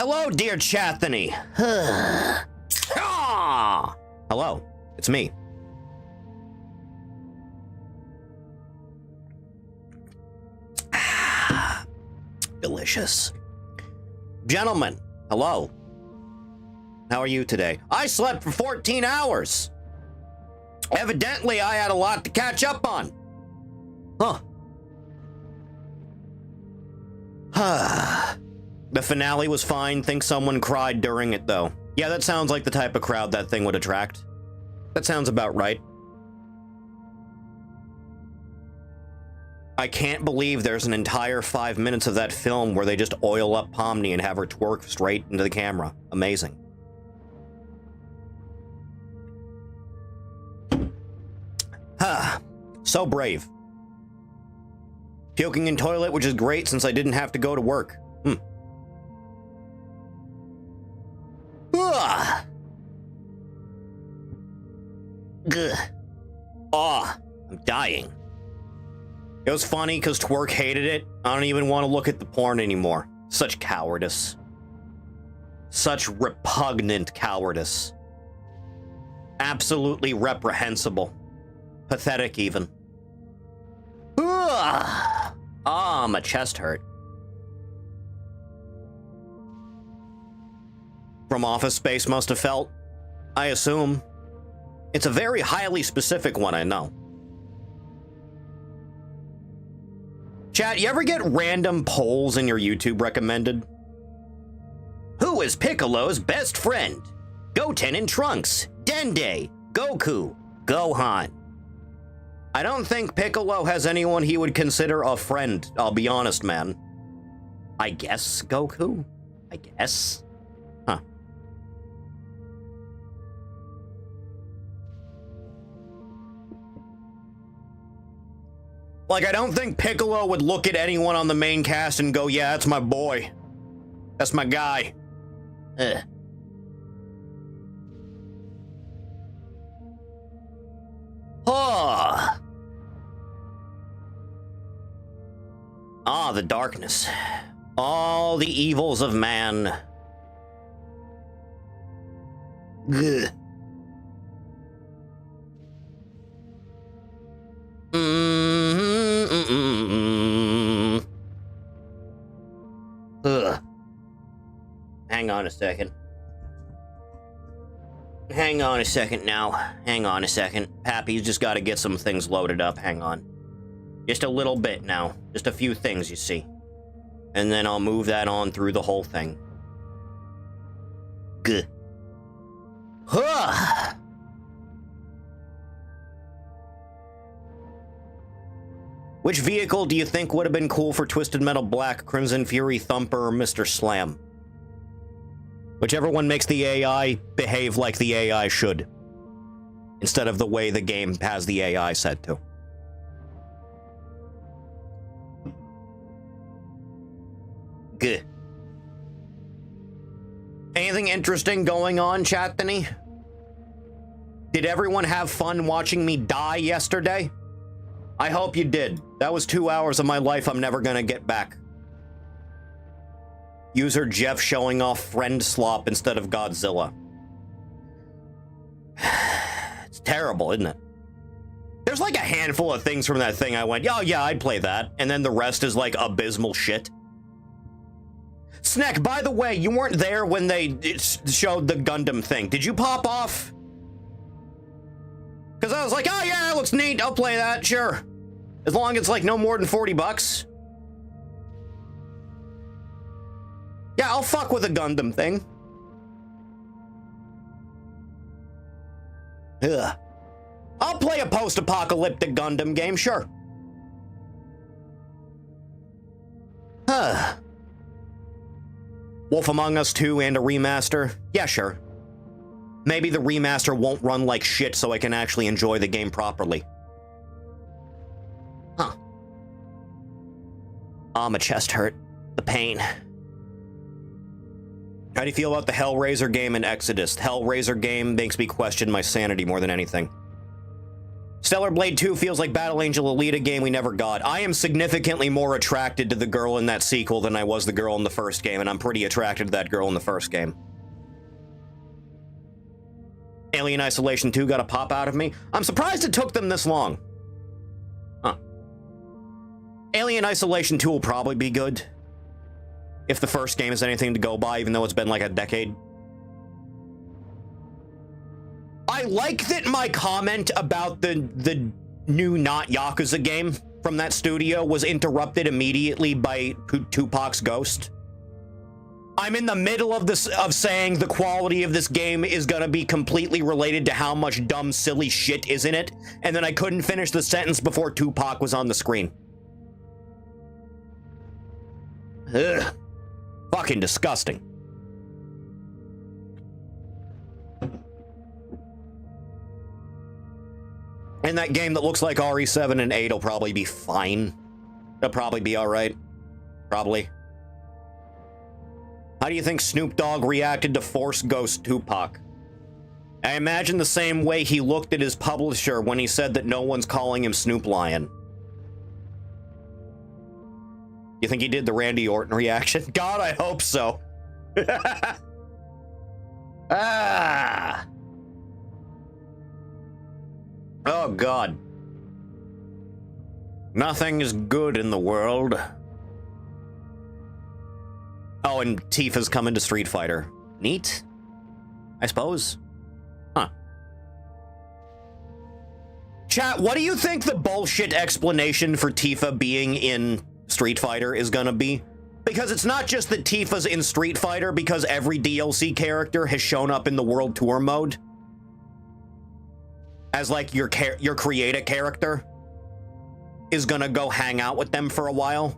Hello, dear Chathany. Ah! Hello, it's me. Delicious. Gentlemen, hello. How are you today? I slept for 14 hours. Evidently, I had a lot to catch up on. Huh. The finale was fine. Think someone cried during it, though. Yeah, that sounds like the type of crowd that thing would attract. That sounds about right. I can't believe there's an entire 5 minutes of that film where they just oil up Pomni and have her twerk straight into the camera. Amazing. So brave. Puking in toilet, which is great since I didn't have to go to work. Ugh. Oh, I'm dying. It was funny because Twerk hated it. I don't even want to look at the porn anymore. Such cowardice. Such repugnant cowardice. Absolutely reprehensible. Pathetic, even. Ugh. Ah, my chest hurt. From Office Space must have felt, I assume. It's a very highly specific one, I know. Chat, you ever get random polls in your YouTube recommended? Who is Piccolo's best friend? Goten in Trunks, Dende, Goku, Gohan. I don't think Piccolo has anyone he would consider a friend, I'll be honest, man. I guess Goku? I guess? Huh. Like, I don't think Piccolo would look at anyone on the main cast and go, yeah, that's my boy. That's my guy. Ugh. Oh. Ah, the darkness. All the evils of man. Ugh. Ugh. Hang on a second. Hang on a second now. Hang on a second. Pappy's just got to get some things loaded up. Hang on. Just a little bit now. Just a few things, you see. And then I'll move that on through the whole thing. Good. Huh. Which vehicle do you think would have been cool for Twisted Metal Black, Crimson Fury, Thumper, or Mr. Slam? Whichever one makes the AI behave like the AI should, instead of the way the game has the AI set to. Good. Anything interesting going on, Chathany? Did everyone have fun watching me die yesterday? I hope you did. That was 2 hours of my life I'm never gonna get back. User Jeff showing off friend Slop instead of Godzilla. It's terrible, isn't it? There's like a handful of things from that thing I went, oh yeah, I'd play that. And then the rest is like abysmal shit. Snack, by the way, you weren't there when they showed the Gundam thing. Did you pop off? Because I was like, oh yeah, that looks neat. I'll play that, sure. As long as it's like no more than 40 bucks. Yeah, I'll fuck with a Gundam thing. Ugh. I'll play a post-apocalyptic Gundam game, sure. Huh. Wolf Among Us 2 and a remaster? Yeah, sure. Maybe the remaster won't run like shit so I can actually enjoy the game properly. Huh. Ah, my chest hurt. The pain. How do you feel about the Hellraiser game and Exodus? The Hellraiser game makes me question my sanity more than anything. Stellar Blade 2 feels like Battle Angel Elite, a game we never got. I am significantly more attracted to the girl in that sequel than I was the girl in the first game, and I'm pretty attracted to that girl in the first game. Alien Isolation 2 got a pop out of me. I'm surprised it took them this long. Huh. Alien Isolation 2 will probably be good. If the first game is anything to go by, even though it's been like a decade. I like that my comment about the new not Yakuza game from that studio was interrupted immediately by Tupac's Ghost. I'm in the middle of saying the quality of this game is gonna be completely related to how much dumb, silly shit is in it, and then I couldn't finish the sentence before Tupac was on the screen. Ugh. Fucking disgusting. And that game that looks like RE7 and 8 will probably be fine. It'll probably be alright. Probably. How do you think Snoop Dogg reacted to Force Ghost Tupac? I imagine the same way he looked at his publisher when he said that no one's calling him Snoop Lion. You think he did the Randy Orton reaction? God, I hope so. Ah. Oh, God. Nothing is good in the world. Oh, and Tifa's coming to Street Fighter. Neat, I suppose. Huh. Chat, what do you think the bullshit explanation for Tifa being in Street Fighter is gonna be? Because it's not just that Tifa's in Street Fighter because every DLC character has shown up in the World Tour mode as like your create a character is gonna go hang out with them for a while.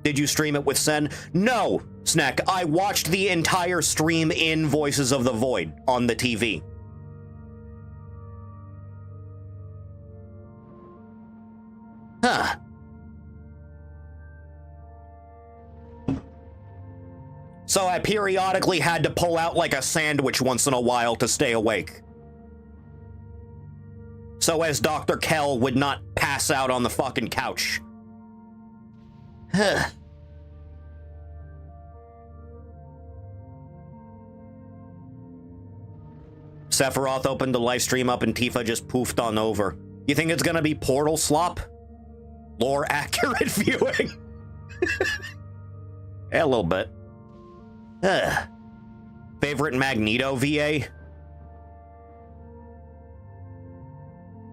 Did you stream it with Sen? No, Snack. I watched the entire stream in Voices of the Void on the TV. Huh. So I periodically had to pull out like a sandwich once in a while to stay awake. So as Dr. Kell would not pass out on the fucking couch. Huh. Sephiroth opened the live stream up and Tifa just poofed on over. You think it's gonna be Portal Slop? Lore accurate viewing? Yeah, a little bit. Favorite Magneto VA?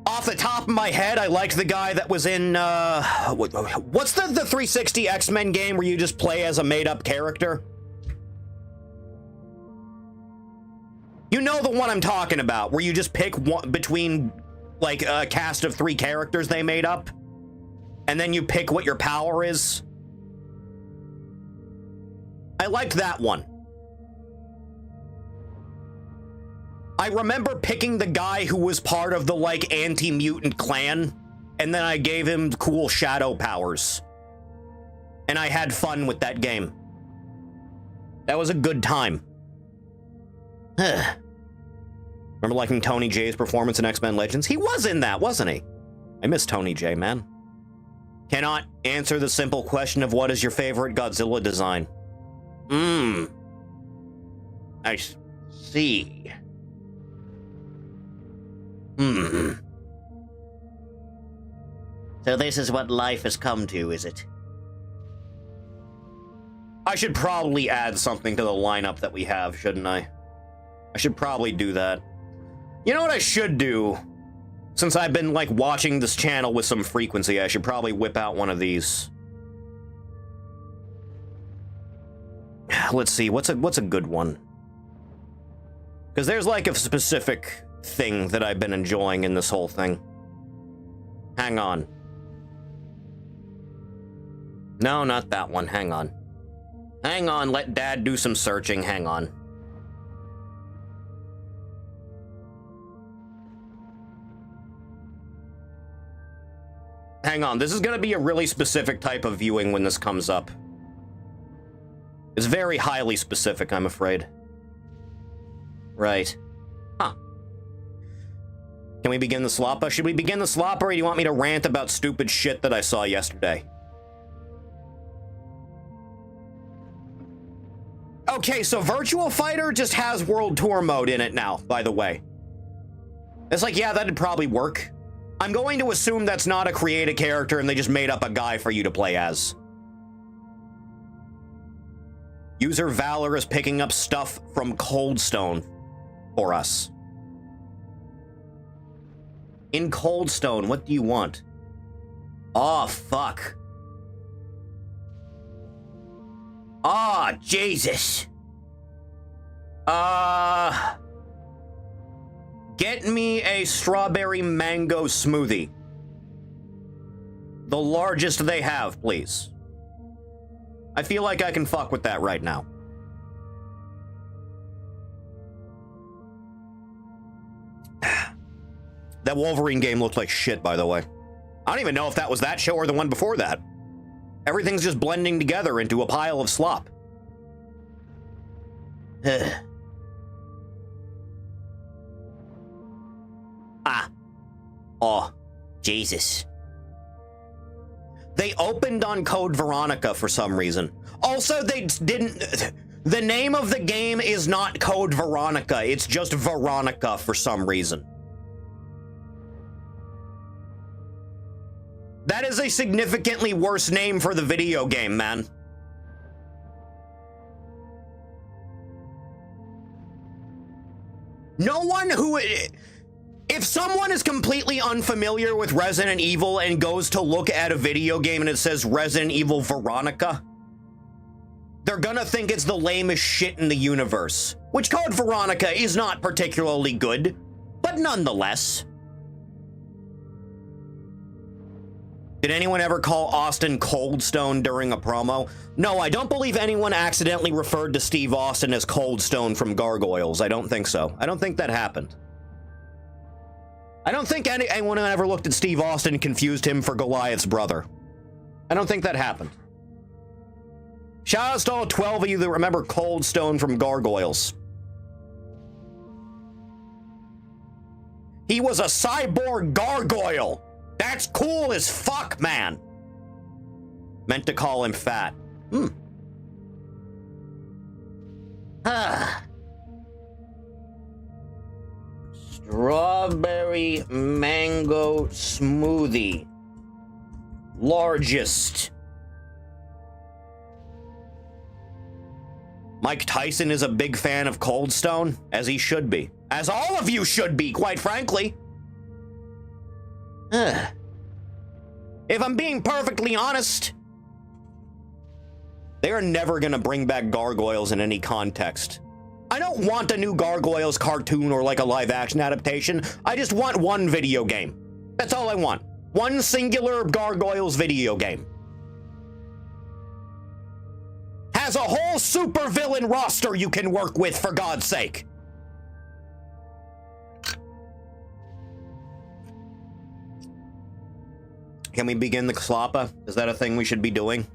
Off the top of my head, I liked the guy that was in, what's the 360 X-Men game where you just play as a made-up character? You know the one I'm talking about, where you just pick one between, like, a cast of 3 characters they made up, and then you pick what your power is. I liked that one. I remember picking the guy who was part of the, like, anti-mutant clan, and then I gave him cool shadow powers. And I had fun with that game. That was a good time. Remember liking Tony J's performance in X-Men Legends? He was in that, wasn't he? I miss Tony J, man. Cannot answer the simple question of what is your favorite Godzilla design. I see. So this is what life has come to, is it? I should probably add something to the lineup that we have, shouldn't I? I should probably do that. You know what I should do? Since I've been, like, watching this channel with some frequency, I should probably whip out one of these. Let's see, what's a good one? Because there's, like, a specific thing that I've been enjoying in this whole thing. Hang on. No, not that one. Hang on. Hang on, let Dad do some searching. Hang on. Hang on, this is gonna be a really specific type of viewing when this comes up. It's very highly specific, I'm afraid. Right. Huh. Can we begin the Sloppa? Should we begin the Sloppa, or do you want me to rant about stupid shit that I saw yesterday? Okay, so Virtual Fighter just has World Tour mode in it now, by the way. It's like, yeah, that'd probably work. I'm going to assume that's not a create a character and they just made up a guy for you to play as. User Valor is picking up stuff from Coldstone for us. In Coldstone, what do you want? Oh, fuck. Oh, Jesus. Get me a strawberry mango smoothie. The largest they have, please. I feel like I can fuck with that right now. That Wolverine game looked like shit, by the way. I don't even know if that was that show or the one before that. Everything's just blending together into a pile of slop. Oh, Jesus. They opened on Code Veronica for some reason. Also, they didn't... The name of the game is not Code Veronica. It's just Veronica for some reason. That is a significantly worse name for the video game, man. No one who... If someone is completely unfamiliar with Resident Evil and goes to look at a video game and it says Resident Evil Veronica, they're gonna think it's the lamest shit in the universe. Which Code Veronica is not particularly good, but nonetheless. Did anyone ever call Austin Coldstone during a promo? No, I don't believe anyone accidentally referred to Steve Austin as Coldstone from Gargoyles. I don't think so. I don't think that happened. I don't think anyone ever looked at Steve Austin and confused him for Goliath's brother. I don't think that happened. Shout out to all 12 of you that remember Coldstone from Gargoyles. He was a cyborg gargoyle. That's cool as fuck, man. Meant to call him fat. Strawberry mango smoothie. Largest. Mike Tyson is a big fan of Coldstone, as he should be. As all of you should be, quite frankly. If I'm being perfectly honest, they are never gonna bring back Gargoyles in any context. I don't want a new Gargoyles cartoon or like a live-action adaptation. I just want one video game. That's all I want. One singular Gargoyles video game. Has a whole supervillain roster you can work with, for God's sake. Can we begin the Sloppa? Is that a thing we should be doing?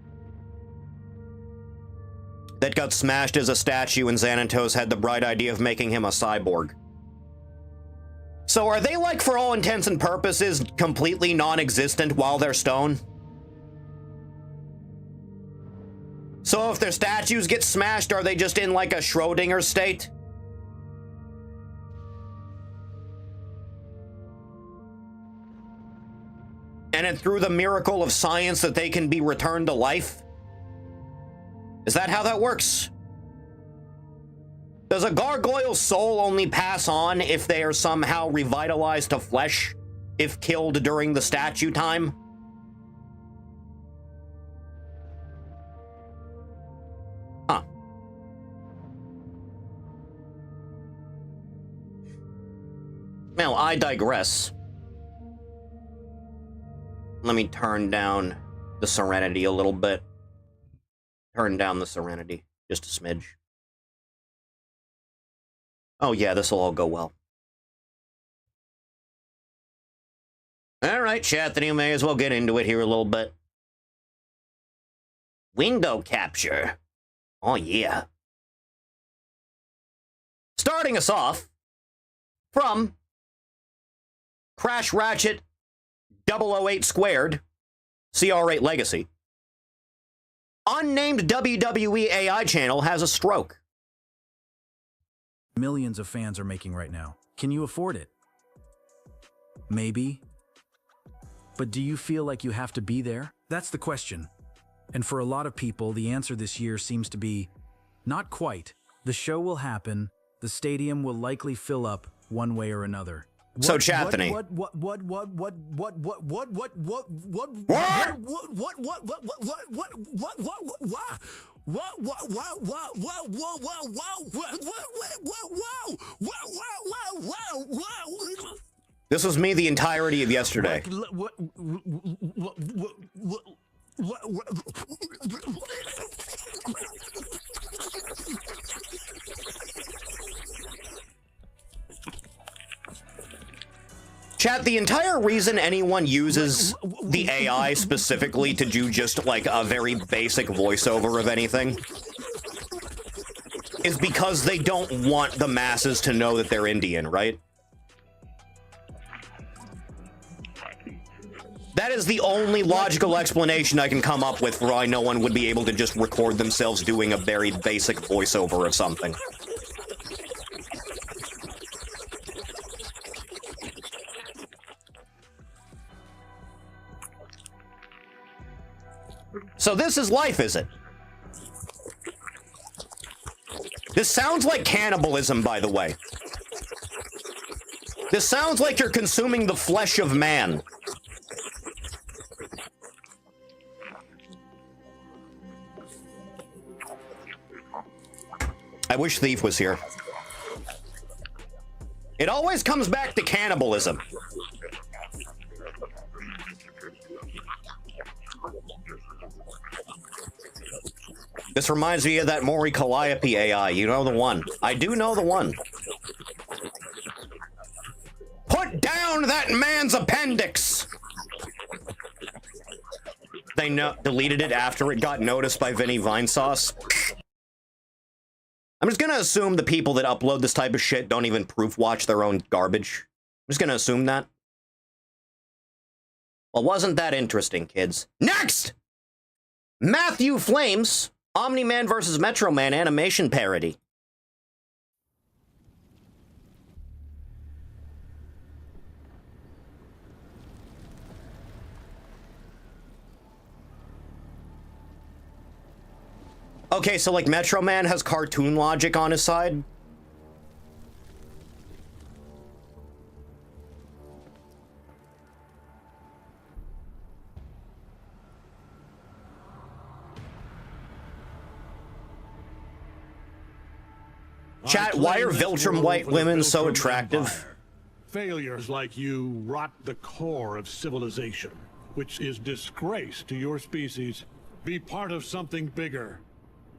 That got smashed as a statue and Xanatos had the bright idea of making him a cyborg. So are they, like, for all intents and purposes, completely non-existent while they're stone? So if their statues get smashed, are they just in, like, a Schrodinger state? And it's through the miracle of science that they can be returned to life? Is that how that works? Does a gargoyle's soul only pass on if they are somehow revitalized to flesh, if killed during the statue time? Huh. Well, I digress. Let me turn down the Serenity a little bit. Turn down the Serenity, just a smidge. Oh yeah, this'll all go well. Alright, chat, then you may as well get into it here a little bit. Window capture. Oh yeah. Starting us off from Crash Ratchet 008 Squared, CR8 Legacy. Unnamed WWE AI channel has a stroke. Millions of fans are making right now. Can you afford it? Maybe. But do you feel like you have to be there? That's the question. And for a lot of people, the answer this year seems to be, not quite. The show will happen. The stadium will likely fill up one way or another. So, Chathany. This was me the entirety of yesterday. Chat, the entire reason anyone uses the AI specifically to do just, like, a very basic voiceover of anything is because they don't want the masses to know that they're Indian, right? That is the only logical explanation I can come up with for why no one would be able to just record themselves doing a very basic voiceover of something. So this is life, is it? This sounds like cannibalism, by the way. This sounds like you're consuming the flesh of man. I wish Thief was here. It always comes back to cannibalism. This reminds me of that Maury Calliope AI. You know the one. I do know the one. Put down that man's appendix! They deleted it after it got noticed by Vinny Vinesauce. I'm just gonna assume the people that upload this type of shit don't even proof watch their own garbage. I'm just gonna assume that. Well, wasn't that interesting, kids? Next! Matthew Flames, Omni-Man vs. Metro Man animation parody. Okay, so like Metro Man has cartoon logic on his side? Chat, why are Viltrum white women so attractive? Failures like you rot the core of civilization, which is disgrace to your species. Be part of something bigger.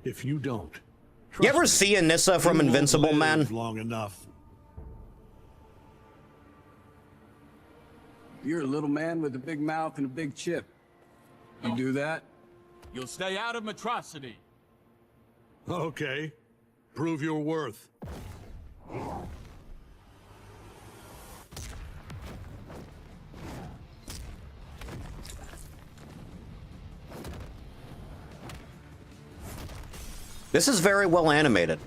If you don't, you ever see Anissa from Invincible Man? Long enough. You're a little man with a big mouth and a big chip. You do that? You'll stay out of Metrocity. Okay. Prove your worth. This is very well animated.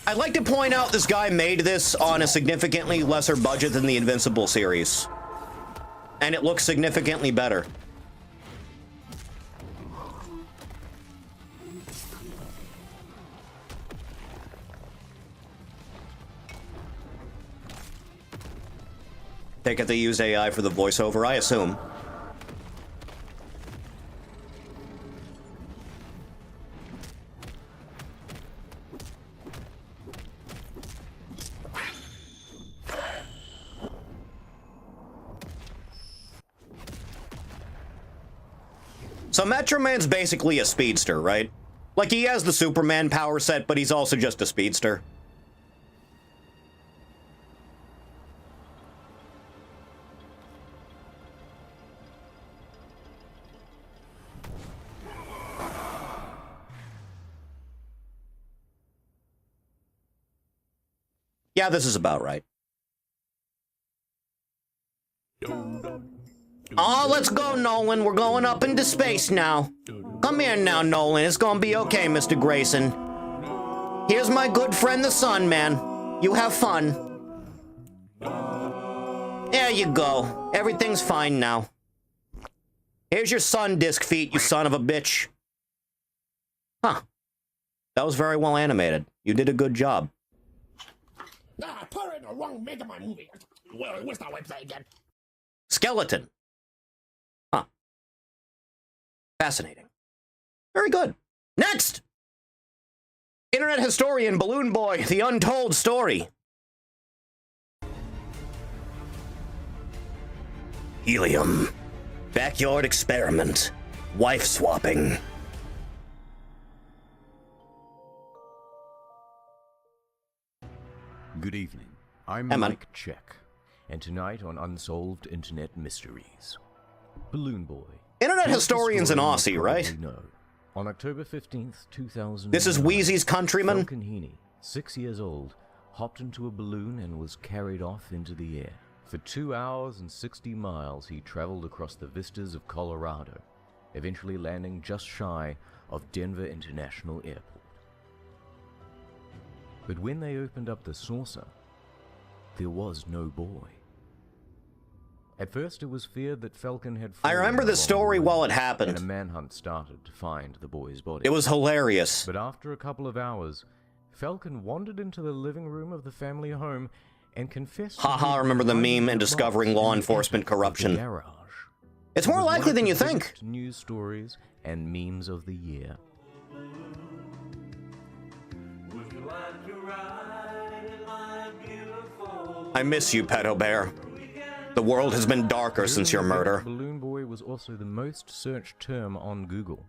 I'd like to point out this guy made this on a significantly lesser budget than the Invincible series. And it looks significantly better. Take it they use AI for the voiceover, I assume. So Metro Man's basically a speedster, right? Like, he has the Superman power set, but he's also just a speedster. Yeah, this is about right. Oh, let's go, Nolan. We're going up into space now. Come here now, Nolan. It's gonna be okay, Mr. Grayson. Here's my good friend, the sun, man. You have fun. There you go. Everything's fine now. Here's your sun disk feet, you son of a bitch. Huh. That was very well animated. You did a good job. I put it in the wrong Mega Man movie. Where's that website again? Skeleton. Huh. Fascinating. Very good. Next! Internet historian Balloon Boy, The Untold Story. Helium. Backyard experiment. Wife swapping. Good evening. I'm Hey, man. Mike Check, and tonight on Unsolved Internet Mysteries, Balloon Boy. Internet Here's the historian's an story you Aussie, probably right? know. On October 15th, 2000. This is Wheezy's countryman. Falcon Heaney, 6 years old, hopped into a balloon and was carried off into the air. For 2 hours and 60 miles, he traveled across the vistas of Colorado, eventually landing just shy of Denver International Airport. But when they opened up the saucer, there was no boy. At first, it was feared that Falcon had I fallen remember the along story way, while it and happened. a manhunt started to find the boy's body. It was hilarious. But after a couple of hours, Falcon wandered into the living room of the family home and confessed. Haha, remember the meme and discovering law enforcement corruption. Garage. It's It more was one likely of than the you think. biggest news stories and memes of the year. I miss you, Pedo Bear. The world has been darker since your murder. Balloon Boy was also the most searched term on Google.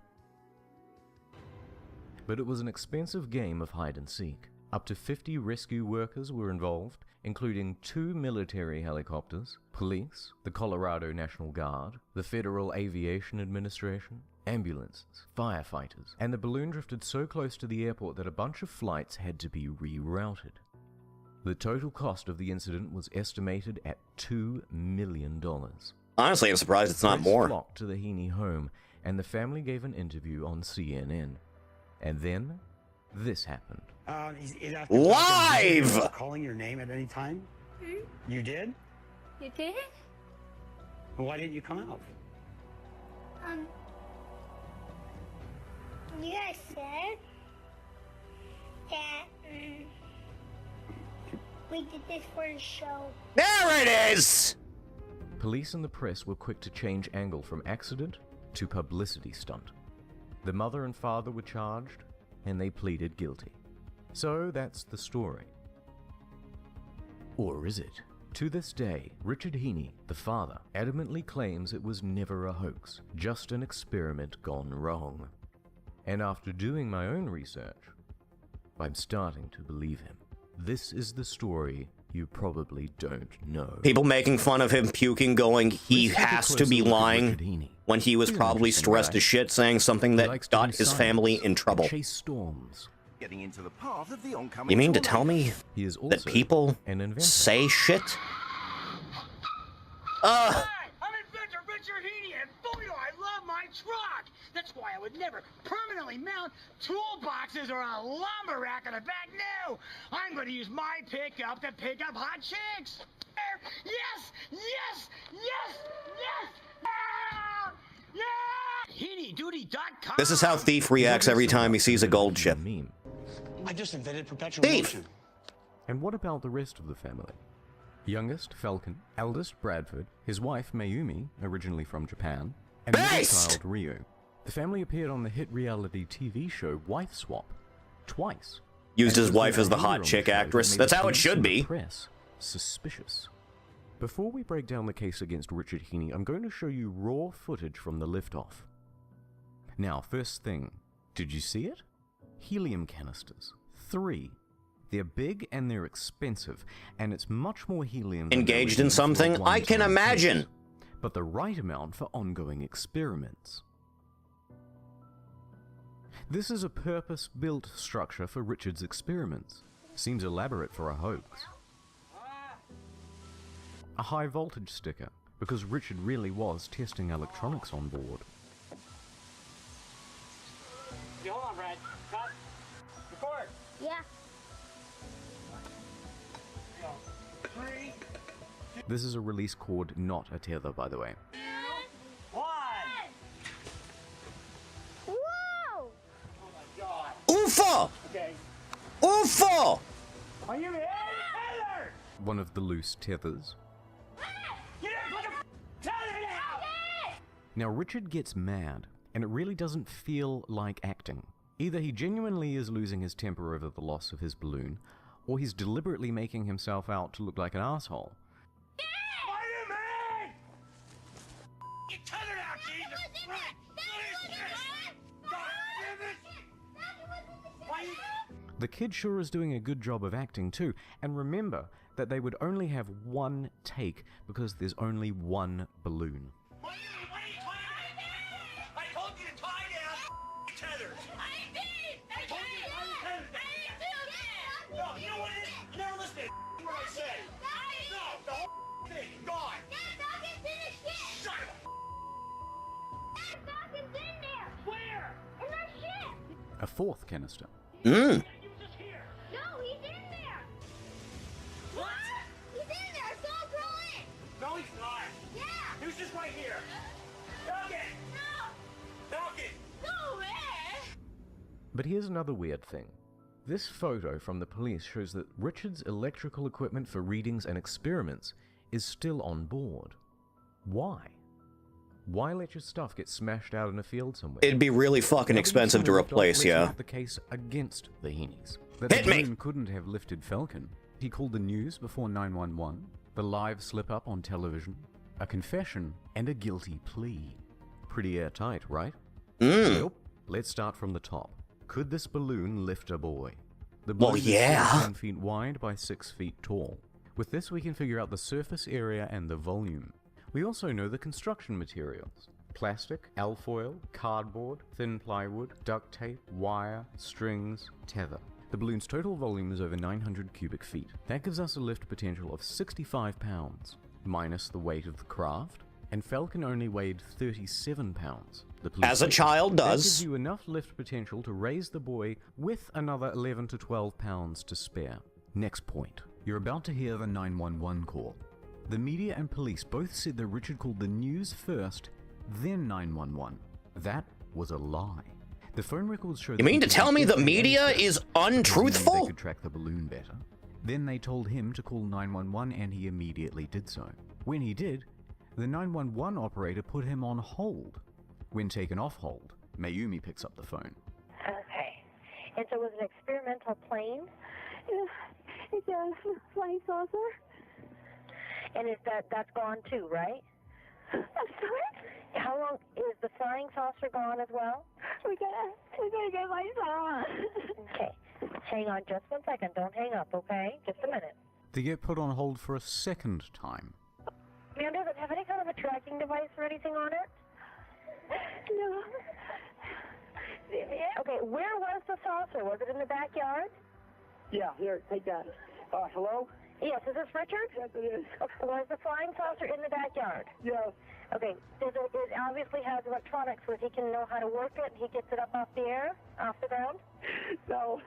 But it was an expensive game of hide and seek. Up to 50 rescue workers were involved, including 2 military helicopters, police, the Colorado National Guard, the Federal Aviation Administration, ambulances, firefighters, and the balloon drifted so close to the airport that a bunch of flights had to be rerouted. The total cost of the incident was estimated at $2 million. Honestly, I'm surprised it's not Press more. flocked to the Heaney home, and the family gave an interview on CNN. And then, this happened. Live! Calling your name at any time? You did? You did? Why didn't you come out? You guys said that we did this for the show. There it is! Police and the press were quick to change angle from accident to publicity stunt. The mother and father were charged, and they pleaded guilty. So that's the story. Or is it? To this day, Richard Heaney, the father, adamantly claims it was never a hoax, just an experiment gone wrong. And after doing my own research, I'm starting to believe him. This is the story you probably don't know. People making fun of him puking, going, he Let's take a has to closer be look at lying, Richard Heaney. when he was He's an probably interesting stressed guy. as shit, saying something He that likes to got do his science, family in trouble. chase storms. Getting into the path of the oncoming You mean to tornado. tell me He is also that people an inventor. say shit? Hi, I'm inventor Richard Heaney, and boy do I love my truck! That's why I would never permanently mount toolboxes or a lumber rack on the back. No! I'm going to use my pickup to pick up hot chicks! Yes! Yes! Yes! Yes! Ah! Yeah! HeaneyDuty.com. This is how Thief reacts every time he sees a gold chip. Meme. I just invented perpetual Thief! motion. And what about the rest of the family? Youngest, Falcon. Eldest, Bradford. His wife, Mayumi, originally from Japan. And middle Based! child, Ryu. The family appeared on the hit reality TV show Wife Swap twice. Used And his it was wife their as the behavior hot on the chick show that actress. made That's the how it police should and the be. Press suspicious. Before we break down the case against Richard Heaney, I'm going to show you raw footage from the liftoff. Now, first thing, did you see it? Helium canisters. 3. They're big and they're expensive, and it's much more helium than Engaged there in is for a something? I can one-time imagine. use, but the right amount for ongoing experiments. This is a purpose-built structure for Richard's experiments. Seems elaborate for a hoax. A high-voltage sticker, because Richard really was testing electronics on board. Hey, hold on, Brad. Cut. Record. Yeah. This is a release cord, not a tether, by the way. One. Whoa! Oh my God. UFO! Okay. UFO! Are you in? Taylor! One of the loose tethers. You didn't put the tether down! Now Richard gets mad, and it really doesn't feel like acting. Either he genuinely is losing his temper over the loss of his balloon, or he's deliberately making himself out to look like an asshole. Spider-Man! You tethered out, Jesus! Right. What is this? God damn it! Why you... The kid sure is doing a good job of acting too, and remember that they would only have one take because there's only one balloon. What are you tying down? I told you to tie down tethers! I did! I told you to tie the tethers down! No, you know what it is? You never listen to what I say! No, the whole thing, gone! Shut up! Falcon's in there! Where? In the ship! A fourth canister. Mmm. You was just here! No, he's in there! What? He's in there! I saw him crawl in! No, he's not! Yeah! He was just right here! Falcon! No! Falcon! No way! But here's another weird thing. This photo from the police shows that Richard's electrical equipment for readings and experiments is still on board. Why? Why let your stuff get smashed out in a field somewhere? It'd be really fucking expensive to replace, yeah. The case against the Heenies. That Hit the me! balloon couldn't have lifted Falcon. He called the news before 911, the live slip-up on television, a confession, and a guilty plea. Pretty airtight, right? Well, let's start from the top. Could this balloon lift a boy? The balloon is 10 feet wide by 6 feet tall. With this, we can figure out the surface area and the volume. We also know the construction materials. Plastic, alfoil, cardboard, thin plywood, duct tape, wire, strings, tether. The balloon's total volume is over 900 cubic feet. That gives us a lift potential of 65 pounds, minus the weight of the craft, and Falcon only weighed 37 pounds. As a child That does. gives you enough lift potential to raise the boy with another 11 to 12 pounds to spare. Next point. You're about to hear the 911 call. The media and police both said that Richard called the news first, then 911. That was a lie. The phone records show. You mean to tell me the media is untruthful? They could track the balloon better. Then they told him to call 911 and he immediately did so. When he did, the 911 operator put him on hold. When taken off hold, Mayumi picks up the phone. Okay. And so it was an experimental plane? It's a flying saucer. And that's gone too, right? I'm sorry? How long is the flying saucer gone as well? We gotta get my son. Okay. Hang on just 1 second. Don't hang up, okay? Just a minute. They get put on hold for a second time. Ma'am, does it have any kind of a tracking device or anything on it? No. Okay, where was the saucer? Was it in the backyard? Yeah, here, take that. Hello? Yes, is this Richard? Yes, it is. Okay, was the flying saucer in the backyard? Yes. Okay, it obviously has electronics where he can know how to work it. He gets it up off the air, off the ground. No,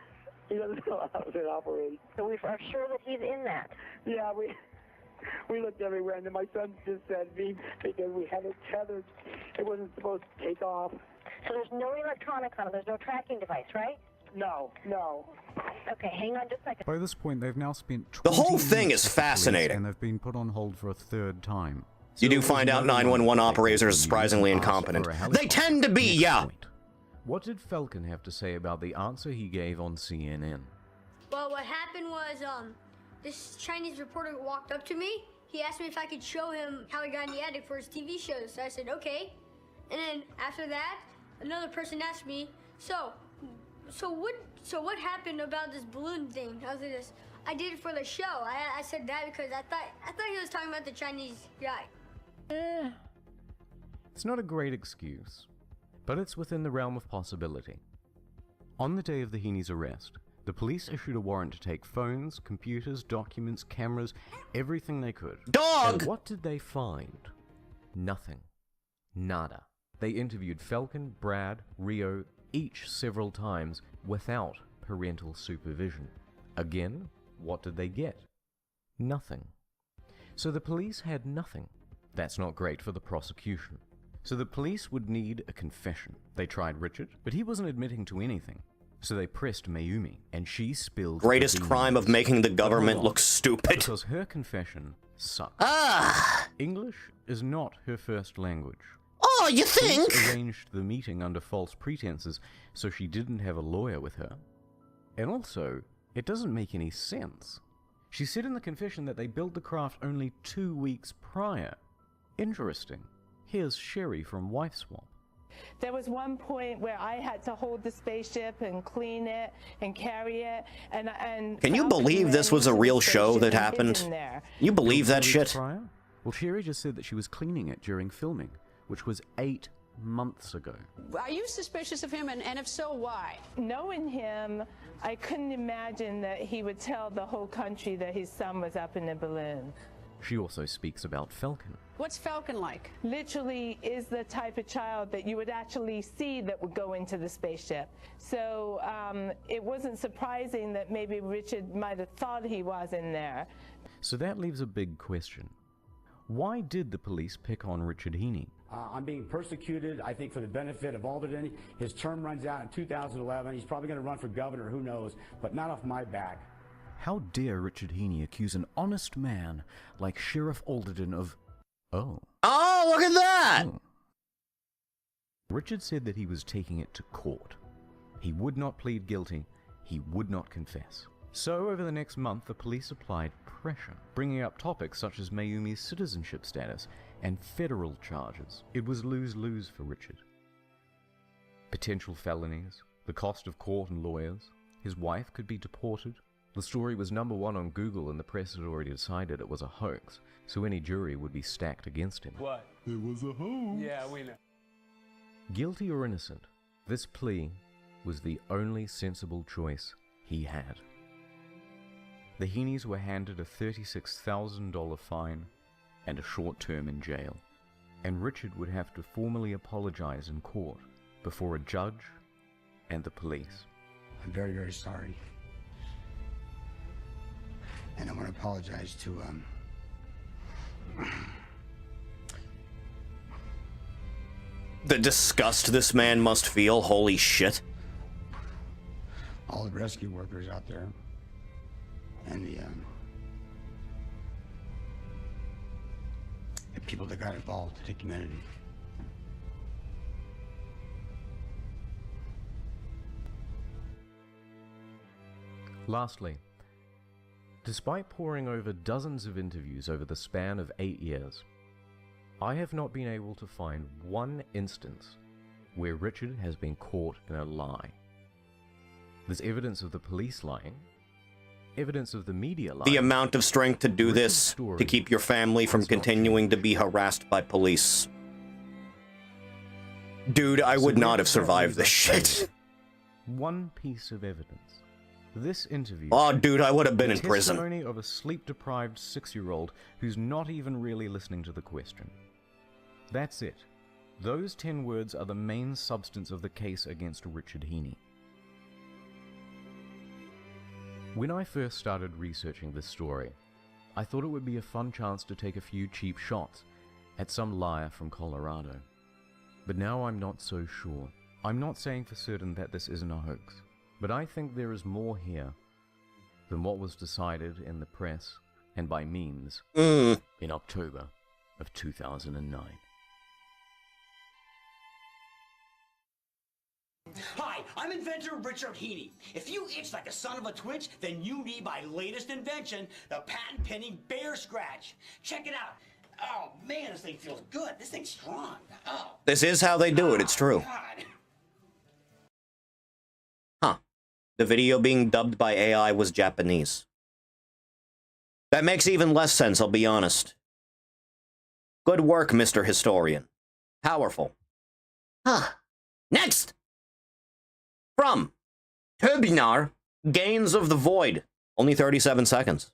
he doesn't know how it operates. So we are sure that he's in that. Yeah, we looked everywhere, and then my son just said because we had it tethered, it wasn't supposed to take off. So there's no electronics on it. There's no tracking device, right? No. Okay, hang on just a second. By this point, they've now spent The whole 20 thing minutes is with the police, fascinating. and they've been put on hold for a third time. You do So find out another 911 one operators are taken surprisingly and asked incompetent. for a They helicopter. tend to be, Next yeah. point. What did Falcon have to say about the answer he gave on CNN? Well, what happened was, this Chinese reporter walked up to me. He asked me if I could show him how he got in the attic for his TV show. So I said, okay. And then after that, another person asked me, so what happened about this balloon thing? I was like this. I did it for the show. I said that because I thought he was talking about the Chinese guy. It's not a great excuse, but it's within the realm of possibility. On the day of the Heenies' arrest, the police issued a warrant to take phones, computers, documents, cameras, everything they could. Dog! And what did they find? Nothing. Nada. They interviewed Falcon, Brad, Rio, each several times without parental supervision. Again, what did they get? Nothing. So the police had nothing. That's not great for the prosecution. So the police would need a confession. They tried Richard, but he wasn't admitting to anything. So they pressed Mayumi, and she spilled Greatest crime of making the government look stupid. Because her confession sucked. Ah! English is not her first language. Oh, you think? Police arranged the meeting under false pretenses, so she didn't have a lawyer with her. And also, it doesn't make any sense. She said in the confession that they built the craft only 2 weeks prior. Interesting. Here's Sherry from Wife Swap. There was one point where I had to hold the spaceship and clean it and carry it, and Can you believe this was a real show that happened? You believe that shit? Prior? Well, Sherry just said that she was cleaning it during filming, which was 8 months ago. Are you suspicious of him, and if so, why? Knowing him, I couldn't imagine that he would tell the whole country that his son was up in a balloon. She also speaks about Falcon. What's Falcon like? Literally is the type of child that you would actually see that would go into the spaceship. So it wasn't surprising that maybe Richard might have thought he was in there. So that leaves a big question. Why did the police pick on Richard Heaney? I'm being persecuted, I think, for the benefit of Albany. His term runs out in 2011. He's probably going to run for governor, who knows, but not off my back. How dare Richard Heaney accuse an honest man like Sheriff Alderton of... Oh, look at that! Oh. Richard said that he was taking it to court. He would not plead guilty. He would not confess. So over the next month, the police applied pressure, bringing up topics such as Mayumi's citizenship status and federal charges. It was lose-lose for Richard. Potential felonies, the cost of court and lawyers, his wife could be deported. The story was #1 on Google and the press had already decided it was a hoax, so any jury would be stacked against him. What? It was a hoax. Yeah, we know. Guilty or innocent, this plea was the only sensible choice he had. The Heaneys were handed a $36,000 fine and a short term in jail, and Richard would have to formally apologize in court before a judge and the police. I'm very, very sorry. And I want to apologize to, The disgust this man must feel, holy shit. all the rescue workers out there. And the people that got involved in the community. Lastly, despite poring over dozens of interviews over the span of 8 years, I have not been able to find one instance where Richard has been caught in a lie. There's evidence of the police lying, evidence of the media lying. The amount of strength to do this, to keep your family from continuing to be harassed by police. Dude, I would not have survived this shit. One piece of evidence. This interview. Oh, dude, I would have been in prison. Testimony of a sleep-deprived 6-year-old who's not even really listening to the question. That's it. Those 10 words are the main substance of the case against Richard Heaney. When I first started researching this story, I thought it would be a fun chance to take a few cheap shots at some liar from Colorado. But now I'm not so sure. I'm not saying for certain that this isn't a hoax, but I think there is more here than what was decided in the press and by memes in October of 2009. Hi, I'm inventor Richard Heaney. If you itch like a son of a twitch, then you need my latest invention, the patent-pending bear scratch. Check it out. Oh, man, this thing feels good. This thing's strong. Oh. This is how they do it, it's true. God. Huh. The video being dubbed by AI was Japanese. That makes even less sense, I'll be honest. Good work, Mr. Historian. Powerful. Huh. Next! From Turbinar, Gains of the Void. Only 37 seconds.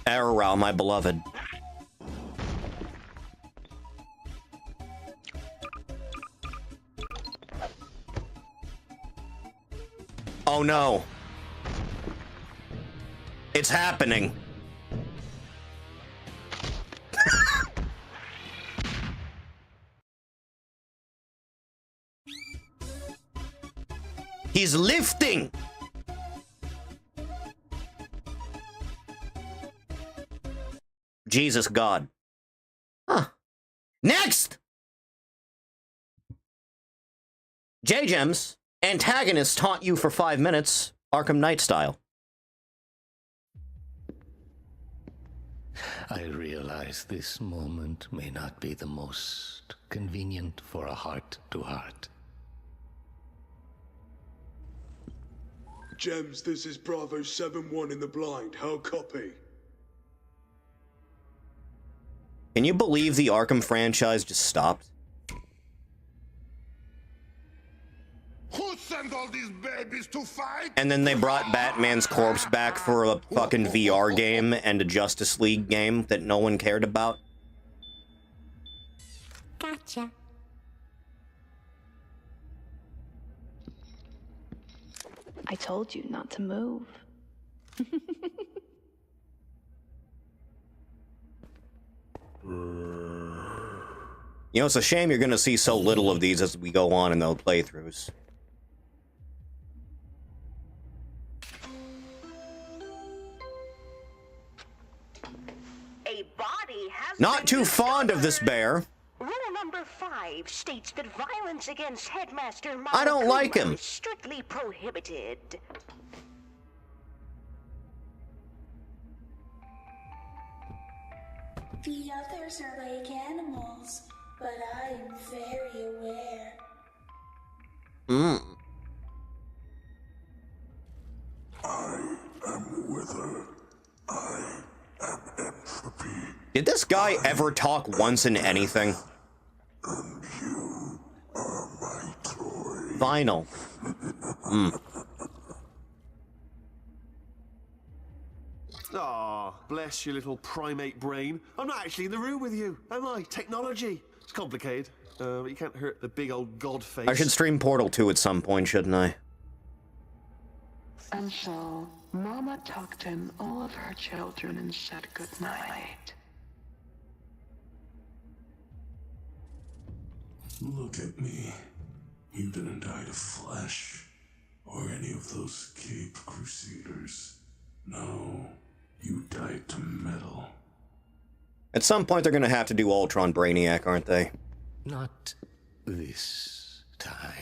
Arrow, my beloved. Oh no. It's happening. He's lifting. Jesus God. Huh. Next! J-Gems, antagonist taunt you for 5 minutes, Arkham Knight style. I realize this moment may not be the most convenient for a heart-to-heart. Gems, this is Bravo 7-1 in the blind. How copy? Can you believe the Arkham franchise just stopped? Who sent all these babies to fight? And then they brought Batman's corpse back for a fucking VR game and a Justice League game that no one cared about. Gotcha. I told you not to move. You know, it's a shame you're gonna see so little of these as we go on in those playthroughs. A body has Not too fond of this bear. Rule number 5 states that violence against Headmaster I don't like him. is strictly prohibited. The others are like animals, but I am very aware. I am wither. I am entropy. Did this guy ever talk once in anything? And you are my toy. Vinyl. Aw, bless your little primate brain. I'm not actually in the room with you, am I? Technology. It's complicated, but you can't hurt the big old god face. I should stream Portal 2 at some point, shouldn't I? And so, Mama tucked in all of her children and said goodnight. Look at me. You didn't die to flesh, or any of those Cape Crusaders. No, you died to metal. At some point, they're gonna have to do Ultron Brainiac, aren't they? Not this time.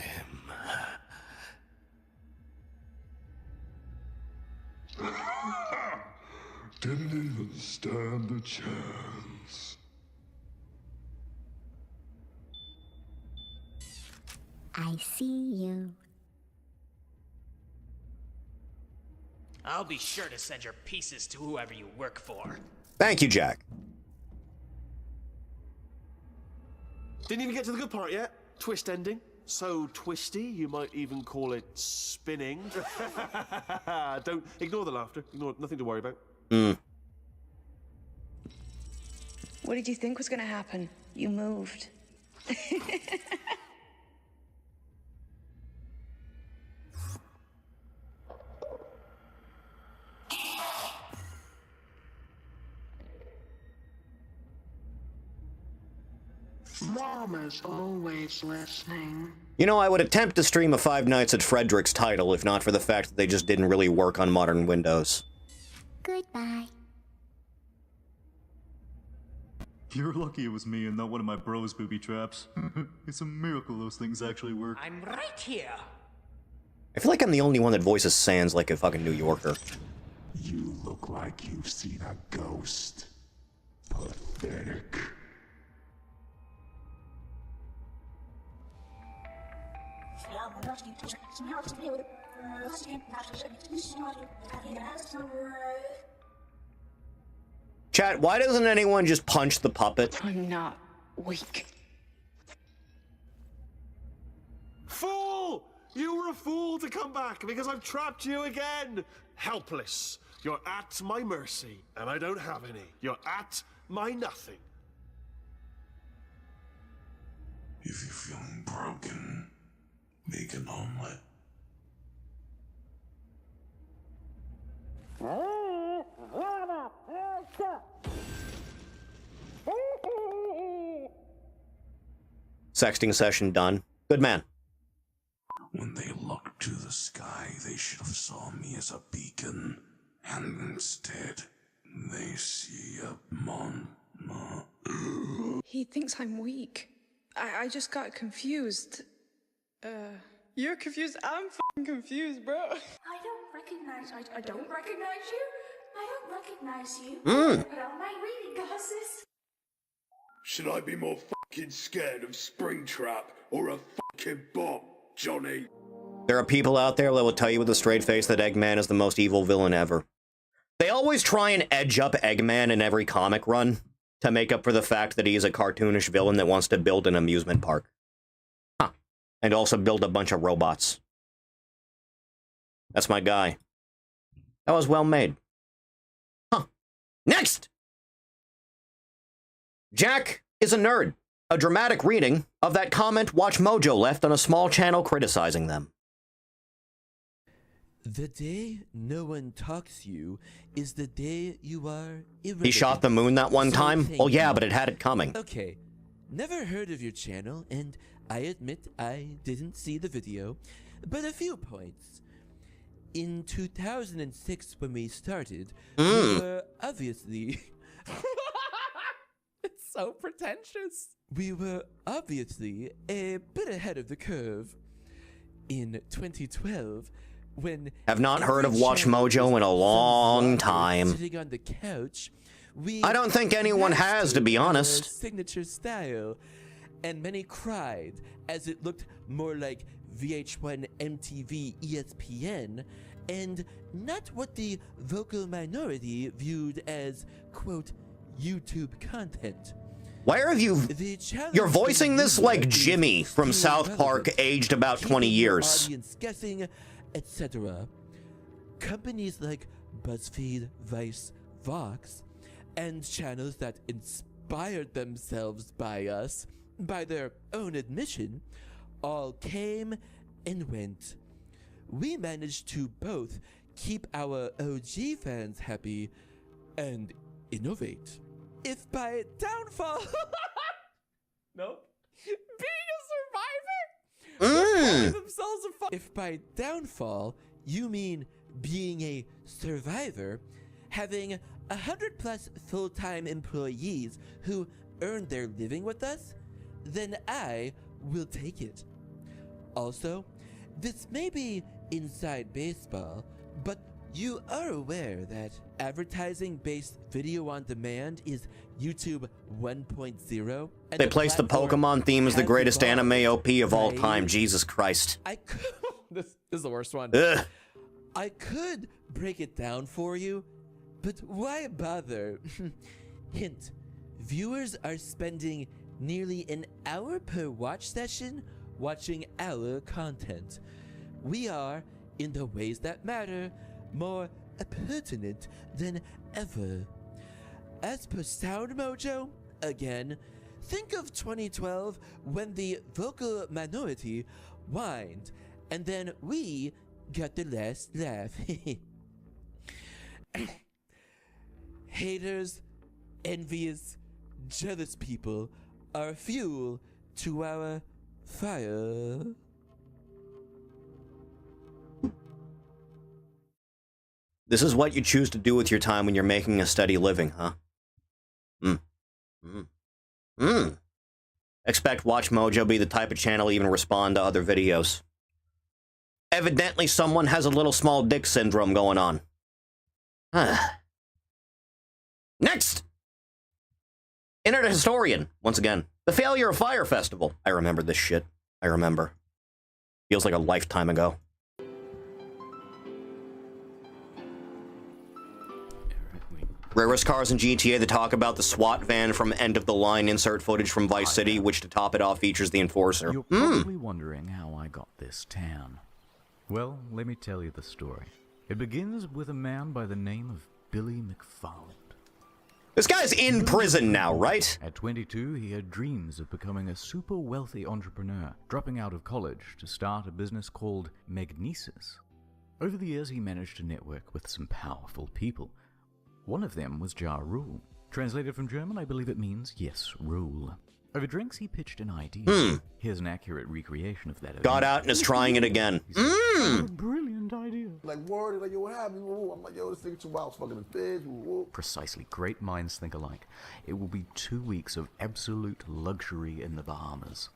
Didn't even stand a chance. I see you. I'll be sure to send your pieces to whoever you work for. Thank you, Jack. Didn't even get to the good part yet. Twist ending. So twisty, you might even call it spinning. Don't ignore the laughter. Ignore, nothing to worry about. What did you think was going to happen? You moved. Mama's always listening. You know, I would attempt to stream a Five Nights at Frederick's title if not for the fact that they just didn't really work on modern Windows. Goodbye. You're lucky it was me and not one of my bros' booby traps. It's a miracle those things actually work. I'm right here. I feel like I'm the only one that voices Sans like a fucking New Yorker. You look like you've seen a ghost. Pathetic. Chat, why doesn't anyone just punch the puppet? I'm not weak. Fool! You were a fool to come back because I've trapped you again. Helpless. You're at my mercy, and I don't have any. You're at my nothing. If you're feeling broken, make an omelet. Sexting session done. Good man. When they looked to the sky, they should have saw me as a beacon, and instead, they see a He thinks I'm weak. I just got confused. You're confused? I'm f***ing confused, bro. I don't recognize you. I don't recognize you. Put on my reading glasses. Should I be more fucking scared of Springtrap or a fucking bomb, Johnny? There are people out there that will tell you with a straight face that Eggman is the most evil villain ever. They always try and edge up Eggman in every comic run to make up for the fact that he is a cartoonish villain that wants to build an amusement park. Huh. And also build a bunch of robots. That's my guy. That was well made. Huh. Next! Jack is a nerd. A dramatic reading of that comment Watch Mojo left on a small channel criticizing them. The day no one talks you is the day you are irrelevant. He shot the moon that one time? Well, yeah, but it had it coming. Okay, never heard of your channel, and I admit I didn't see the video, but a few points. In 2006, when we started, we were obviously... It's so pretentious. We were obviously a bit ahead of the curve. In 2012, when have not heard of Watch Mojo in a long time. Sitting on the couch, I don't think anyone has, to be honest. Signature style, and many cried as it looked more like VH1, MTV, ESPN, and not what the vocal minority viewed as, quote, YouTube content. Why are you... You're voicing this like Jimmy from South Park, aged about 20 years. Audience guessing, etc. Companies like BuzzFeed, Vice, Vox, and channels that inspired themselves by us, by their own admission, all came and went. We managed to both keep our OG fans happy and innovate. If by downfall... Nope. Being a survivor? If by downfall you mean being a survivor, having 100+ full-time employees who earn their living with us, then I will take it. Also, this may be inside baseball, but you are aware that advertising-based video on demand is YouTube 1.0? They placed the Pokemon theme as the greatest anime OP of all time. Jesus Christ. This is the worst one. Ugh. I could break it down for you, but why bother? Hint, viewers are spending nearly an hour per watch session watching our content. We are, in the ways that matter, more pertinent than ever. As per Sound Mojo, again, think of 2012 when the vocal minority whined, and then we got the last laugh. Haters, envious, jealous people are fuel to our fire. This is what you choose to do with your time when you're making a steady living, huh? Expect Watch Mojo be the type of channel even respond to other videos. Evidently someone has a little small dick syndrome going on. Next! Internet historian, once again. The failure of Fire Festival. I remember this shit. I remember. Feels like a lifetime ago. Rarest cars in GTA that talk about the SWAT van from End of the Line insert footage from Vice City, which to top it off features the Enforcer. You're probably wondering how I got this tan. Well, let me tell you the story. It begins with a man by the name of Billy McFarland. This guy's in prison now, right? At 22, he had dreams of becoming a super wealthy entrepreneur, dropping out of college to start a business called Magnesis. Over the years, he managed to network with some powerful people. One of them was Ja Rule. Translated from German, I believe it means, yes, rule. Over drinks, he pitched an idea. Here's an accurate recreation of that. Got out and is trying it again. Brilliant idea. Like, word, like, yo, what happened? I'm like, yo, this nigga too wild, fucking his bitch. Precisely. Great minds think alike. It will be 2 weeks of absolute luxury in the Bahamas.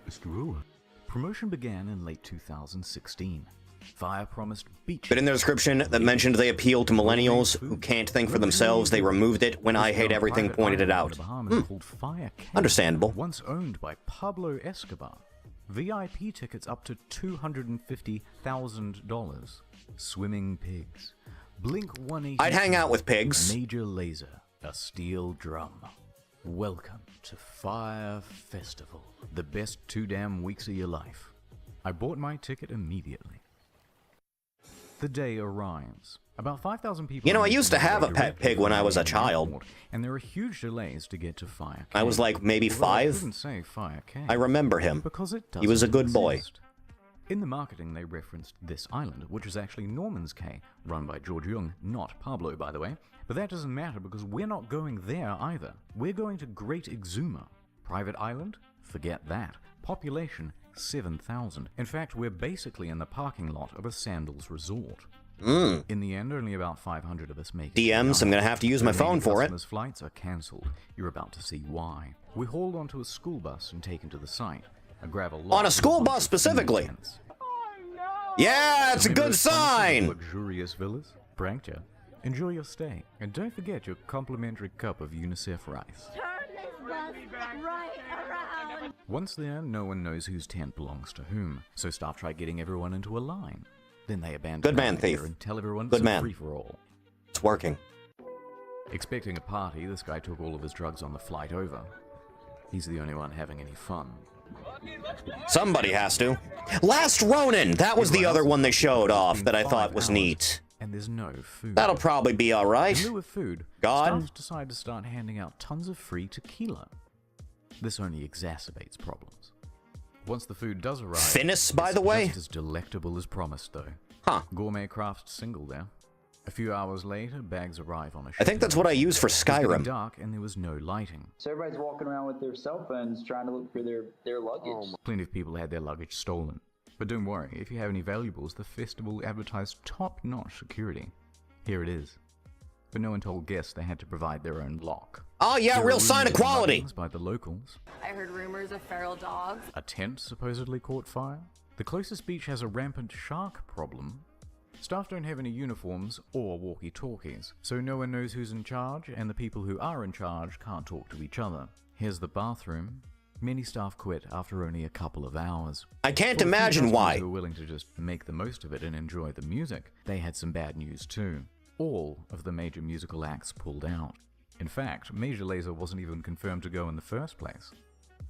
Mr. Rule. Promotion began in late 2016. Fire promised beach. But in their description that mentioned they appealed to millennials who can't think for themselves, they removed it when I Hate Everything pointed it out. Understandable. Once owned by Pablo Escobar. VIP tickets up to $250,000. Swimming pigs. Blink 180. I'd hang out with pigs. Major laser. A steel drum. Welcome to Fire Festival. The best 2 damn weeks of your life. I bought my ticket immediately. The day arrives. About 5,000 people... You know, I used to have a pet pig when I was a child. And there are huge delays to get to Fire Cave. I was like maybe 5. I couldn't say Fire Cave. I remember him. Because it he was a good boy. Exist. In the marketing, they referenced this island, which is actually Norman's Cay, run by George Jung, not Pablo, by the way. But that doesn't matter because we're not going there either. We're going to Great Exuma. Private island? Forget that. Population? 7,000. In fact, we're basically in the parking lot of a sandals resort. In the end, only about 500 of us make it. DMs, I'm gonna have to use my phone for it. Flights are cancelled. You're about to see why. We hauled onto a school bus and taken to the site. A gravel lot. On a school bus specifically. Yeah, it's a good sign. Luxurious villas. Pranked ya. Enjoy your stay, and don't forget your complimentary cup of UNICEF rice. Once there, no one knows whose tent belongs to whom, so staff try getting everyone into a line. Then they abandon Good man, thief. and tell everyone Good it's man. a free-for-all. It's working. Expecting a party, this guy took all of his drugs on the flight over. He's the only one having any fun. Somebody has to. Last Ronin! That was the other one they showed off that I thought was neat. And there's no food. That'll probably be alright. In lieu of food, God. staff decide to start handing out tons of free tequila. This only exacerbates problems. Once the food does arrive, Finis, by the way? Just as delectable as promised, though. Huh. Gourmet craft single there. A few hours later, bags arrive on a ship. I think that's what I use for It was getting Skyrim. dark and there was no lighting. So everybody's walking around with their cell phones trying to look for their luggage. Plenty of people had their luggage stolen. But don't worry, if you have any valuables, the festival advertised top-notch security. Here it is. But no one told guests they had to provide their own lock. Oh yeah, There real were sign of rumors and quality. muggings by the locals. I heard rumors of feral dogs. A tent supposedly caught fire. The closest beach has a rampant shark problem. Staff don't have any uniforms or walkie-talkies, so no one knows who's in charge, and the people who are in charge can't talk to each other. Here's the bathroom. Many staff quit after only a couple of hours. I can't For the few imagine customers why. who were willing to just make the most of it and enjoy the music, they had some bad news too. All of the major musical acts pulled out. In fact, Major Lazer wasn't even confirmed to go in the first place.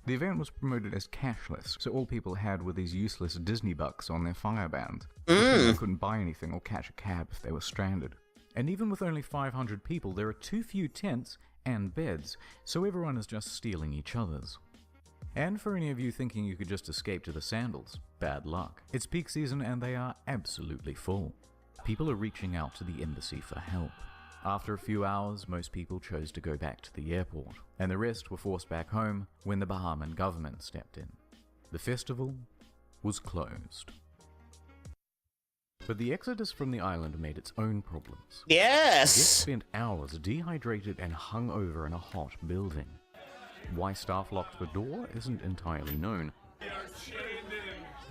The event was promoted as cashless, so all people had were these useless Disney bucks on their Fireband. They couldn't buy anything or catch a cab if they were stranded. And even with only 500 people, there are too few tents and beds, so everyone is just stealing each other's. And for any of you thinking you could just escape to the sandals, bad luck. It's peak season and they are absolutely full. People are reaching out to the embassy for help. After a few hours, most people chose to go back to the airport, and the rest were forced back home when the Bahamian government stepped in. The festival was closed. But the exodus from the island made its own problems. Yes! Guests spent hours dehydrated and hung over in a hot building. Why staff locked the door isn't entirely known.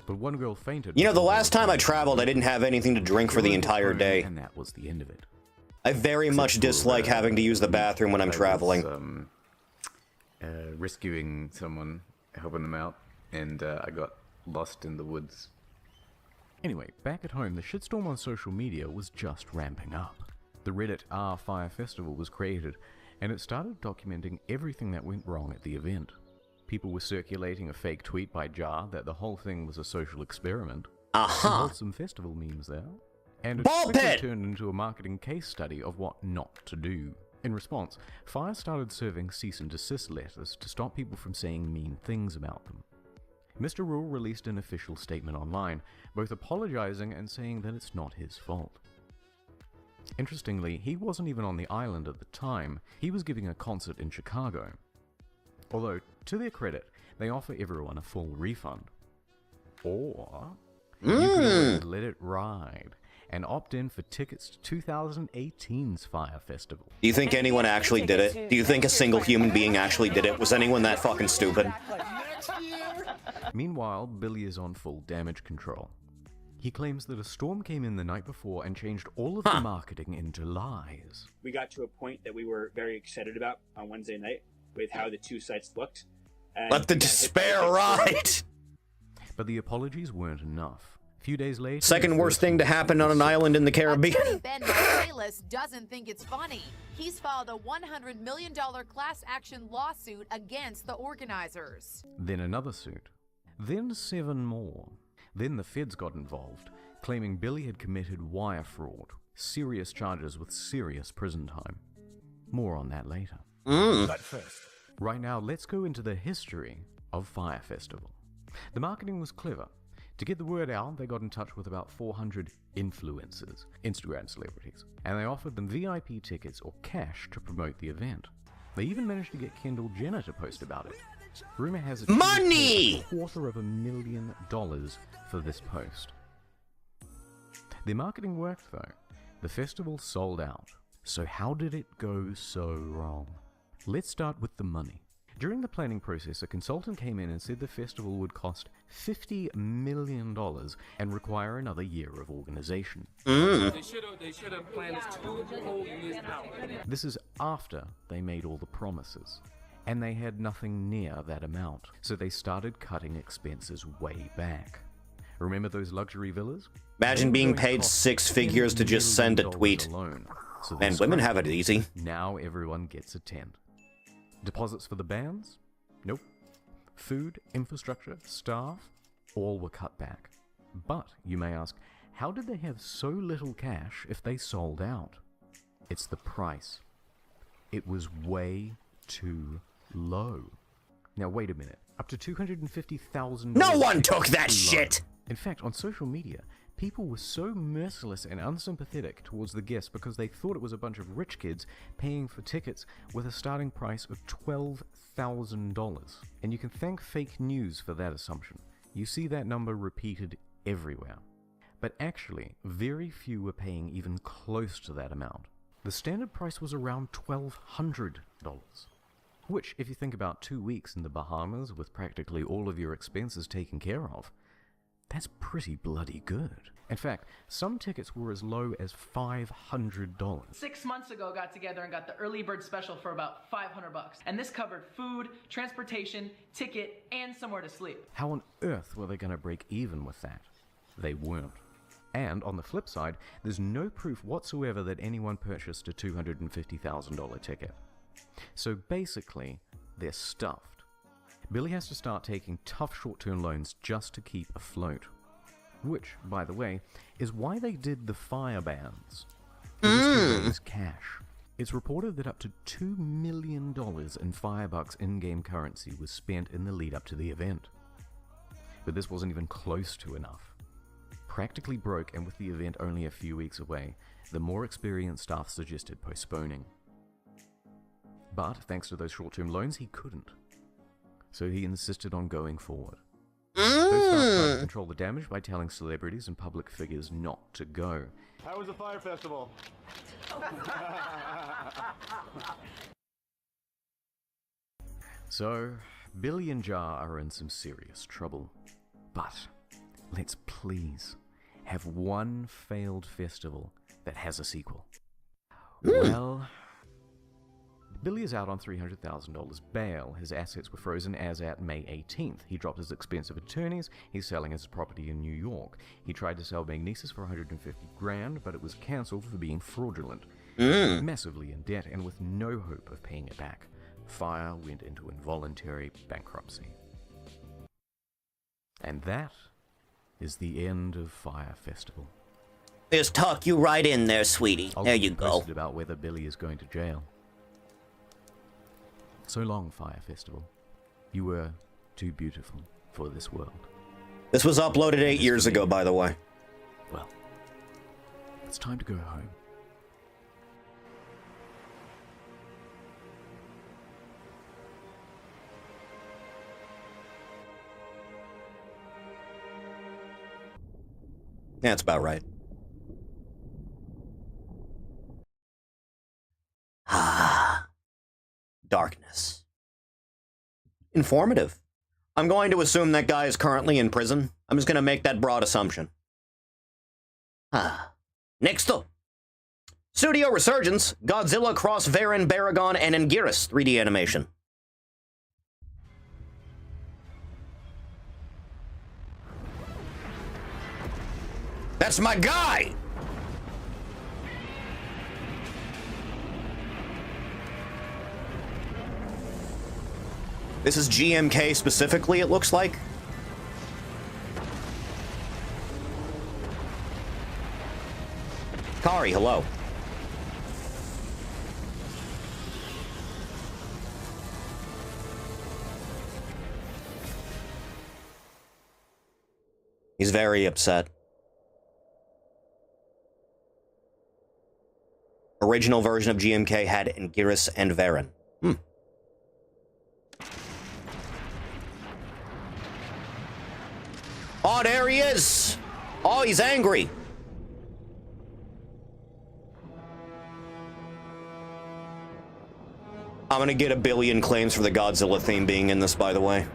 But one girl fainted. You know, the last time I traveled, I didn't have anything to drink for the entire day. And that was the end of it. I very much dislike having to use the bathroom when I'm traveling. Rescuing someone, helping them out, and I got lost in the woods. Anyway, back at home, the shitstorm on social media was just ramping up. The Reddit R Fire Festival was created, and it started documenting everything that went wrong at the event. People were circulating a fake tweet by Jar that the whole thing was a social experiment. Some festival memes there. And it quickly turned into a marketing case study of what not to do. In response, Fire started serving cease and desist letters to stop people from saying mean things about them. Mr. Rule released an official statement online, both apologizing and saying that it's not his fault. Interestingly, he wasn't even on the island at the time. He was giving a concert in Chicago. Although, to their credit, they offer everyone a full refund. Or you could always let it ride and opt in for tickets to 2018's Fire Festival. Do you think anyone actually did it? Do you think a single human being actually did it? Was anyone that fucking stupid? Meanwhile, Billy is on full damage control. He claims that a storm came in the night before and changed all of the marketing into lies. We got to a point that we were very excited about on Wednesday night with how the two sites looked. Let the despair ride! But the apologies weren't enough. A few days later... Second worst thing to happen on an island in the Caribbean. Attorney Ben Michaelis doesn't think it's funny. He's filed a $100 million class action lawsuit against the organizers. Then another suit. Then 7 more. Then the feds got involved, claiming Billy had committed wire fraud. Serious charges with serious prison time. More on that later. But first. Right now, let's go into the history of Fire Festival. The marketing was clever. To get the word out, they got in touch with about 400 influencers, Instagram celebrities, and they offered them VIP tickets or cash to promote the event. They even managed to get Kendall Jenner to post about it. Rumor has it money! $250,000 for this post. Their marketing worked though. The festival sold out. So how did it go so wrong? Let's start with the money. During the planning process, a consultant came in and said the festival would cost $50 million and require another year of organization. They should have planned this 2 whole years out. This is after they made all the promises. And they had nothing near that amount, so they started cutting expenses way back. Remember those luxury villas? Imagine being paid 6 figures to just send a tweet. Alone. So and women have it easy. Now everyone gets a tent. Deposits for the bands? Nope. Food, infrastructure, staff, all were cut back. But, you may ask, how did they have so little cash if they sold out? It's the price. It was way too low. Now wait a minute. Up to $250,000. No one took that shit! In fact, on social media, people were so merciless and unsympathetic towards the guests because they thought it was a bunch of rich kids paying for tickets with a starting price of $12,000. And you can thank fake news for that assumption. You see that number repeated everywhere. But actually, very few were paying even close to that amount. The standard price was around $1,200. Which, if you think about 2 weeks in the Bahamas with practically all of your expenses taken care of, that's pretty bloody good. In fact, some tickets were as low as $500. 6 months ago, got together and got the early bird special for about $500. And this covered food, transportation, ticket, and somewhere to sleep. How on earth were they going to break even with that? They weren't. And on the flip side, there's no proof whatsoever that anyone purchased a $250,000 ticket. So basically, they're stuffed. Billy has to start taking tough short-term loans just to keep afloat. Which, by the way, is why they did the fire bans. It was to raise cash. It's reported that up to $2 million in Firebucks in-game currency was spent in the lead-up to the event. But this wasn't even close to enough. Practically broke, and with the event only a few weeks away, the more experienced staff suggested postponing. But thanks to those short-term loans, he couldn't. So he insisted on going forward. Those staff tried to control the damage by telling celebrities and public figures not to go. How was the fire festival? So, Billy and Jar are in some serious trouble. But let's please have one failed festival that has a sequel. Well, Billy is out on $300,000 bail. His assets were frozen as at May 18th. He dropped his expensive attorneys. He's selling his property in New York. He tried to sell Magnesis for $150,000, but it was cancelled for being fraudulent. Massively in debt and with no hope of paying it back. Fire went into involuntary bankruptcy. And that is the end of Fire Festival. Just tuck you right in there, sweetie. I'll there keep you you go. posted about whether Billy is going to jail. So long, Fire Festival. You were too beautiful for this world. This was uploaded 8 years ago, by the way. Well, it's time to go home. That's about right. Ah. Darkness. Informative. I'm going to assume that guy is currently in prison. I'm just going to make that broad assumption. Next up. Studio Resurgence, Godzilla Cross Varan, Baragon, and Anguirus 3D animation. That's my guy! This is GMK specifically, it looks like. Kari, hello. He's very upset. Original version of GMK had Anguirus and Varan. Oh, there he is! Oh, he's angry! I'm gonna get 1 billion claims for the Godzilla theme being in this, by the way.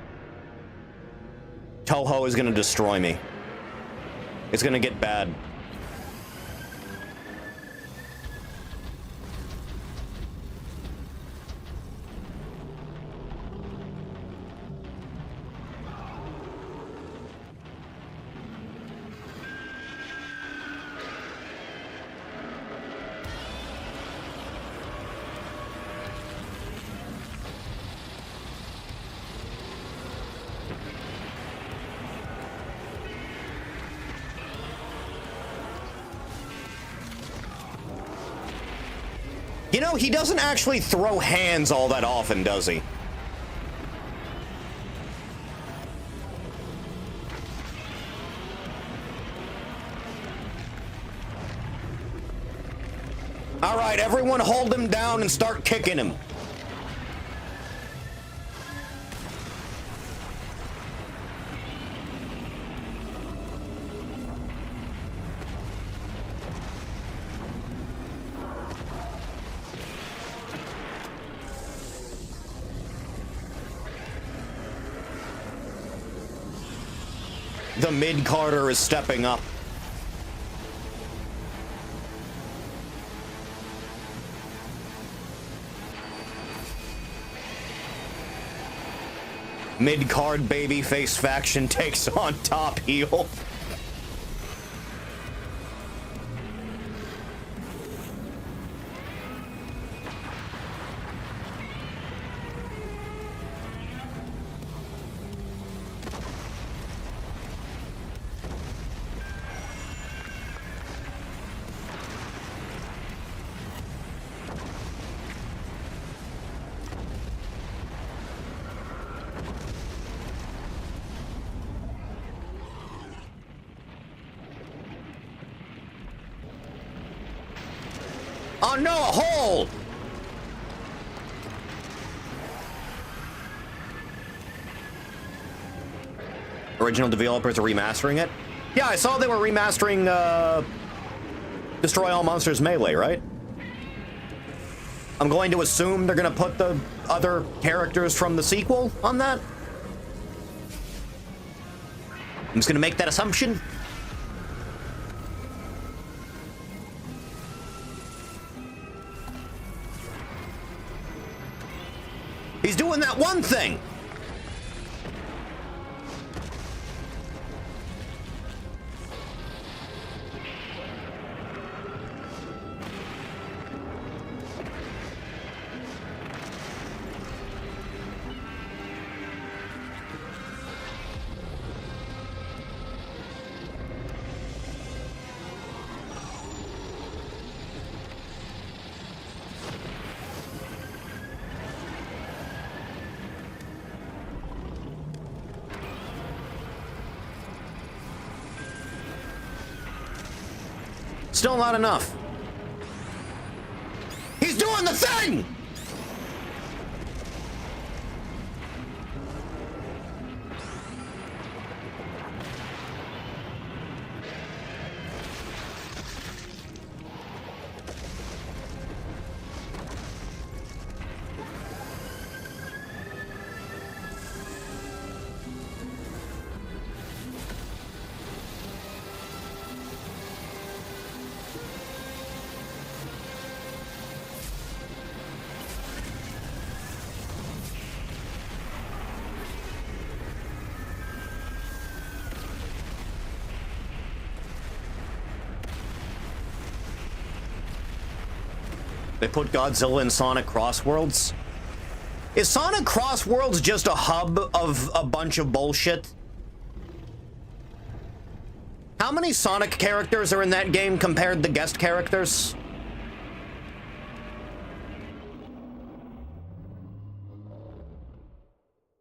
Toho is gonna destroy me. It's gonna get bad. You know, he doesn't actually throw hands all that often, does he? All right, everyone hold him down and start kicking him. The mid-carder is stepping up. Mid-card babyface faction takes on top heel. Oh no, a hole! Original developers are remastering it? Yeah, I saw they were remastering, Destroy All Monsters Melee, right? I'm going to assume they're gonna put the other characters from the sequel on that? I'm just gonna make that assumption. He's doing that one thing! Still not enough. He's doing the thing! They put Godzilla in Sonic Crossworlds? Is Sonic Crossworlds just a hub of a bunch of bullshit? How many Sonic characters are in that game compared to guest characters?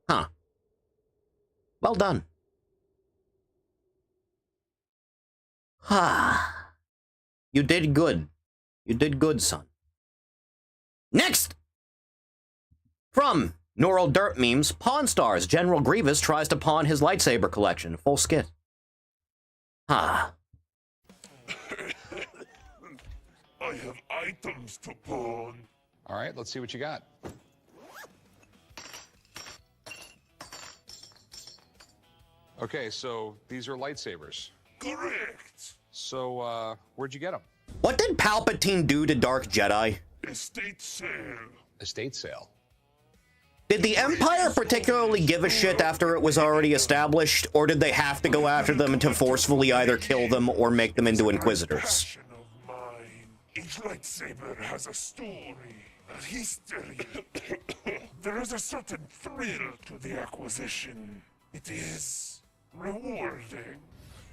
Huh. Well done. Ah. You did good. You did good, son. Next! From Neural Dirt Memes, Pawn Stars, General Grievous tries to pawn his lightsaber collection. Full skit. Ah. I have items to pawn. All right, let's see what you got. Okay, so these are lightsabers. Correct. So, where'd you get them? What did Palpatine do to Dark Jedi? Estate sale. Estate sale. Did the Empire particularly give a shit after it was already established, or did they have to go after them to forcefully either kill them or make them into Inquisitors? Each lightsaber has a story, a history. There is a certain thrill to the acquisition. It is rewarding.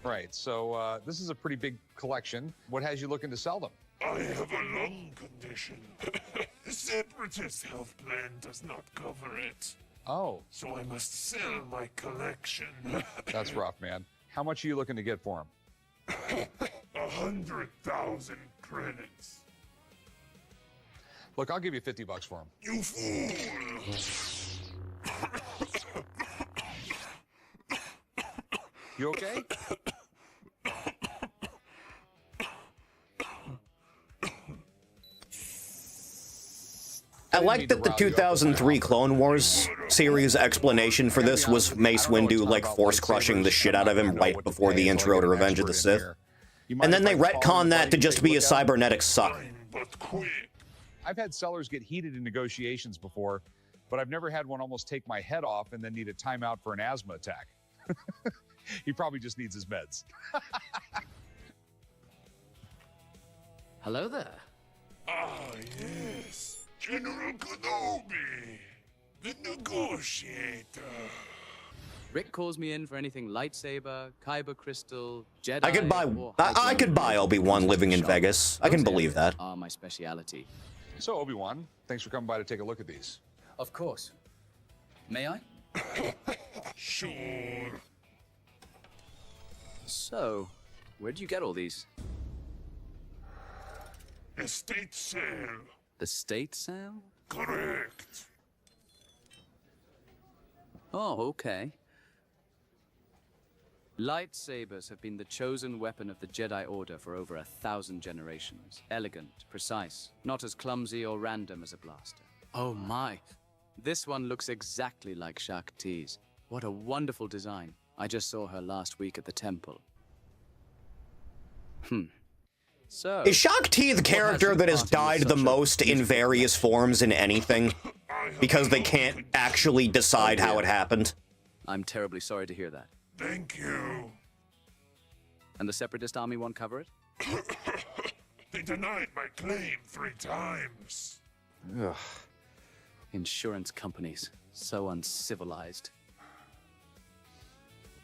Right, so this is a pretty big collection. What has you looking to sell them? I have a lung condition. The Separatist health plan does not cover it. Oh. So I must sell my collection. That's rough, man. How much are you looking to get for them? 100,000 credits. Look, I'll give you $50 for them. You fool! You okay? I like that the 2003 Clone Wars series explanation for this was Mace Windu, like, force-crushing the shit out of him right before the intro to Revenge of the Sith. And then they retcon that to just be a cybernetic suck. I've had sellers get heated in negotiations before, but I've never had one almost take my head off and then need a timeout for an asthma attack. He probably just needs his meds. Hello there. Ah, yes. General Kenobi, the negotiator. Rick calls me in for anything lightsaber, kyber crystal, Jedi. I could buy Obi-Wan living in Vegas. I can believe that. Are my speciality. So, Obi-Wan, thanks for coming by to take a look at these. Of course. May I? Sure. So, where'd you get all these? Estate sale. The state sale? Correct. Oh, okay. Lightsabers have been the chosen weapon of the Jedi Order for over 1,000 generations. Elegant, precise, not as clumsy or random as a blaster. Oh my. This one looks exactly like Shaq T's. What a wonderful design. I just saw her last week at the temple. So, is Shaq T the character that has died the most in various forms in anything? I because they can't actually decide how it happened. I'm terribly sorry to hear that. Thank you. And the Separatist Army won't cover it? They denied my claim 3 times. Ugh. Insurance companies. So uncivilized.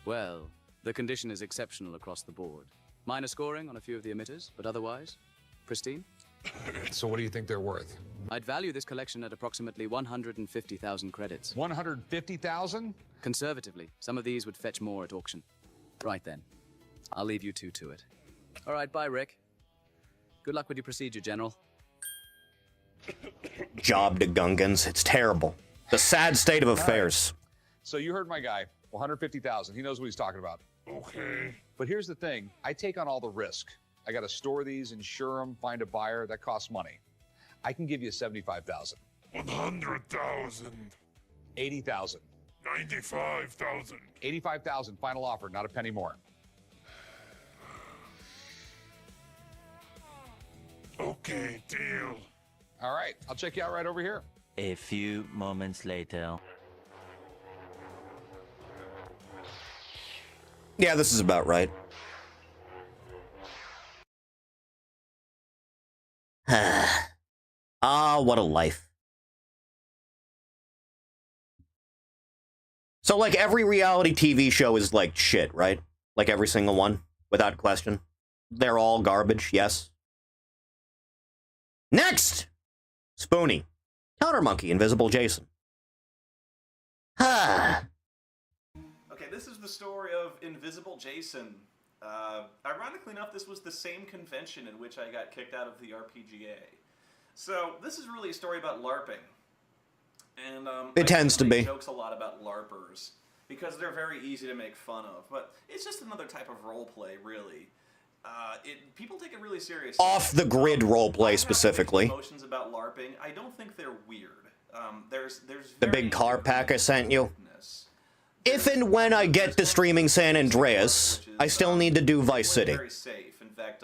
Well, the condition is exceptional across the board. Minor scoring on a few of the emitters, but otherwise, pristine. So what do you think they're worth? I'd value this collection at approximately 150,000 credits. 150,000? Conservatively, some of these would fetch more at auction. Right then. I'll leave you two to it. All right, bye, Rick. Good luck with your procedure, General. Job to Gungans. It's terrible. The sad state of affairs. So you heard my guy. 150,000. He knows what he's talking about. Okay. But here's the thing. I take on all the risk. I got to store these, insure them, find a buyer. That costs money. I can give you 75,000. 100,000. 80,000. 95,000. 85,000. Final offer. Not a penny more. Okay, deal. All right. I'll check you out right over here. A few moments later. Yeah, this is about right. Ah, what a life. So, like, every reality TV show is like shit, right? Like every single one, without question. They're all garbage, yes. Next! Spoonie. Counter Monkey, Invisible Jason. Okay, this is the story of Invisible Jason. Ironically enough, this was the same convention in which I got kicked out of the RPGA. So, this is really a story about LARPing. And it tends to be. Jokes a lot about LARPers because they're very easy to make fun of, but it's just another type of roleplay, really. People take it really seriously. Off the grid roleplay specifically. Emotions about LARPing. I don't think they're weird. There's the big car pack I sent you. If and when I get to streaming San Andreas, I still need to do Vice City. Very safe. In fact,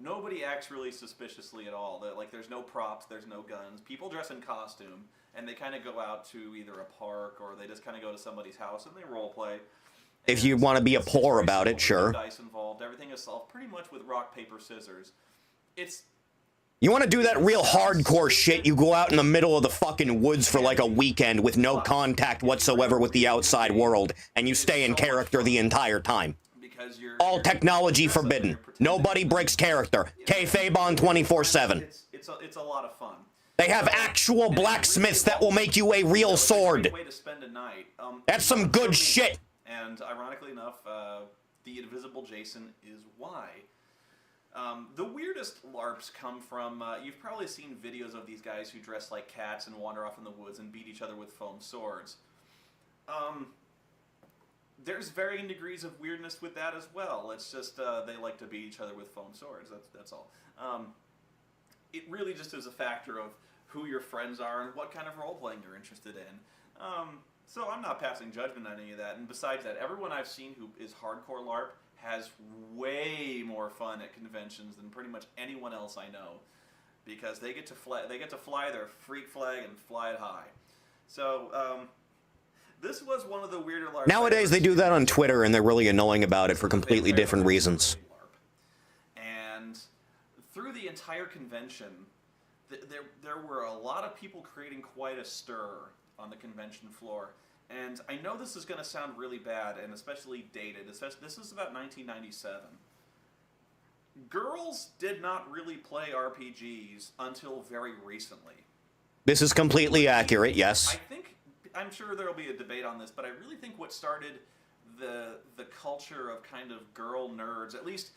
nobody acts really suspiciously at all. Like, there's no props, there's no guns. People dress in costume, and they kind of go out to either a park or they just kind of go to somebody's house and they roleplay. If you want to be a poor about it, sure. Dice involved. Everything is solved pretty much with rock, paper, scissors. You want to do that real hardcore shit, you go out in the middle of the fucking woods for like a weekend with no contact whatsoever with the outside world, and you stay in character the entire time. All technology forbidden. Nobody breaks character. Kayfabe on 24/7. It's a lot of fun. They have actual blacksmiths that will make you a real sword. Way to spend a night. That's some good shit. And ironically enough, the Invisible Jason is why. The weirdest LARPs come from, you've probably seen videos of these guys who dress like cats and wander off in the woods and beat each other with foam swords. There's varying degrees of weirdness with that as well. It's just they like to beat each other with foam swords, that's all. It really just is a factor of who your friends are and what kind of role-playing you're interested in. So I'm not passing judgment on any of that. And besides that, everyone I've seen who is hardcore LARP has way more fun at conventions than pretty much anyone else I know, because they get to fly their freak flag and fly it high. So this was one of the weirder LARPs. Nowadays they do that on Twitter and they're really annoying about it for completely different reasons. And through the entire convention, there were a lot of people creating quite a stir on the convention floor. And I know this is going to sound really bad and especially dated. This is about 1997. Girls did not really play RPGs until very recently. This is completely accurate, yes. I'm sure there will be a debate on this, but I really think what started the culture of kind of girl nerds, at least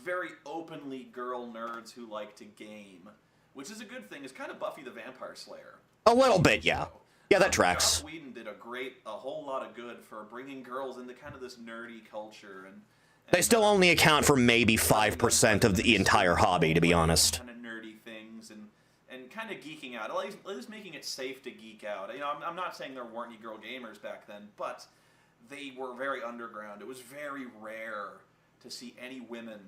very openly girl nerds who like to game, which is a good thing, is kind of Buffy the Vampire Slayer. A little bit, yeah. Yeah, that tracks. Joss Whedon did a whole lot of good for bringing girls into kind of this nerdy culture, and they still only account for maybe 5% of the entire hobby, to be honest. Kind of nerdy things and kind of geeking out, at least making it safe to geek out. You know, I'm not saying there weren't any girl gamers back then, but they were very underground. It was very rare to see any women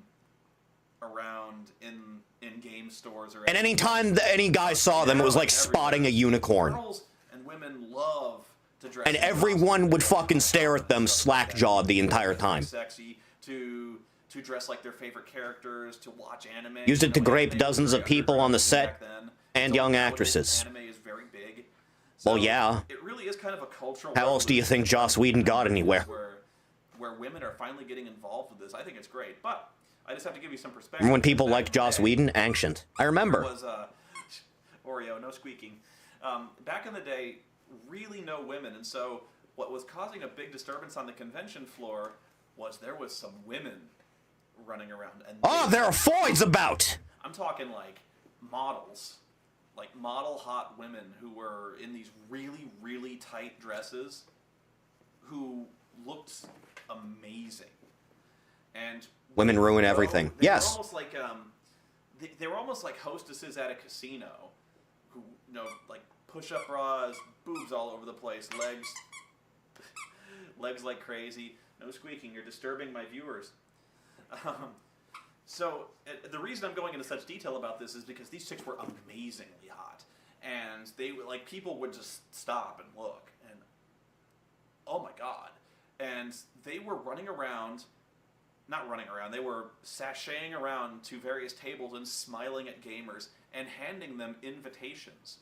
around in game stores or. And any time that any guy saw them, it was like spotting a unicorn. Girls and women love to dress. And in everyone would fucking stare at them slack-jawed the entire time. Sexy to dress like their favorite characters, to watch anime. Used it to grape anime dozens was of very people on the underground set back then. and So young nowadays, actresses. Anime is very big. Well, yeah. It really is kind of a cultural. How else do you think Joss Whedon got anywhere? Where women are finally getting involved with this. I think it's great, but I just have to give you some perspective. Remember when people liked Joss Whedon? Ancient. I remember. Was Oreo, no squeaking. Back in the day, really no women, and so what was causing a big disturbance on the convention floor was there was some women running around. And there are Foids about! I'm talking like models, like model hot women who were in these really, really tight dresses who looked amazing. And Women ruin everything. They Yes. were almost like they were almost like hostesses at a casino, who like push-up bras, boobs all over the place, legs like crazy. No squeaking. You're disturbing my viewers. So the reason I'm going into such detail about this is because these chicks were amazingly hot, and they like people would just stop and look, and oh my god, and they were running around. Not running around, they were sashaying around to various tables and smiling at gamers and handing them invitations.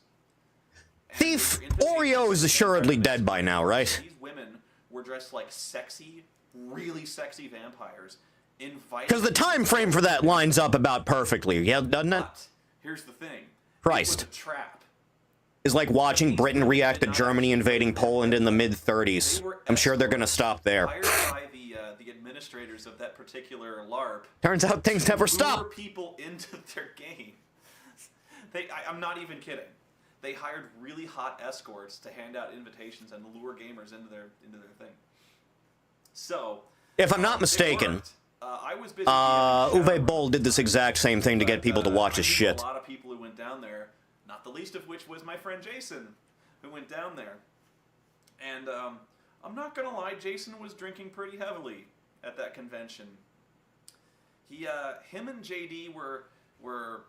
Thief Oreo is assuredly dead by now, right? These women were dressed like sexy, really sexy vampires. Because the time frame for that lines up about perfectly, yeah, doesn't it? Here's the thing. Christ. It was a trap. It's like watching Britain react to Germany invading Poland in the mid-30s. I'm sure they're gonna stop there. Hired by the administrators of that particular LARP. Turns out things never lure stop. people into their game. I'm not even kidding. They hired really hot escorts to hand out invitations and lure gamers into their thing. So, If I'm not mistaken, I was busy. Uwe Boll did this exact same thing to get people to watch his shit. A lot of people who went down there, not the least of which was my friend Jason, who went down there. And I'm not gonna lie, Jason was drinking pretty heavily at that convention. Him and JD were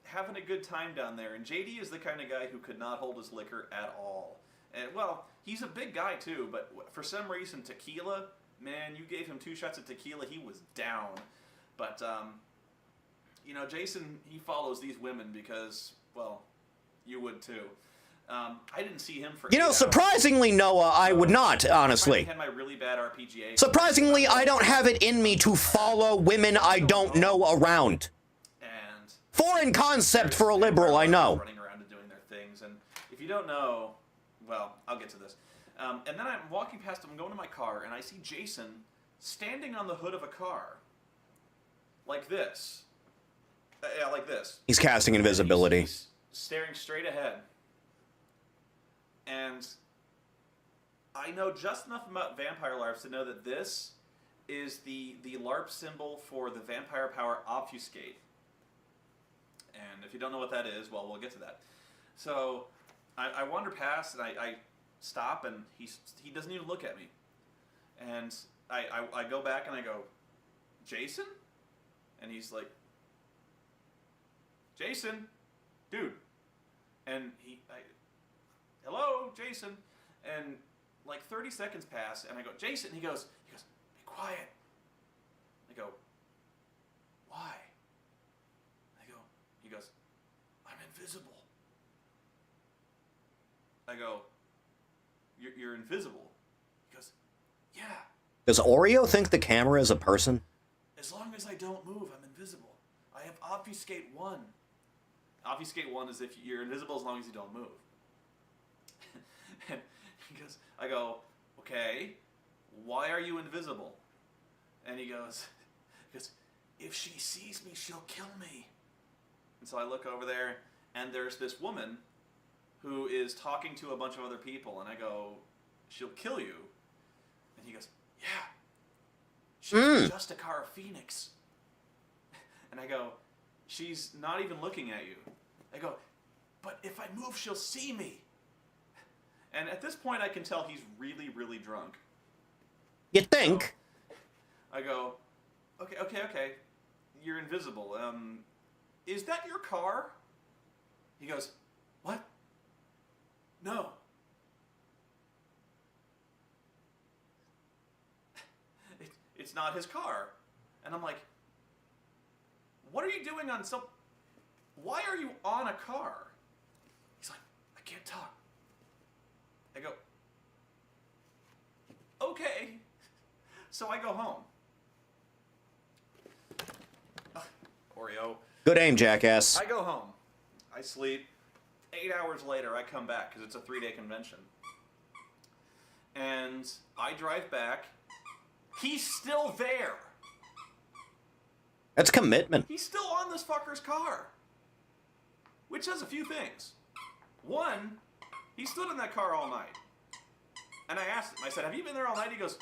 having a good time down there, and JD is the kind of guy who could not hold his liquor at all. And well, he's a big guy too, but for some reason tequila, man, you gave him 2 shots of tequila, he was down. But Jason, he follows these women because, well, you would too. I didn't see him for. Surprisingly, Noah, I would not, honestly. I had my really bad RPGA. Surprisingly, I don't have it in me to follow women I don't know around. And foreign concept for a liberal, I know. Running around and doing their things, and if you don't know, well, I'll get to this. And then I'm walking past him, I'm going to my car, and I see Jason standing on the hood of a car, like this. Yeah, like this. He's casting invisibility. He's staring straight ahead. And I know just enough about vampire LARPs to know that this is the LARP symbol for the vampire power obfuscate. And if you don't know what that is, well, we'll get to that. So I wander past and I stop, and he doesn't even look at me. And I go back and I go, Jason? And he's like, Jason? Dude. And hello, Jason. And like 30 seconds pass, and I go, Jason. He goes, be quiet. I go, why? He goes, I'm invisible. I go, you're invisible? He goes, yeah. Does Oreo think the camera is a person? As long as I don't move, I'm invisible. I have obfuscate 1. Obfuscate 1 is if you're invisible as long as you don't move. And I go, okay, why are you invisible? And he goes, if she sees me, she'll kill me. And so I look over there, and there's this woman who is talking to a bunch of other people, and I go, she'll kill you? And he goes, yeah, she's just a Cara Phoenix. And I go, she's not even looking at you. I go, but if I move, she'll see me. And at this point, I can tell he's really, really drunk. You think? So I go, okay. You're invisible. Is that your car? He goes, what? No. it's not his car. And I'm like, what are you doing on some... Why are you on a car? He's like, I can't talk. I go, okay. So I go home. Oreo. Good aim, jackass. I go home. I sleep. 8 hours later, I come back because it's a 3-day convention. And I drive back. He's still there. That's commitment. He's still on this fucker's car. Which does a few things. One, he stood in that car all night. And I asked him, I said, have you been there all night? He goes,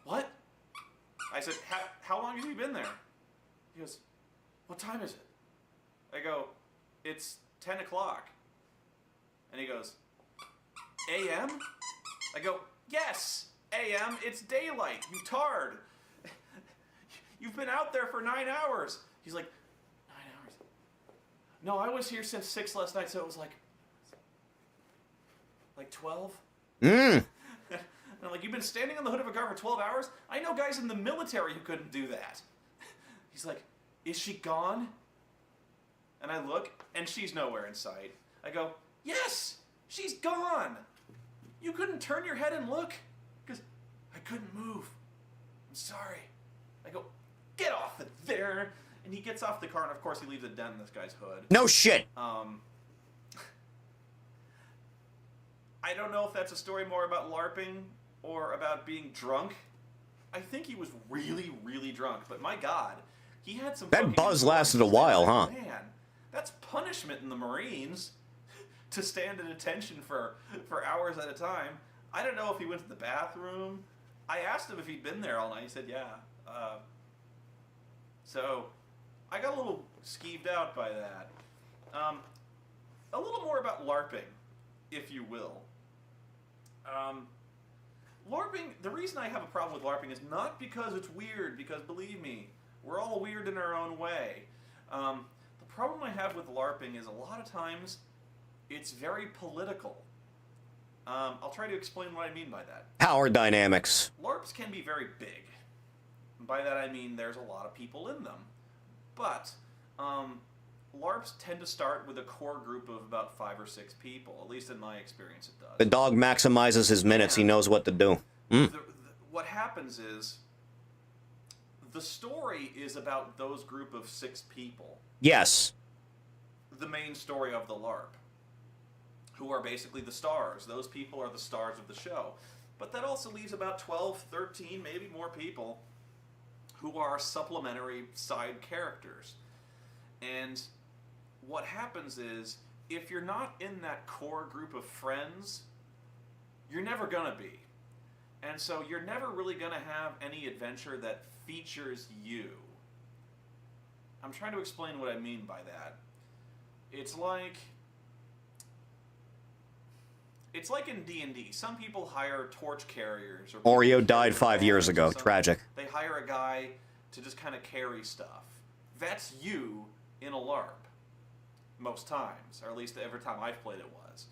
what? I said, how long have you been there? He goes, what time is it? I go, it's 10 o'clock. And he goes, a.m.? I go, yes, a.m., it's daylight, you tard. You've been out there for 9 hours. He's like, 9 hours? No, I was here since 6 last night, so it was like 12? And I'm like, you've been standing on the hood of a car for 12 hours? I know guys in the military who couldn't do that. He's like, is she gone? And I look, and she's nowhere in sight. I go, yes, she's gone. You couldn't turn your head and look? Because I couldn't move. I'm sorry. I go, get off of there. And he gets off the car, and of course he leaves a dent in this guy's hood. No shit. I don't know if that's a story more about LARPing or about being drunk. I think he was really, really drunk, but my God, he had some... That buzz lasted a while, huh? Man, that's punishment in the Marines, to stand at attention for hours at a time. I don't know if he went to the bathroom. I asked him if he'd been there all night. He said, yeah. So, I got a little skeeved out by that. A little more about LARPing, if you will. LARPing, the reason I have a problem with LARPing is not because it's weird, because believe me, we're all weird in our own way. The problem I have with LARPing is a lot of times it's very political. I'll try to explain what I mean by that. Power dynamics. LARPs can be very big. By that I mean there's a lot of people in them. But LARPs tend to start with a core group of about 5 or 6 people. At least in my experience it does. The dog maximizes his minutes. He knows what to do. What happens is the story is about those group of 6 people. Yes. The main story of the LARP, who are basically the stars. Those people are the stars of the show. But that also leaves about 12, 13, maybe more people who are supplementary side characters. And what happens is, if you're not in that core group of friends, you're never gonna be. And so you're never really gonna have any adventure that features you. I'm trying to explain what I mean by that. It's like in D&D. Some people hire torch carriers. Or Oreo died 5 years ago. Tragic. They hire a guy to just kind of carry stuff. That's you in a LARP. Most times. Or at least every time I've played it was.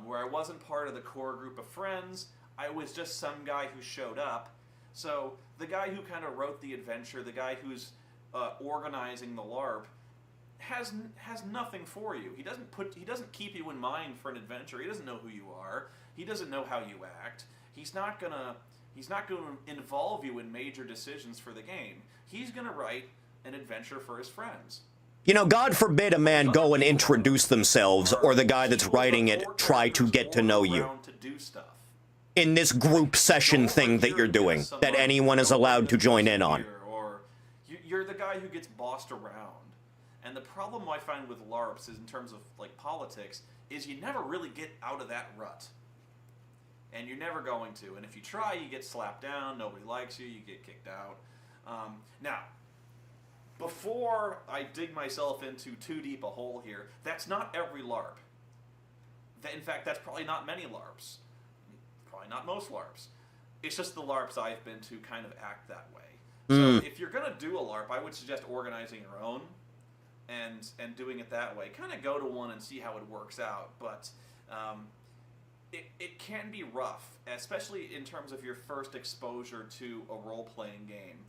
Where I wasn't part of the core group of friends. I was just some guy who showed up. So the guy who kind of wrote the adventure, the guy who's organizing the LARP, has nothing for you. He doesn't keep you in mind for an adventure. He doesn't know who you are. He doesn't know how you act. He's not gonna involve you in major decisions for the game. He's gonna write an adventure for his friends. You know, God forbid a man go and introduce themselves, or the guy that's writing it try to get to know you. In this group session thing that you're doing, that anyone is allowed to join in on. Or you're the guy who gets bossed around. And the problem I find with LARPs is, in terms of like politics, is you never really get out of that rut. And you're never going to. And if you try, you get slapped down, nobody likes you, you get kicked out. Now, before I dig myself into too deep a hole here, that's not every LARP. In fact, that's probably not many LARPs. Probably not most LARPs. It's just the LARPs I've been to kind of act that way. So if you're going to do a LARP, I would suggest organizing your own and doing it that way. Kind of go to one and see how it works out. But it can be rough, especially in terms of your first exposure to a role-playing game.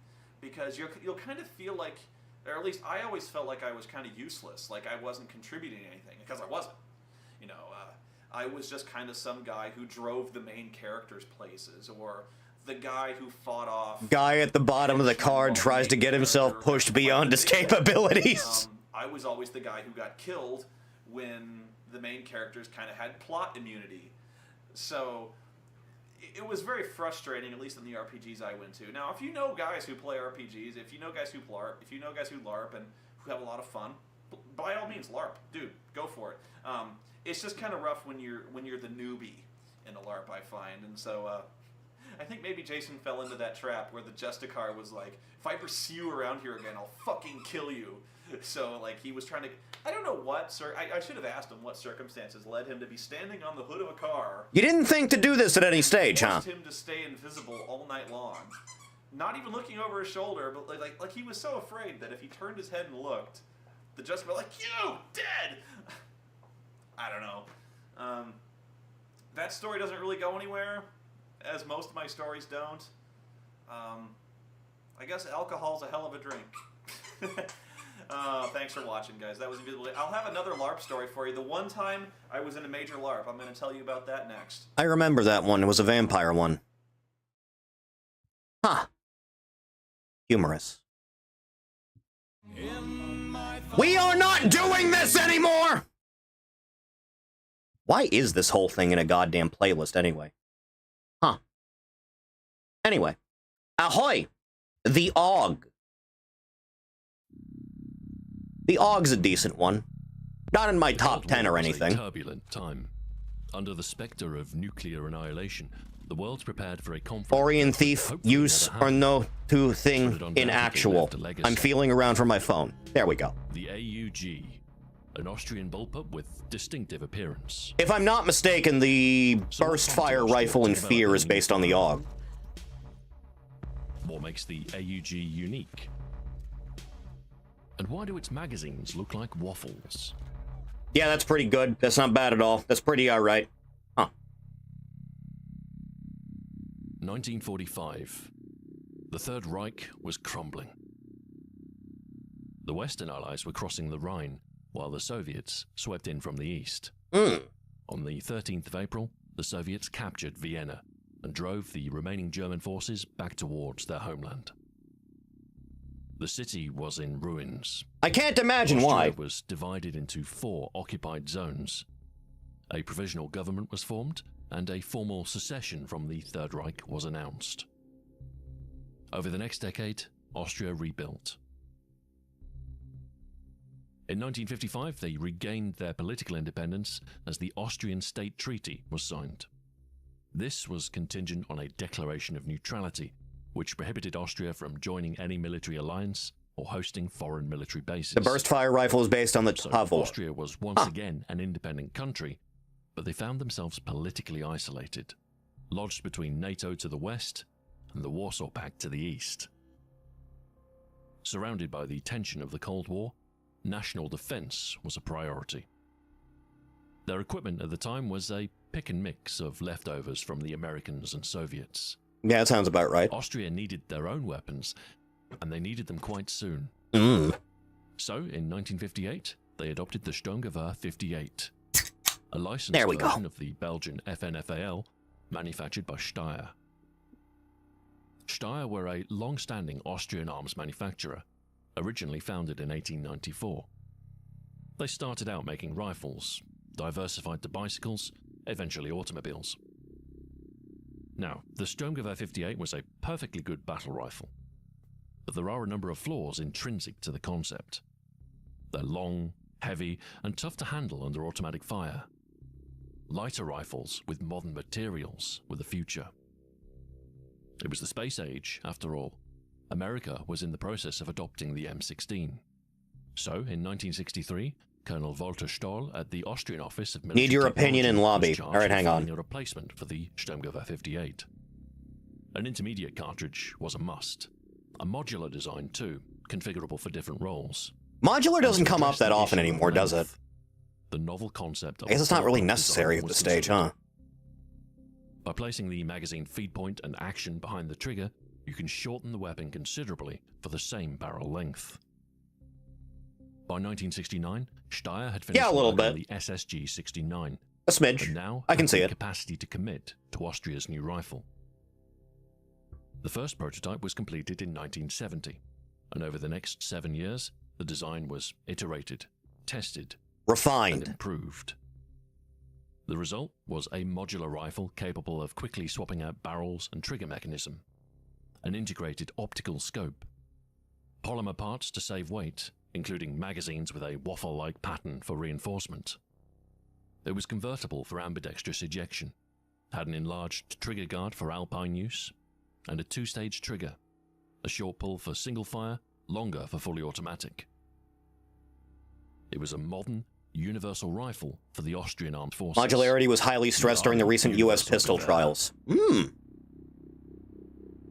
because you'll kind of feel like, or at least I always felt like I was kind of useless, like I wasn't contributing anything, because I wasn't. You know, I was just kind of some guy who drove the main characters places, or the guy who fought off... Guy at the bottom of the card tries to get himself pushed beyond his capabilities. I was always the guy who got killed when the main characters kind of had plot immunity. So it was very frustrating, at least in the RPGs I went to. Now, if you know guys who play RPGs, if you know guys who LARP, if you know guys who LARP and who have a lot of fun, by all means, LARP, dude, go for it. It's just kind of rough when you're the newbie in a LARP, I find, and so I think maybe Jason fell into that trap where the Justicar was like, if I ever see you around here again, I'll fucking kill you. So, like, he was trying to... I don't know what, sir. I should have asked him what circumstances led him to be standing on the hood of a car. You didn't think to do this at any stage, huh? Forced him to stay invisible all night long. Not even looking over his shoulder, but like he was so afraid that if he turned his head and looked, the Justicar was like, you, dead! I don't know. That story doesn't really go anywhere, as most of my stories don't. I guess alcohol's a hell of a drink. Thanks for watching, guys. That was Invisible. I'll have another LARP story for you. The one time I was in a major LARP. I'm going to tell you about that next. I remember that one. It was a vampire one. Huh. Humorous. We are not doing this anymore! Why is this whole thing in a goddamn playlist anyway? Huh. Anyway. Ahoy! The AUG. The AUG's a decent one. Not in my top 10 or anything. A turbulent time. Under the specter of nuclear annihilation, the world's prepared for a conflict. Orient Thief, use or no to thing in actual. I'm feeling around for my phone. There we go. The AUG, an Austrian bullpup with distinctive appearance. If I'm not mistaken, the burst fire rifle in Fear is based on the AUG. What makes the AUG unique? And why do its magazines look like waffles? Yeah, that's pretty good. That's not bad at all. That's pretty alright. Huh. 1945. The Third Reich was crumbling. The Western Allies were crossing the Rhine, while the Soviets swept in from the east. On the 13th of April, the Soviets captured Vienna and drove the remaining German forces back towards their homeland. The city was in ruins. I can't imagine Austria why. Was divided into 4 occupied zones. A provisional government was formed, and a formal secession from the Third Reich was announced. Over the next decade, Austria rebuilt. In 1955, they regained their political independence as the Austrian State Treaty was signed. This was contingent on a declaration of neutrality, which prohibited Austria from joining any military alliance or hosting foreign military bases. The burst fire rifle is based on the Tavor. Austria was once again an independent country, but they found themselves politically isolated, lodged between NATO to the west and the Warsaw Pact to the east. Surrounded by the tension of the Cold War, national defense was a priority. Their equipment at the time was a pick and mix of leftovers from the Americans and Soviets. Yeah, that sounds about right. Austria needed their own weapons, and they needed them quite soon. So, in 1958, they adopted the Sturmgewehr 58, a licensed version of the Belgian FNFAL, manufactured by Steyr. Steyr were a long-standing Austrian arms manufacturer, originally founded in 1894. They started out making rifles, diversified to bicycles, eventually automobiles. Now, the Sturmgewehr 58 was a perfectly good battle rifle, but there are a number of flaws intrinsic to the concept. They're long, heavy, and tough to handle under automatic fire. Lighter rifles with modern materials were the future. It was the space age, after all. America was in the process of adopting the M16. So, in 1963, Colonel Walter Stoll at the Austrian Office of Military Need your opinion in lobby. All right, hang on. A replacement for the Sturmgewehr 58. An intermediate cartridge was a must. A modular design too, configurable for different roles. Modular doesn't come up that often anymore, does it? The novel concept of I guess it's not really necessary at this stage, huh? By placing the magazine feed point and action behind the trigger, you can shorten the weapon considerably for the same barrel length. By 1969, Steyr had finished a little work on bit. the SSG-69. A smidge. And now I can has see the it. capacity to commit to Austria's new rifle. The first prototype was completed in 1970, and over the next 7 years, the design was iterated, tested, refined, and improved. The result was a modular rifle capable of quickly swapping out barrels and trigger mechanism, an integrated optical scope, polymer parts to save weight, including magazines with a waffle-like pattern for reinforcement. It was convertible for ambidextrous ejection, had an enlarged trigger guard for alpine use, and a two-stage trigger, a short pull for single fire, longer for fully automatic. It was a modern, universal rifle for the Austrian armed forces. Modularity was highly stressed during the recent U.S. pistol trials.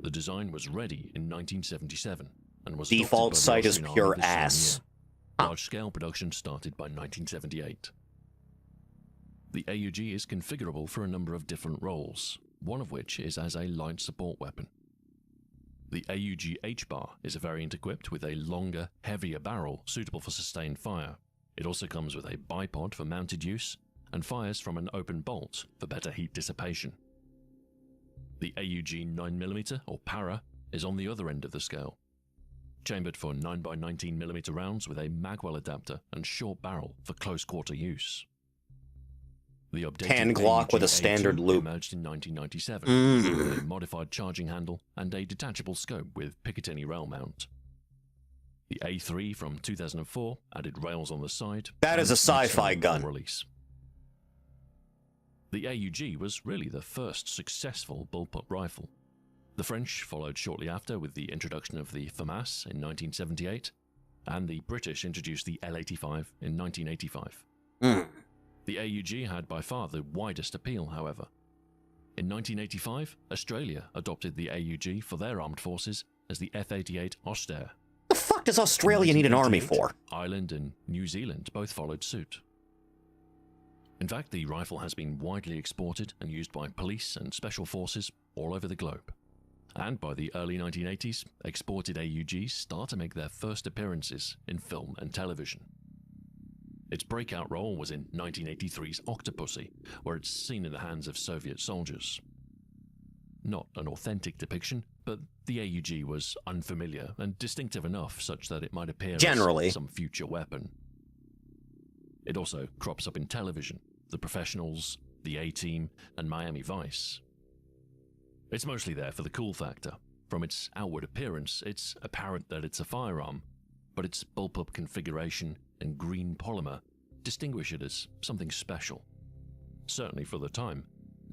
The design was ready in 1977 and was Default adopted by the site is Austrian pure Army the same ass. year. Large-scale production started by 1978. The AUG is configurable for a number of different roles, one of which is as a light support weapon. The AUG H-Bar is a variant equipped with a longer, heavier barrel suitable for sustained fire. It also comes with a bipod for mounted use and fires from an open bolt for better heat dissipation. The AUG 9mm or Para is on the other end of the scale, chambered for 9x19mm rounds with a magwell adapter and short barrel for close-quarter use. The updated Tan Glock with a AUG standard A2 loop. emerged in 1997 with a modified charging handle and a detachable scope with Picatinny rail mount. The A3 from 2004 added rails on the side. That is a sci-fi gun. Release. The AUG was really the first successful bullpup rifle. The French followed shortly after with the introduction of the FAMAS in 1978, and the British introduced the L85 in 1985. The AUG had by far the widest appeal, however. In 1985, Australia adopted the AUG for their armed forces as the F-88 Oster. The fuck does Australia need an army for? Ireland and New Zealand both followed suit. In fact, the rifle has been widely exported and used by police and special forces all over the globe. And by the early 1980s, exported AUGs start to make their first appearances in film and television. Its breakout role was in 1983's Octopussy, where it's seen in the hands of Soviet soldiers. Not an authentic depiction, but the AUG was unfamiliar and distinctive enough such that it might appear Generally. as some future weapon. It also crops up in television, The Professionals, The A-Team, and Miami Vice. It's mostly there for the cool factor. From its outward appearance, it's apparent that it's a firearm, but its bullpup configuration and green polymer distinguish it as something special. Certainly for the time,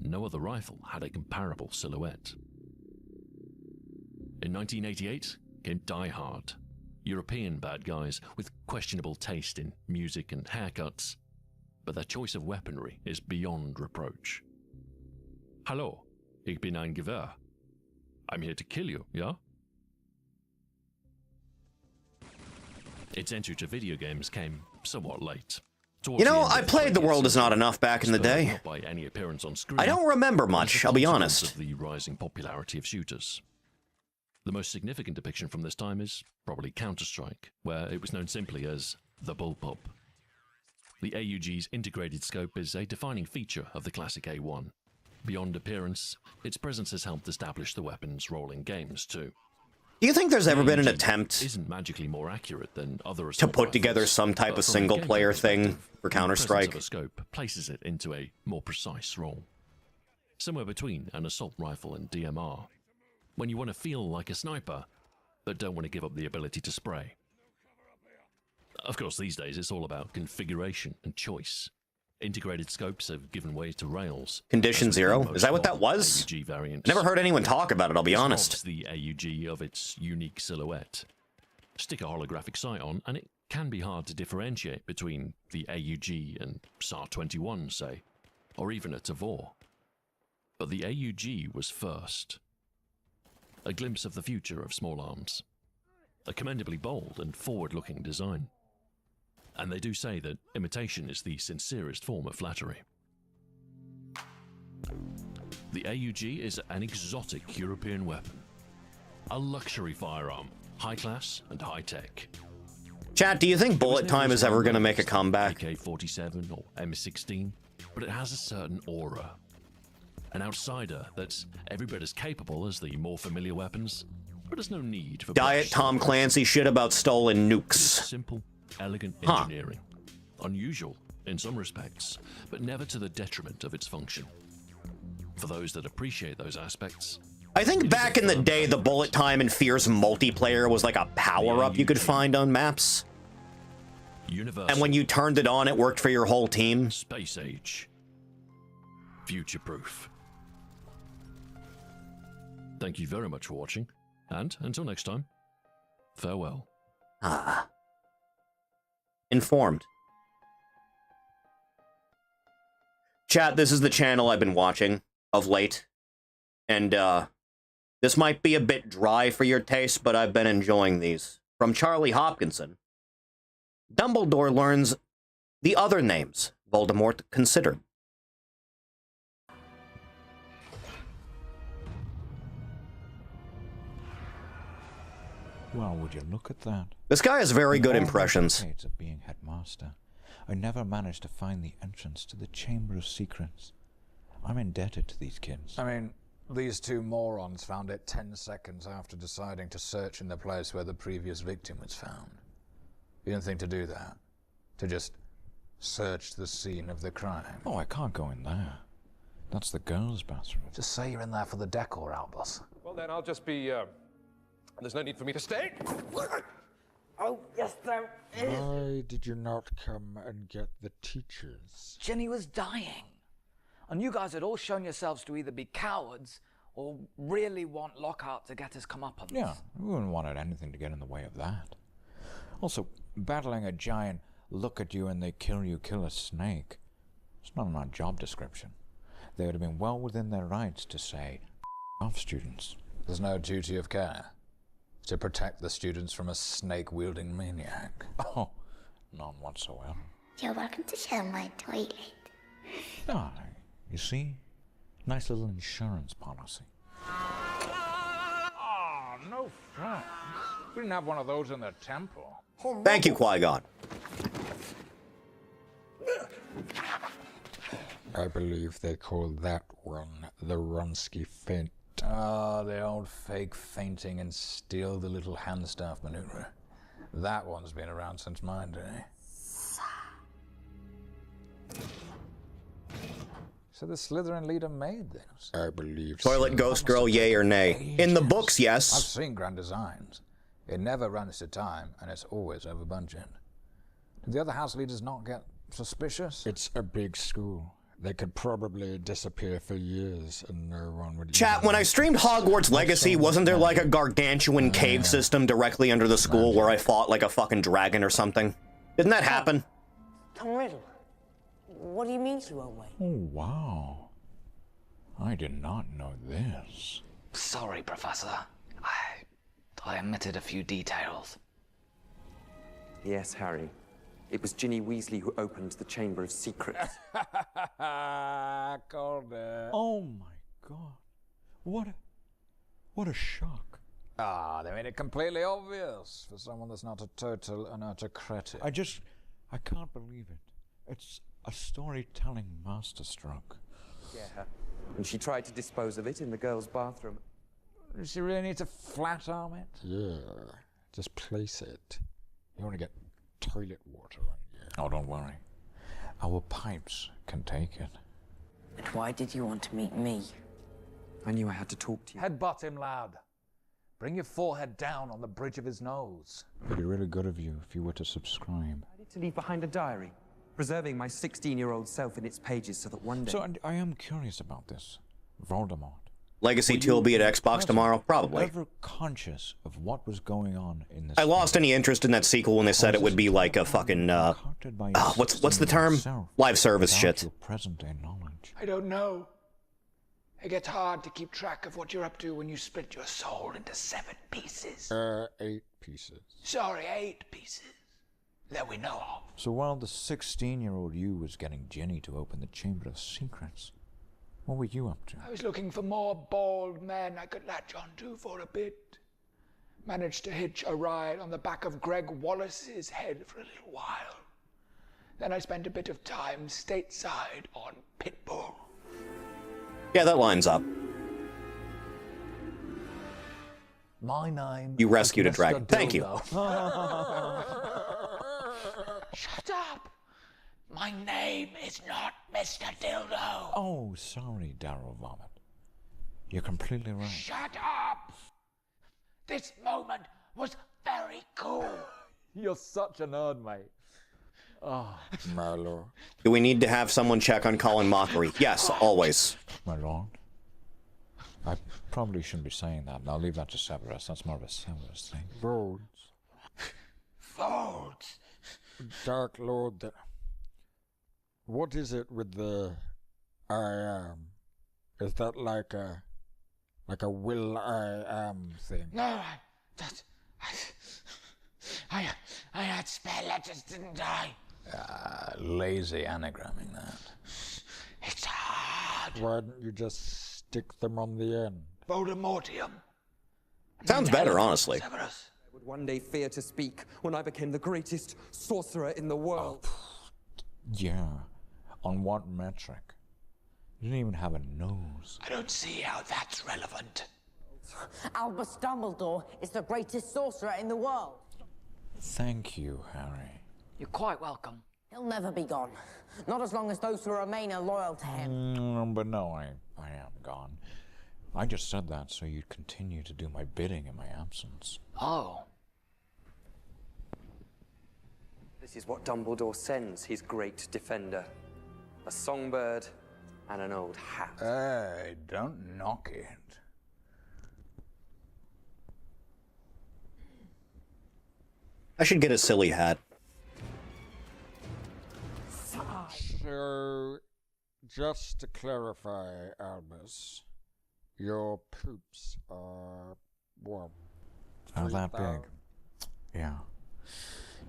no other rifle had a comparable silhouette. In 1988 came Die Hard, European bad guys with questionable taste in music and haircuts, but their choice of weaponry is beyond reproach. Hallo, ich bin ein Gewehr. I'm here to kill you, yeah? Its entry to video games came somewhat late. You know, I played The World Is Not Enough back in the day. Not by any appearance on screen. I don't remember much, as a I'll be consequence honest. of the rising popularity of shooters. The most significant depiction from this time is probably Counter-Strike, where it was known simply as the bullpup. The AUG's integrated scope is a defining feature of the classic A1. Beyond appearance, its presence has helped establish the weapon's role in games too. Do you think there's ever been an AUG attempt isn't magically more accurate than other to assault put together rifles, some type but of from a gameplay single-player thing perspective, for the Counter-Strike? presence of a scope places it into a more precise role. Somewhere between an assault rifle and DMR. When you want to feel like a sniper, but don't want to give up the ability to spray. Of course, these days it's all about configuration and choice. Integrated scopes have given way to rails. Condition as with the Zero? most Is that what that modern was? AUG variants. Never heard anyone talk about it, I'll be This honest. robs the AUG of its unique silhouette. Stick a holographic sight on, and it can be hard to differentiate between the AUG and SAR-21, say, or even a Tavor. But the AUG was first. A glimpse of the future of small arms. A commendably bold and forward-looking design. And they do say that imitation is the sincerest form of flattery. The AUG is an exotic European weapon. A luxury firearm, high class and high tech. Chat, do you think bullet time is ever going to make a comeback? AK-47 or M16, but it has a certain aura. An outsider that's every bit as capable as the more familiar weapons, but there's no need for Diet Tom Clancy shit about stolen nukes. Simple, elegant engineering. Unusual in some respects, but never to the detriment of its function. For those that appreciate those aspects, I think back in the day, the bullet time in Fear's multiplayer was like a power-up you could find on maps. Universal. And when you turned it on, it worked for your whole team. Space age. Future-proof. Thank you very much for watching, and until next time, farewell. Ah. Informed. Chat, this is the channel I've been watching of late. And, this might be a bit dry for your taste, but I've been enjoying these. From Charlie Hopkinson. Dumbledore learns the other names Voldemort considered. Well, would you look at that? This guy has very good In all impressions. my decades of being headmaster, I never managed to find the entrance to the Chamber of Secrets. I'm indebted to these kids. I mean, these two morons found it 10 seconds after deciding to search in the place where the previous victim was found. You didn't think to do that? To just search the scene of the crime? Oh, I can't go in there. That's the girls' bathroom. Just say you're in there for the decor, Albus. Well, then I'll just be, there's no need for me to stay. Oh, yes, there is. Why did you not come and get the teachers? Jenny was dying. And you guys had all shown yourselves to either be cowards or really want Lockhart to get his comeuppance. Yeah, we wouldn't wanted anything to get in the way of that. Also, battling a giant look-at-you-and-they-kill-you killer snake, it's not in our job description. They would have been well within their rights to say, off students. There's no duty of care to protect the students from a snake-wielding maniac. Oh, none whatsoever. You're welcome to share my toilet. Ah, you see? Nice little insurance policy. Oh, no thanks. We didn't have one of those in the temple. Thank you, Qui-Gon. I believe they call that one the Runsky Feint. Ah, the old fake fainting and steal the little hand staff maneuver. That one's been around since my day. So the Slytherin leader made this? I believe Toilet so. Ghost Girl, yay or nay? In the books, I've yes. seen Grand Designs. It never runs to time, and it's always over budget. Did the other house leaders not get suspicious? It's a big school. They could probably disappear for years and no one would... Chat, when I streamed Hogwarts Legacy, wasn't there like a gargantuan cave system directly under the school where I fought like a fucking dragon or something? Didn't that happen? Tom Riddle, what do you mean she won't wait? Oh, wow. I did not know this. Sorry, Professor. I omitted a few details. Yes, Harry. It was Ginny Weasley who opened the Chamber of Secrets. Called it. Oh my god. What a shock. Ah, they made it completely obvious for someone that's not a total and utter cretin. I can't believe it. It's a storytelling masterstroke. Yeah. And she tried to dispose of it in the girls' bathroom. Does she really need to flat arm it? Yeah, just place it. You want to get toilet water on you. Oh, don't worry. Our pipes can take it. But why did you want to meet me? I knew I had to talk to you. Headbutt him, lad. Bring your forehead down on the bridge of his nose. It'd be really good of you if you were to subscribe. I need to leave behind a diary, preserving my 16-year-old self in its pages so that one day... So I am curious about this. Voldemort. Legacy 2 will be at Xbox tomorrow? Probably. Ever conscious of what was going on in this... I lost any interest in that sequel when they said it would be like a fucking, what's the term? Live service shit. Present-day knowledge. I don't know. It gets hard to keep track of what you're up to when you split your soul into 7 pieces. 8 pieces. Sorry, 8 pieces. That we know of. So while the 16-year-old you was getting Ginny to open the Chamber of Secrets, what were you up to? I was looking for more bald men I could latch onto for a bit. Managed to hitch a ride on the back of Greg Wallace's head for a little while. Then I spent a bit of time stateside on Pitbull. Yeah, that lines up. My name. You rescued a is dragon. Mr. Thank you. Dildo. Shut up! My name is not Mr. Dildo. Oh, sorry, Daryl Vomit. You're completely right. Shut up! This moment was very cool. You're such a nerd, mate. Oh, my lord. Do we need to have someone check on Colin Mockery? Yes, always. My lord. I probably shouldn't be saying that. I'll leave that to Severus. That's more of a Severus thing. Folds. Folds. Dark Lord. What is it with the I am? Is that like a will I am thing? No, I had spare letters, didn't I? Lazy anagramming that. It's hard. Why didn't you just stick them on the end? Voldemortium. Sounds better, honestly. Severus. I would one day fear to speak when I became the greatest sorcerer in the world. Yeah. On what metric? You didn't even have a nose. I don't see how that's relevant. Albus Dumbledore is the greatest sorcerer in the world. Thank you, Harry. You're quite welcome. He'll never be gone. Not as long as those who remain are loyal to him. But no, I am gone. I just said that so you'd continue to do my bidding in my absence. Oh. This is what Dumbledore sends his great defender. A songbird and an old hat. Hey, don't knock it. I should get a silly hat. So, just to clarify, Albus, your poops are, well, Oh, that big. Yeah.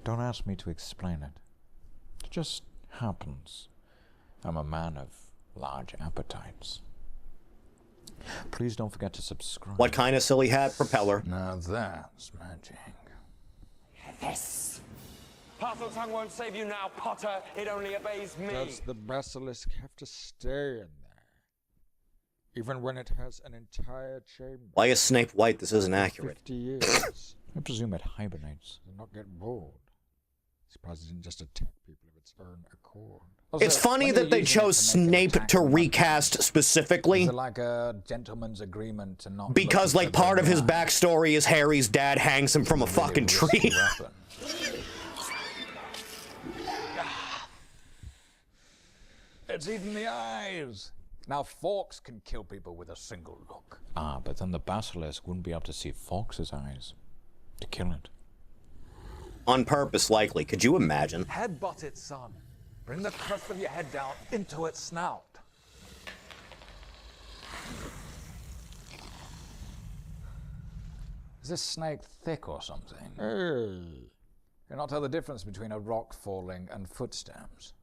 Don't ask me to explain it. It just happens. I'm a man of large appetites. Please don't forget to subscribe. What kind of silly hat? Propeller. Now that's magic. Yes. Parseltongue won't save you now, Potter. It only obeys me. Does the basilisk have to stay in there? Even when it has an entire chamber? Why is Snape white? This isn't accurate. 50 years. I presume it hibernates. To not get bored. Surprised it didn't just attack people of its own accord. It's funny that they chose Snape to recast specifically. Is it like a gentleman's agreement to not... Because, like, part of his backstory is Harry's dad hangs him from a fucking tree. It's eating the eyes. Now Fawkes can kill people with a single look. Ah, but then the basilisk wouldn't be able to see Fawkes' eyes to kill it. On purpose, likely. Could you imagine? Headbutt it, son. Bring the crest of your head down into its snout. Is this snake thick or something? Hey. Can not tell the difference between a rock falling and footsteps.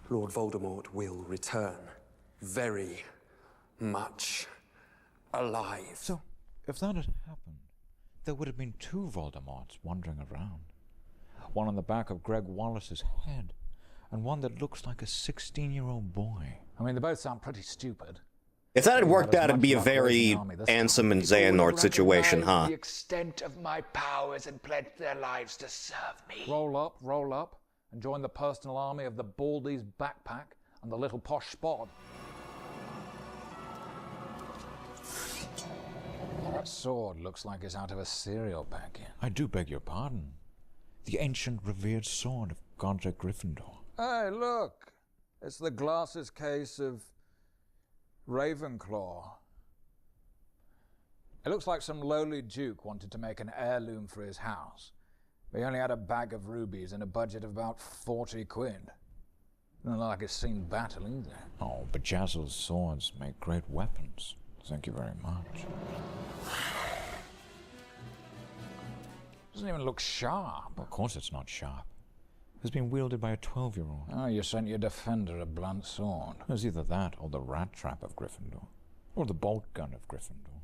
Lord Voldemort will return. Very much alive. So, if that had happened, there would have been two Voldemorts wandering around. One on the back of Greg Wallace's head, and one that looks like a 16-year-old boy. I mean, they both sound pretty stupid. If that had worked out, it'd be a very Ansem and Xehanort situation, huh? The extent of my powers and pledged their lives to serve me. Roll up, and join the personal army of the Baldy's Backpack and the Little Posh Spod. That sword looks like it's out of a cereal packet. I do beg your pardon. The ancient revered sword of Godric Gryffindor. Hey, look! It's the glasses case of Ravenclaw. It looks like some lowly duke wanted to make an heirloom for his house. But he only had a bag of rubies and a budget of about 40 quid. Doesn't look like it's seen battle either. Oh, but Jazzle's swords make great weapons. Thank you very much. Doesn't even look sharp. Of course it's not sharp. It's been wielded by a 12-year-old. Oh, you sent your defender a blunt sword. It was either that or the rat trap of Gryffindor. Or the bolt gun of Gryffindor.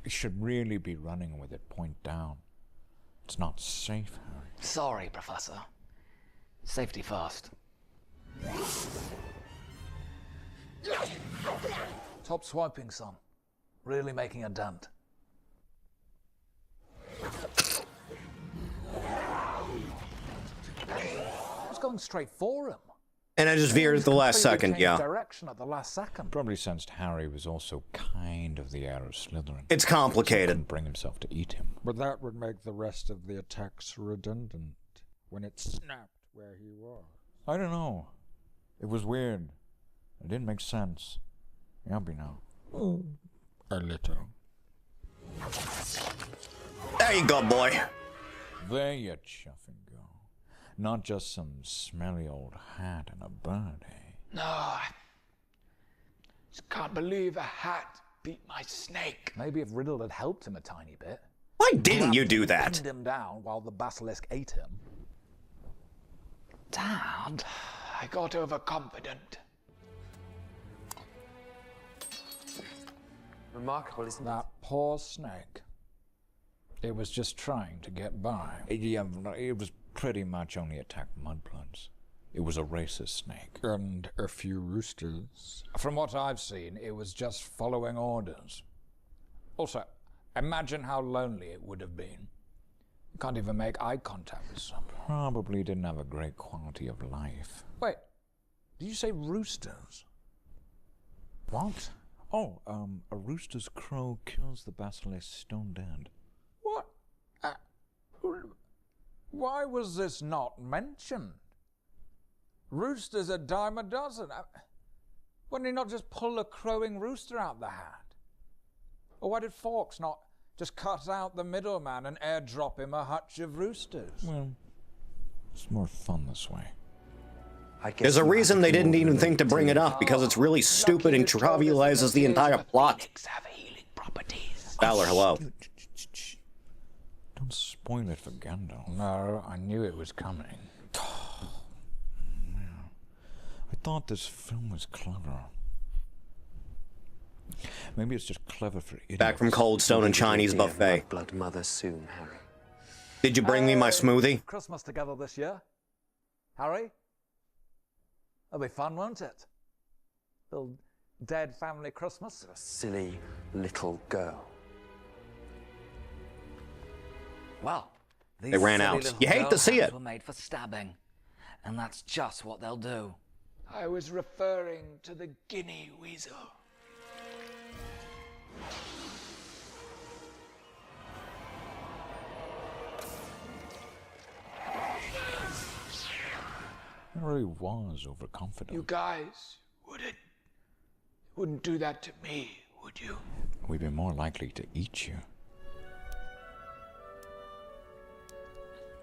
You should really be running with it point down. It's not safe, Harry. Sorry, Professor. Safety first. Top swiping, son. Really making a dent. I was going straight for him. And I just veered at the last second, yeah. Direction at the last second. Probably sensed Harry was also kind of the heir of Slytherin. It's complicated. So couldn't bring himself to eat him. But that would make the rest of the attacks redundant when it snapped where he was. I don't know. It was weird. It didn't make sense. Yuppie now. Oh, a little. There you go, boy. There you chuff and go. Not just some smelly old hat and a bird, eh? No, I just can't believe a hat beat my snake. Maybe if Riddle had helped him a tiny bit. Why didn't you do that? Pinned him down while the basilisk ate him. Dad? I got overconfident. Remarkable, isn't that poor snake. It was just trying to get by. Yeah, it was pretty much only attacked mudbloods. It was a racist snake. And a few roosters. From what I've seen, it was just following orders. Also, imagine how lonely it would have been. You can't even make eye contact with someone. Probably didn't have a great quality of life. Wait, did you say roosters? What? Oh, a rooster's crow kills the basilisk stone dead. What? Why was this not mentioned? Roosters a dime a dozen. Why didn't he not just pull a crowing rooster out the hat? Or why did Fawkes not just cut out the middleman and airdrop him a hutch of roosters? Well, it's more fun this way. There's a reason they didn't even think to bring it up, because it's really stupid and trivializes the entire plot. Valor, hello. Don't spoil it for Gandalf. No, I knew it was coming. I thought this film was clever. Maybe it's just clever for idiots. Back from Cold Stone and Chinese buffet. Blood mother soon, Harry. Did you bring me my smoothie? Christmas together this year. Harry? That'll be fun, won't it? Little dead family Christmas. A silly little girl. Well, they ran out. You hate to see it. Were made for stabbing, and that's just what they'll do. I was referring to the guinea weasel. Harry was overconfident. You guys wouldn't do that to me, would you? We'd be more likely to eat you.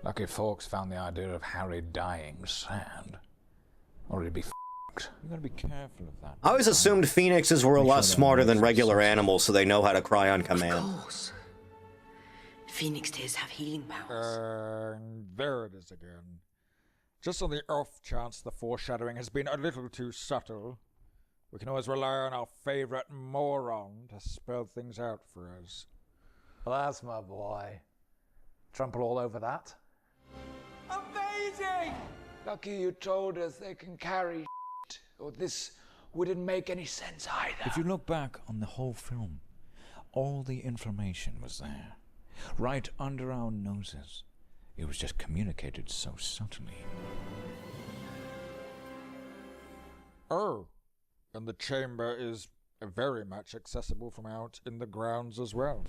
Lucky Fawkes found the idea of Harry dying sad. Or he'd be f***ed. You gotta be careful of that. I always assumed phoenixes were a lot smarter than regular animals, so they know how to cry on command. Of course. Phoenix tears have healing powers. There it is again. Just on the off chance the foreshadowing has been a little too subtle, we can always rely on our favourite moron to spell things out for us. Well, that's my boy. Trample all over that. Amazing! Lucky you told us they can carry shit, or this wouldn't make any sense either. If you look back on the whole film, all the information was there. Right under our noses. It was just communicated so subtly. Oh, and the chamber is very much accessible from out in the grounds as well.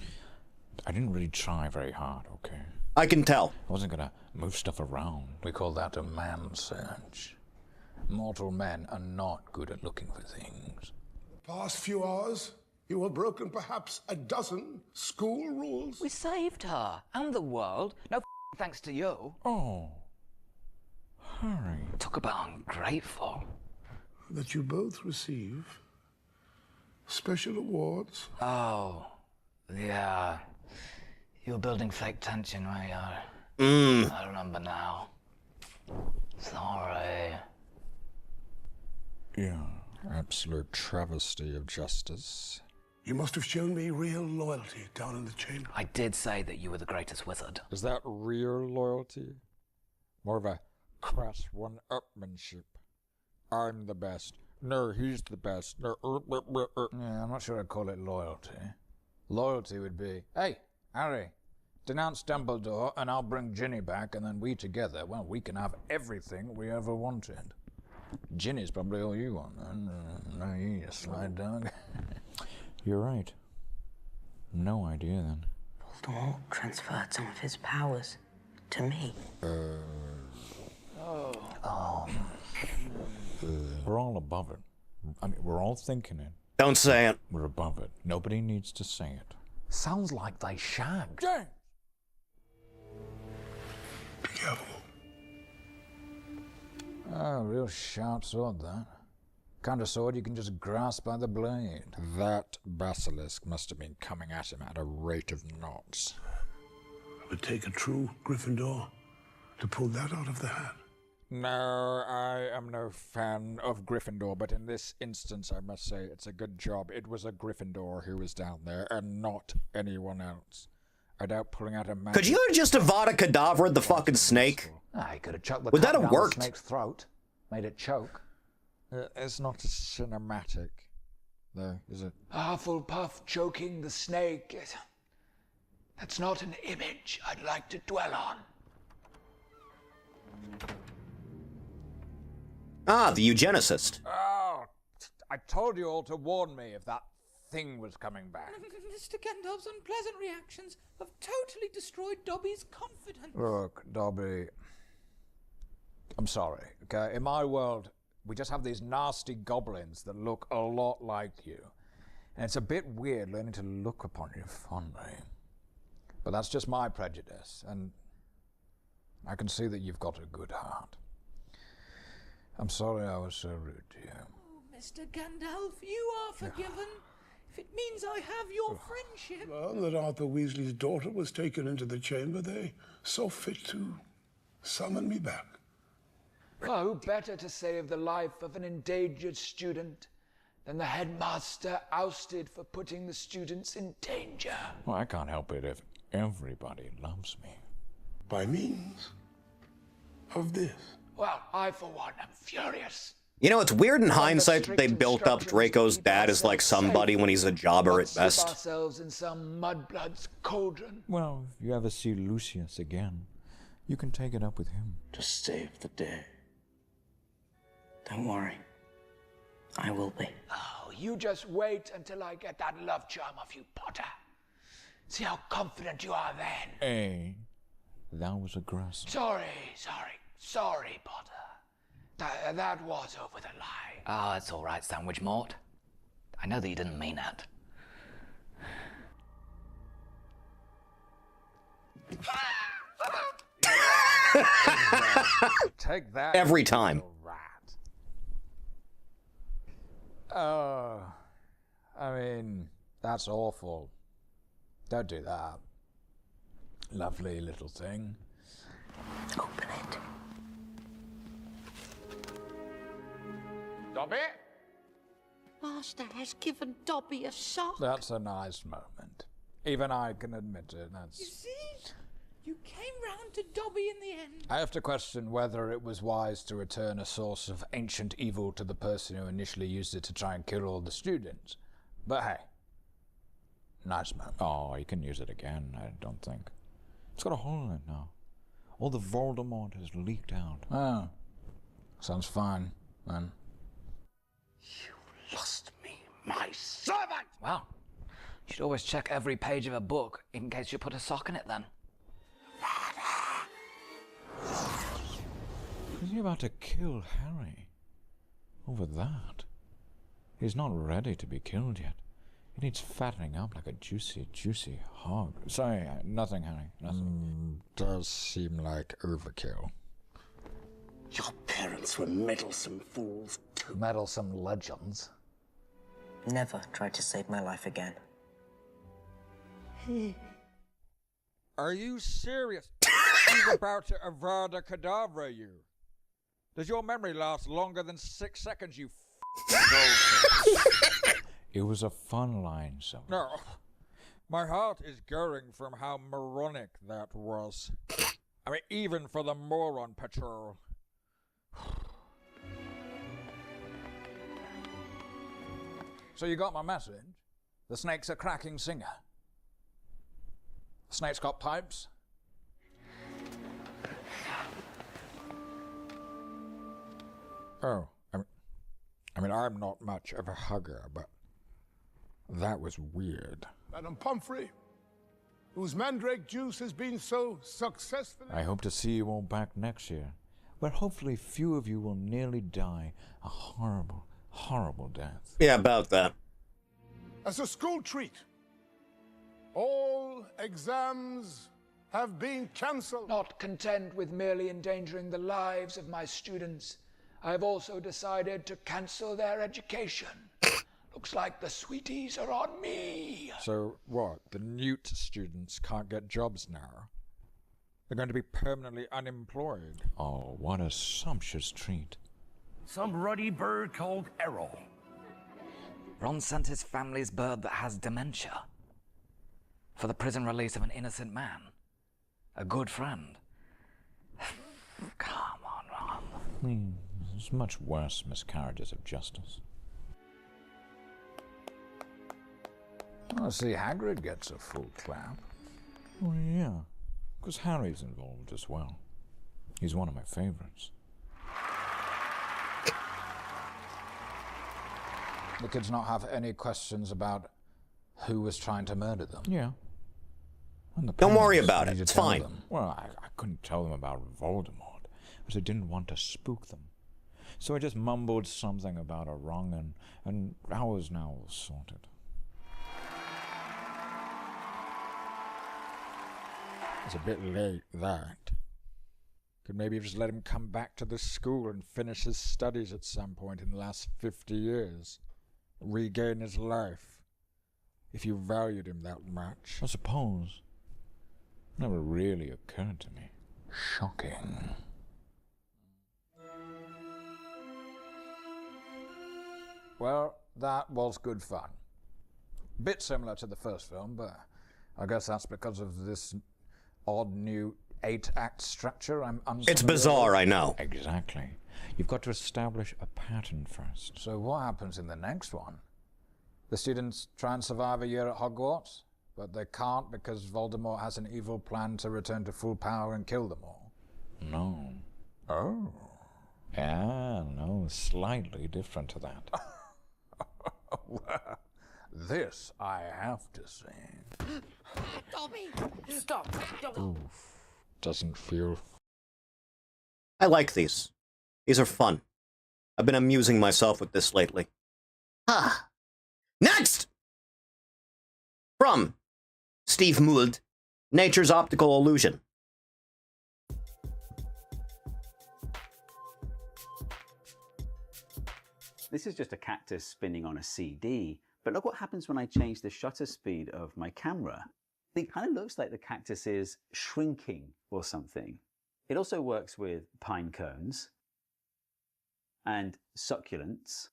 I didn't really try very hard, okay? I can tell. I wasn't gonna move stuff around. We call that a man search. Mortal men are not good at looking for things. The past few hours, you have broken perhaps a dozen school rules. We saved her and the world. No thanks to you. Oh, Harry. Talk about ungrateful. That you both receive special awards. Oh, yeah. You were building fake tension, weren't you? I remember now. Sorry. Yeah, absolute travesty of justice. You must have shown me real loyalty down in the chamber. I did say that you were the greatest wizard. Is that real loyalty? More of a crass one-upmanship. I'm the best. No, he's the best. No, Yeah, I'm not sure I'd call it loyalty. Loyalty would be, hey, Harry, denounce Dumbledore and I'll bring Ginny back, and then we together, well, we can have everything we ever wanted. Ginny's probably all you want, then. No, you just slide dog. You're right. No idea, then. Voldemort transferred some of his powers to me. We're all above it. I mean, we're all thinking it. Don't say it. We're above it. Nobody needs to say it. Sounds like they shagged. Be careful. Oh, real sharp sword, that. Kind of sword you can just grasp by the blade. That basilisk must have been coming at him at a rate of knots. It would take a true Gryffindor to pull that out of the hat. No, I am no fan of Gryffindor, but in this instance, I must say it's a good job. It was a Gryffindor who was down there, and not anyone else. I doubt pulling out a magic... Could you have just Avada Kedavra the fucking snake? He could have chucked the Would that cup have down worked? the snake's throat, made it choke. It's not a cinematic, though, is it? Hufflepuff choking the snake. That's not an image I'd like to dwell on. Ah, the eugenicist. Oh, I told you all to warn me if that thing was coming back. Mr. Gandalf's unpleasant reactions have totally destroyed Dobby's confidence. Look, Dobby, I'm sorry, okay? In my world, we just have these nasty goblins that look a lot like you. And it's a bit weird learning to look upon you fondly. But that's just my prejudice, and I can see that you've got a good heart. I'm sorry I was so rude to you. Oh, Mr. Gandalf, you are forgiven. If it means I have your friendship. Well, that Arthur Weasley's daughter was taken into the chamber, they saw fit to summon me back. Well, who better to save the life of an endangered student than the headmaster ousted for putting the students in danger? Well, I can't help it if everybody loves me. By means of this. Well, I, for one, am furious. You know, it's weird in hindsight that they built up Draco's dad as like somebody when he's a jobber at Slip best. ourselves in some mudblood's cauldron. Well, if you ever see Lucius again, you can take it up with him. To save the day. Don't worry. I will be. Oh, you just wait until I get that love charm off you, Potter. See how confident you are then. Hey, that was aggressive. Sorry, Potter. That was over the line. Oh, it's all right, Sandwich Mort. I know that you didn't mean that. Take that. Every time. Oh, I mean, that's awful. Don't do that. Lovely little thing. Open it. Dobby? Master has given Dobby a shock. That's a nice moment. Even I can admit it. You see? You came round to Dobby in the end. I have to question whether it was wise to return a source of ancient evil to the person who initially used it to try and kill all the students. But hey, nice moment. Oh, you can use it again, I don't think. It's got a hole in it now. All the Voldemort has leaked out. Oh, sounds fine, then. You lost me, my servant! Wow. You should always check every page of a book in case you put a sock in it then. Is he about to kill Harry? Over that? He's not ready to be killed yet. He needs fattening up like a juicy, juicy hog. Sorry, nothing, Harry. Nothing. Does seem like overkill. Your parents were meddlesome fools too. Meddlesome legends. Never tried to save my life again. Are you serious? He's about to Avada Kedavra you. Does your memory last longer than 6 seconds, you It was a fun line, so. No, my heart is going from how moronic that was. I mean, even for the moron patrol. So you got my message? The snake's a cracking singer. The snake's got pipes. Oh, I mean, I'm not much of a hugger, but that was weird. Madam Pomfrey, whose mandrake juice has been so successful. I hope to see you all back next year, where hopefully few of you will nearly die a horrible, horrible death. Yeah, about that. As a school treat, all exams have been cancelled. Not content with merely endangering the lives of my students, I have also decided to cancel their education. Looks like the sweeties are on me. So what? The Newt students can't get jobs now? They're going to be permanently unemployed. Oh, what a sumptuous treat. Some ruddy bird called Errol. Ron sent his family's bird that has dementia. For the prison release of an innocent man. A good friend. Come on, Ron. There's much worse miscarriages of justice. I see Hagrid gets a full clap. Oh, yeah. Because Harry's involved as well. He's one of my favorites. The kids not have any questions about who was trying to murder them? Yeah. Don't worry about it. It's fine. Well, I couldn't tell them about Voldemort, because I didn't want to spook them. So I just mumbled something about a wrong, and ours now all sorted. It's a bit late, that. Could maybe have just let him come back to the school and finish his studies at some point in the last 50 years. Regain his life. If you valued him that much. I suppose. Never really occurred to me. Shocking. Well, that was good fun. Bit similar to the first film, but I guess that's because of this odd new 8-act structure I'm unfamiliar It's bizarre, with. I know. Exactly. You've got to establish a pattern first. So what happens in the next one? The students try and survive a year at Hogwarts, but they can't because Voldemort has an evil plan to return to full power and kill them all. No. Oh. Yeah, no, slightly different to that. Well, this I have to say. Dobby! Stop! Oof. Doesn't feel... I like these. These are fun. I've been amusing myself with this lately. Ah. Next! From Steve Mould, Nature's Optical Illusion. This is just a cactus spinning on a CD, but look what happens when I change the shutter speed of my camera. It kind of looks like the cactus is shrinking or something. It also works with pine cones and succulents.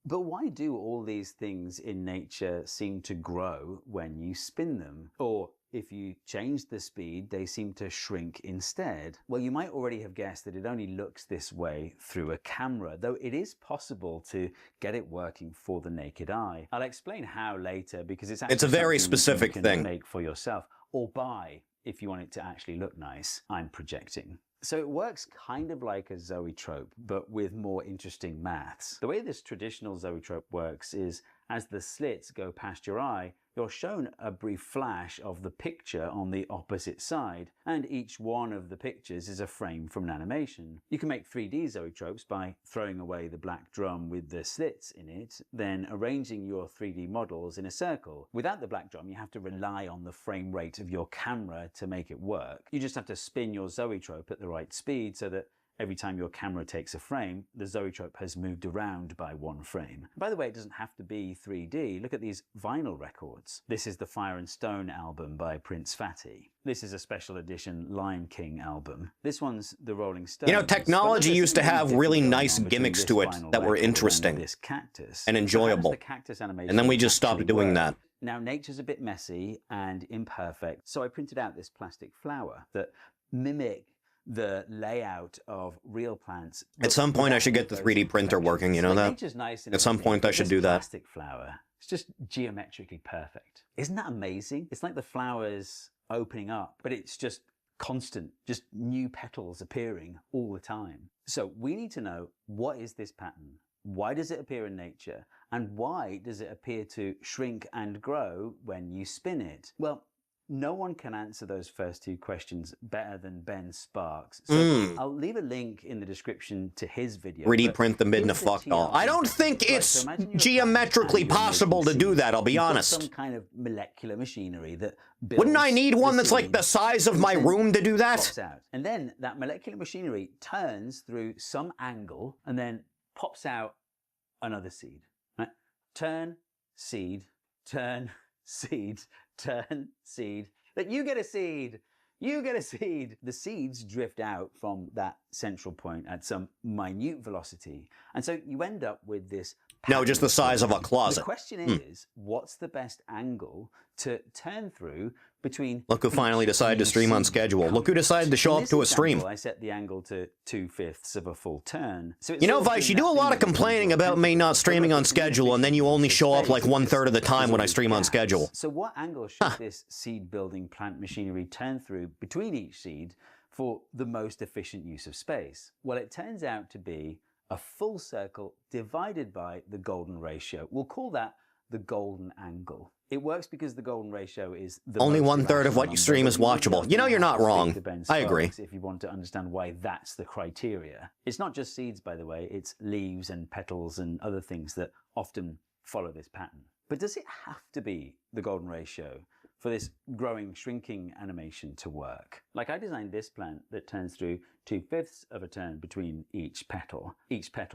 But why do all these things in nature seem to grow when you spin them? Or if you change the speed, they seem to shrink instead? Well, you might already have guessed that it only looks this way through a camera, though it is possible to get it working for the naked eye. I'll explain how later, because it's actually It's a very something specific you can thing. make for yourself, or buy if you want it to actually look nice. I'm projecting. So it works kind of like a zoetrope, but with more interesting maths. The way this traditional zoetrope works is, as the slits go past your eye, you're shown a brief flash of the picture on the opposite side, and each one of the pictures is a frame from an animation. You can make 3D zoetropes by throwing away the black drum with the slits in it, then arranging your 3D models in a circle. Without the black drum, you have to rely on the frame rate of your camera to make it work. You just have to spin your zoetrope at the right speed so that every time your camera takes a frame, the zoetrope has moved around by 1 frame. By the way, it doesn't have to be 3D. Look at these vinyl records. This is the Fire and Stone album by Prince Fatty. This is a special edition Lion King album. This one's the Rolling Stones. You know, technology used to have really nice gimmicks to it that were interesting and enjoyable. And then we just stopped doing that. Now, nature's a bit messy and imperfect, so I printed out this plastic flower that mimic the layout of real plants. At some point, I should get the 3D printer working, you know that? At some point, I should do that. Plastic flower, it's just geometrically perfect. Isn't that amazing? It's like the flowers opening up, but it's just constant, just new petals appearing all the time. So we need to know, what is this pattern? Why does it appear in nature? And why does it appear to shrink and grow when you spin it? Well, no one can answer those first 2 questions better than Ben Sparks. So I'll leave a link in the description to his video. 3D print the Midna fuck doll. I don't think it's geometrically possible to do that, I'll be honest. Some kind of molecular machinery that Wouldn't I need one that's like the size of my room to do that? And then that molecular machinery turns through some angle and then pops out another seed. Right? Turn, seed, turn, seed, turn, seed. That you get a seed. You get a seed. The seeds drift out from that central point at some minute velocity. And so you end up with this... No, just the size of a closet. The question is, what's the best angle to turn through between... Look who finally decided to stream on schedule. Look who decided to show up to a stream. I set the angle to 2/5 of a full turn. So you know, Vice, you do a lot of complaining about me not streaming on schedule, and then you only show up like 1/3 of the time when I stream on schedule. So what angle should this seed-building plant machinery turn through between each seed for the most efficient use of space? Well, it turns out to be a full circle divided by the golden ratio. We'll call that the golden angle. It works because the golden ratio is the only 1/3 of what you stream is watchable. You know, you're not wrong. I agree. If you want to understand why that's the criteria. It's not just seeds, by the way. It's leaves and petals and other things that often follow this pattern. But does it have to be the golden ratio for this growing, shrinking animation to work? Like, I designed this plant that turns through 2/5 of a turn between each petal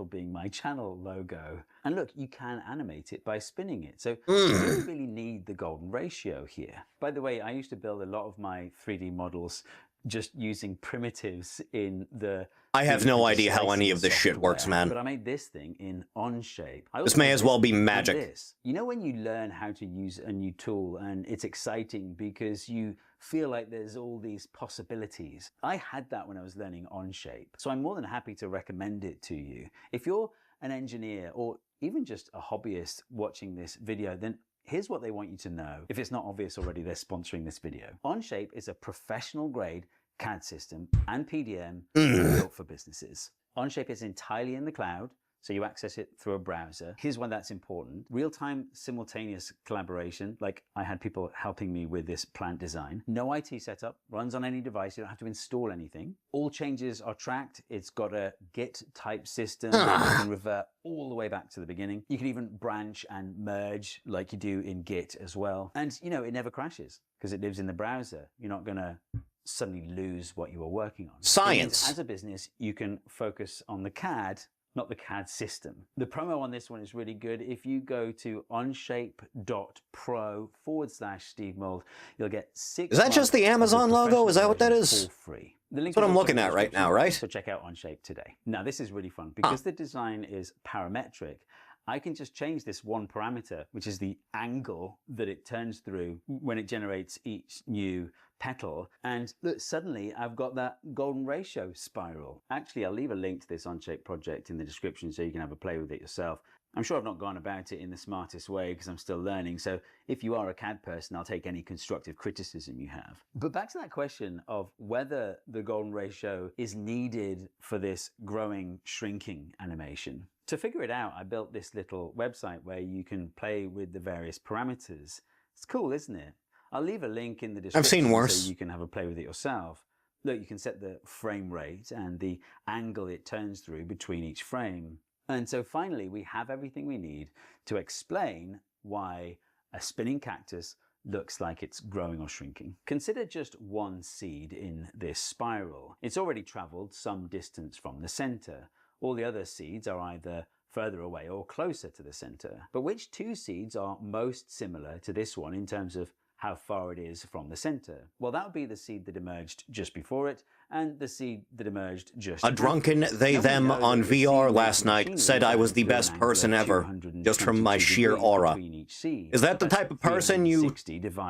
being my channel logo. And look, you can animate it by spinning it. So you don't really need the golden ratio here. By the way, I used to build a lot of my 3D models just using primitives in the... I have no idea how any of this shit works, man. But I made this thing in Onshape. This may as well be magic. You know when you learn how to use a new tool and it's exciting because you feel like there's all these possibilities? I had that when I was learning Onshape. So I'm more than happy to recommend it to you. If you're an engineer or even just a hobbyist watching this video, then here's what they want you to know. If it's not obvious already, they're sponsoring this video. Onshape is a professional grade CAD system and PDM built for businesses. Onshape is entirely in the cloud, so you access it through a browser. Here's why that's important. Real-time simultaneous collaboration, like I had people helping me with this plant design. No IT setup, runs on any device, you don't have to install anything. All changes are tracked. It's got a Git type system that you can revert all the way back to the beginning. You can even branch and merge like you do in Git as well. And you know, it never crashes because it lives in the browser. You're not gonna suddenly lose what you were working on. Science. As a business, you can focus on the CAD, not the CAD system. The promo on this one is really good. If you go to onshape.pro/Steve Mould, you'll get 6 Is that just the Amazon logo? Is that what that is? For free. That's what I'm looking at right now, right? So check out Onshape today. Now this is really fun because the design is parametric. I can just change this one parameter, which is the angle that it turns through when it generates each new petal. And look, suddenly I've got that golden ratio spiral. Actually, I'll leave a link to this Onshape project in the description so you can have a play with it yourself. I'm sure I've not gone about it in the smartest way because I'm still learning. So if you are a CAD person, I'll take any constructive criticism you have. But back to that question of whether the golden ratio is needed for this growing, shrinking animation. To figure it out, I built this little website where you can play with the various parameters. It's cool, isn't it? I'll leave a link in the description I've seen worse. so you can have a play with it yourself. Look, you can set the frame rate and the angle it turns through between each frame. And so finally, we have everything we need to explain why a spinning cactus looks like it's growing or shrinking. Consider just one seed in this spiral. It's already traveled some distance from the center. All the other seeds are either further away or closer to the center. But which two seeds are most similar to this one in terms of how far it is from the center? Well, that would be the seed that emerged just before it, and the seed that emerged just A drunken they-them on VR last night said I was the best person ever, just from my sheer aura. Is that the type of person you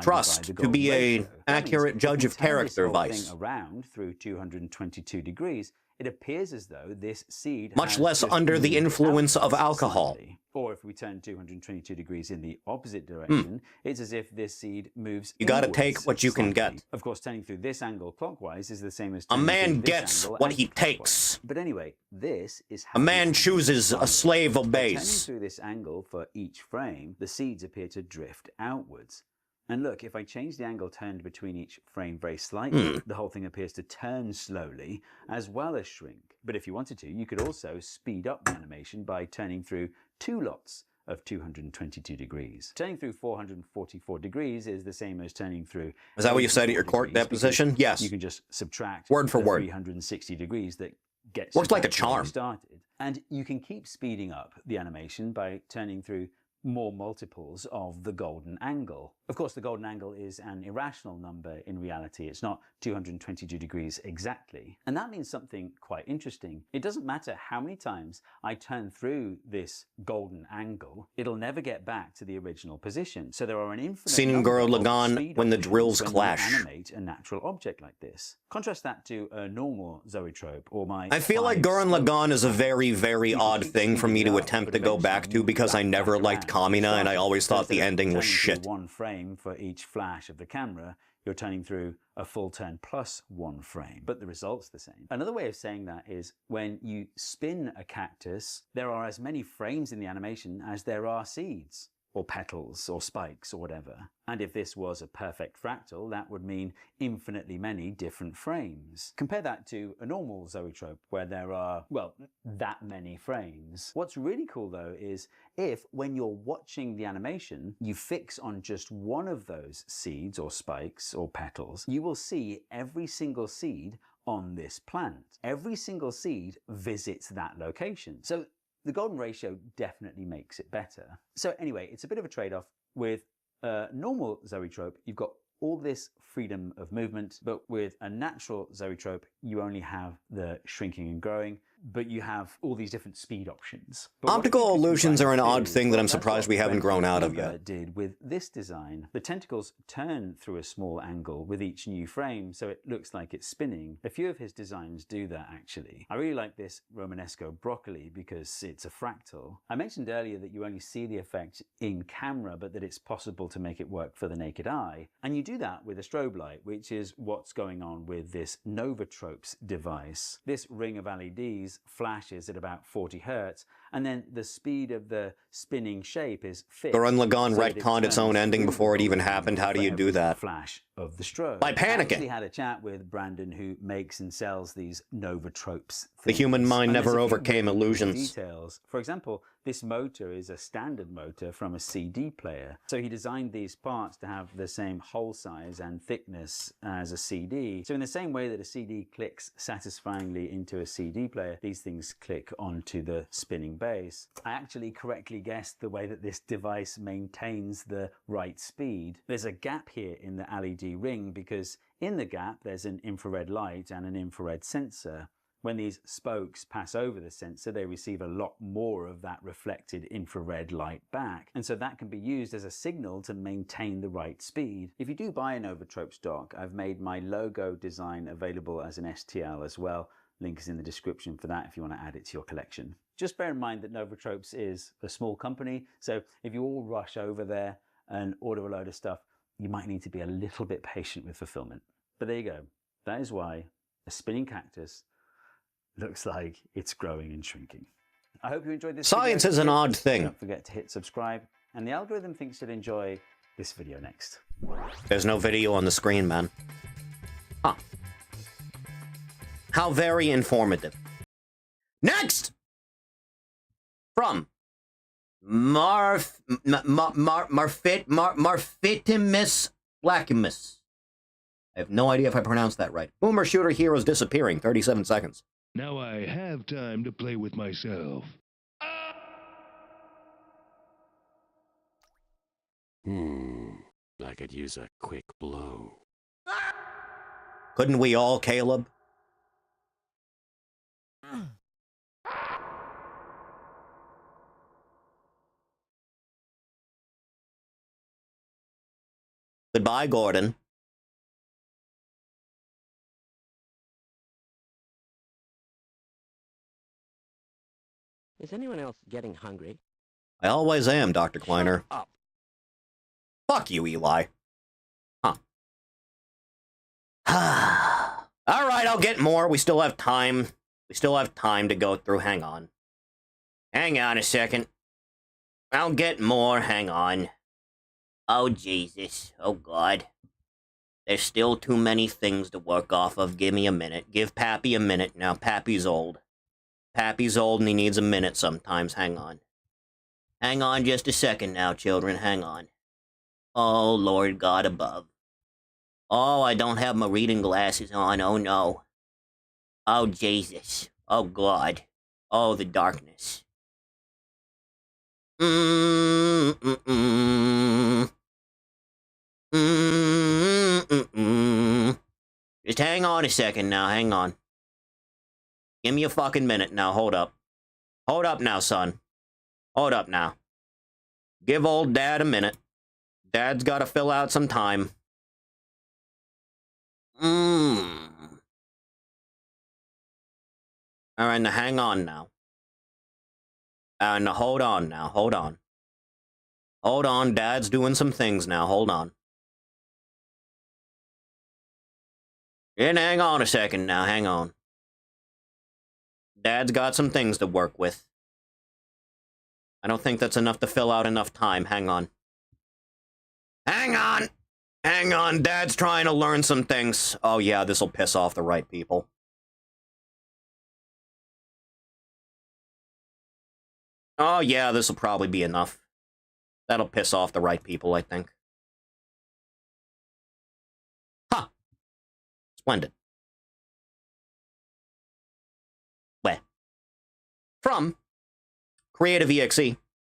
trust to be an accurate judge of character, Vice? Around through 222 degrees, it appears as though this seed Much has less just under the moved influence of outwards alcohol. slightly. Or if we turn 222 degrees in the opposite direction, it's as if this seed moves You gotta inwards take what you can slightly. get. Of course, turning through this angle clockwise is the same as A turning man through this gets angle what he anti-clockwise. takes. But anyway, this is how A man the chooses, angle a slave follows. By turning obeys. through this angle for each frame, the seeds appear to drift outwards. And look, if I change the angle turned between each frame very slightly, the whole thing appears to turn slowly as well as shrink. But if you wanted to, you could also speed up the animation by turning through two lots of 222 degrees. Turning through 444 degrees is the same as turning through... Is that what you said at your 84 court degrees, deposition? because Yes. You can just subtract Word for the word. 360 degrees that gets Works you like a back to where you charm. started. And you can keep speeding up the animation by turning through more multiples of the golden angle. Of course, the golden angle is an irrational number in reality. It's not 222 degrees exactly. And that means something quite interesting. It doesn't matter how many times I turn through this golden angle, it'll never get back to the original position. So there are an infinite Seen number Gurren of Lagann speed when the options drills when you clash. animate a natural object like this. Contrast that to a normal zoetrope or my... I feel like Gurren Lagann is a very, very odd thing for me to attempt to go back to because I never liked Kamina and I always thought the ending was shit. One frame for each flash of the camera, you're turning through a full turn plus one frame, but the result's the same. Another way of saying that is when you spin a cactus, there are as many frames in the animation as there are seeds, or petals, or spikes, or whatever. And if this was a perfect fractal, that would mean infinitely many different frames. Compare that to a normal zoetrope where there are, well, that many frames. What's really cool though is if, when you're watching the animation, you fix on just one of those seeds or spikes or petals, you will see every single seed on this plant. Every single seed visits that location. So the golden ratio definitely makes it better. So anyway, it's a bit of a trade-off. With a normal zoetrope, you've got all this freedom of movement, but with a natural zoetrope, you only have the shrinking and growing, but you have all these different speed options. But Optical illusions are an odd thing that I'm that's surprised what we haven't grown out of Vtuber yet. did with this design. The tentacles turn through a small angle with each new frame, so it looks like it's spinning. A few of his designs do that, actually. I really like this Romanesco broccoli because it's a fractal. I mentioned earlier that you only see the effect in camera, but that it's possible to make it work for the naked eye. And you do that with a strobe light, which is what's going on with this Novatropes device. This ring of LEDs flashes at about 40 hertz, and then the speed of the spinning shape is fixed. Gurren Lagann so that it retconned its turns own ending through before it the even golden happened. angle How do for you do every that? Flash of the strobe. By I panicking. actually had a chat with Brandon, who makes and sells these Novatropes The human things. mind And there's never a few overcame really cool illusions. Details. For example, this motor is a standard motor from a CD player. So he designed these parts to have the same hole size and thickness as a CD. So in the same way that a CD clicks satisfyingly into a CD player, these things click onto the spinning base. I actually correctly guessed the way that this device maintains the right speed. There's a gap here in the LED ring because in the gap there's an infrared light and an infrared sensor. When these spokes pass over the sensor, they receive a lot more of that reflected infrared light back. And so that can be used as a signal to maintain the right speed. If you do buy a Novatropes dock, I've made my logo design available as an STL as well. Link is in the description for that if you want to add it to your collection. Just bear in mind that Novatropes is a small company, so if you all rush over there and order a load of stuff, you might need to be a little bit patient with fulfillment. But there you go. That is why a spinning cactus looks like it's growing and shrinking. I hope you enjoyed this Science video. is an odd thing. Don't forget to hit subscribe, and the algorithm thinks you'll enjoy this video next. There's no video on the screen, man. Huh. How very informative. Next! From Marfitimus Blackimus. I have no idea if I pronounced that right. Boomer shooter heroes disappearing. 37 seconds. Now I have time to play with myself. I could use a quick blow. Couldn't we all, Caleb? Goodbye, Gordon. Is anyone else getting hungry? I always am, Dr. Kleiner. Shut up. Fuck you, Eli. Huh. All right, I'll get more. We still have time. We still have time to go through. Hang on. Hang on a second. I'll get more. Hang on. Oh, Jesus. Oh, God. There's still too many things to work off of. Give me a minute. Give Pappy a minute. Now, Pappy's old. Pappy's old and he needs a minute sometimes. Hang on. Hang on just a second now, children. Hang on. Oh, Lord God above. Oh, I don't have my reading glasses on. Oh, no. Oh, Jesus. Oh, God. Oh, the darkness. Just hang on a second now. Hang on. Give me a fucking minute now. Hold up. Hold up now, son. Hold up now. Give old Dad a minute. Dad's got to fill out some time. All right, now hang on now. Now hold on now. Hold on. Hold on. Dad's doing some things now. Hold on. And hang on a second now. Hang on. Dad's got some things to work with. I don't think that's enough to fill out enough time. Hang on. Hang on! Hang on, Dad's trying to learn some things. Oh yeah, this'll piss off the right people. Oh yeah, this'll probably be enough. That'll piss off the right people, I think. Huh. Splendid. Where? From Creative EXE,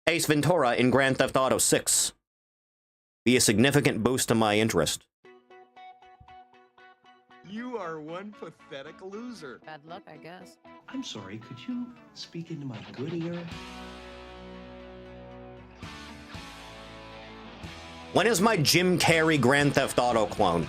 Ace Ventura in Grand Theft Auto 6. Be a significant boost to my interest. You are one pathetic loser. Bad luck, I guess. I'm sorry, could you speak into my good ear? When is my Jim Carrey Grand Theft Auto clone?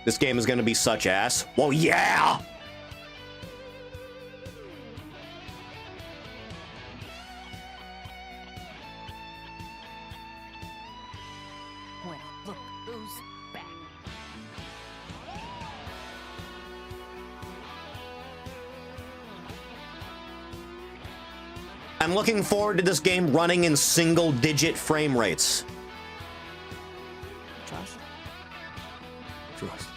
This game is going to be such ass. Well, yeah! Well, look who's back. I'm looking forward to this game running in single-digit frame rates. Trust. Trust.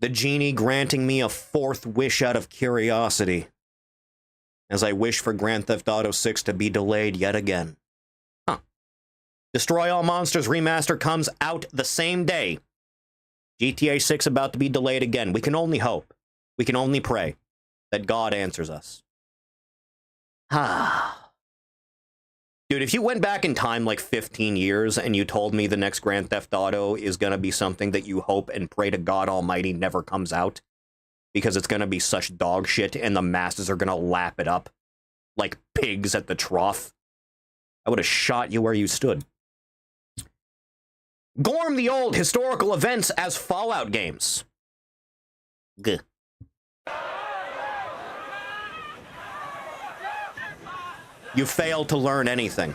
The genie granting me a fourth wish out of curiosity, as I wish for Grand Theft Auto 6 to be delayed yet again. Huh. Destroy All Monsters Remaster comes out the same day. GTA 6 about to be delayed again. We can only hope. We can only pray that God answers us. Ah. Dude, if you went back in time like 15 years and you told me the next Grand Theft Auto is going to be something that you hope and pray to God Almighty never comes out because it's going to be such dog shit and the masses are going to lap it up like pigs at the trough, I would have shot you where you stood. Gorm the old historical events as Fallout games. Gah. You failed to learn anything.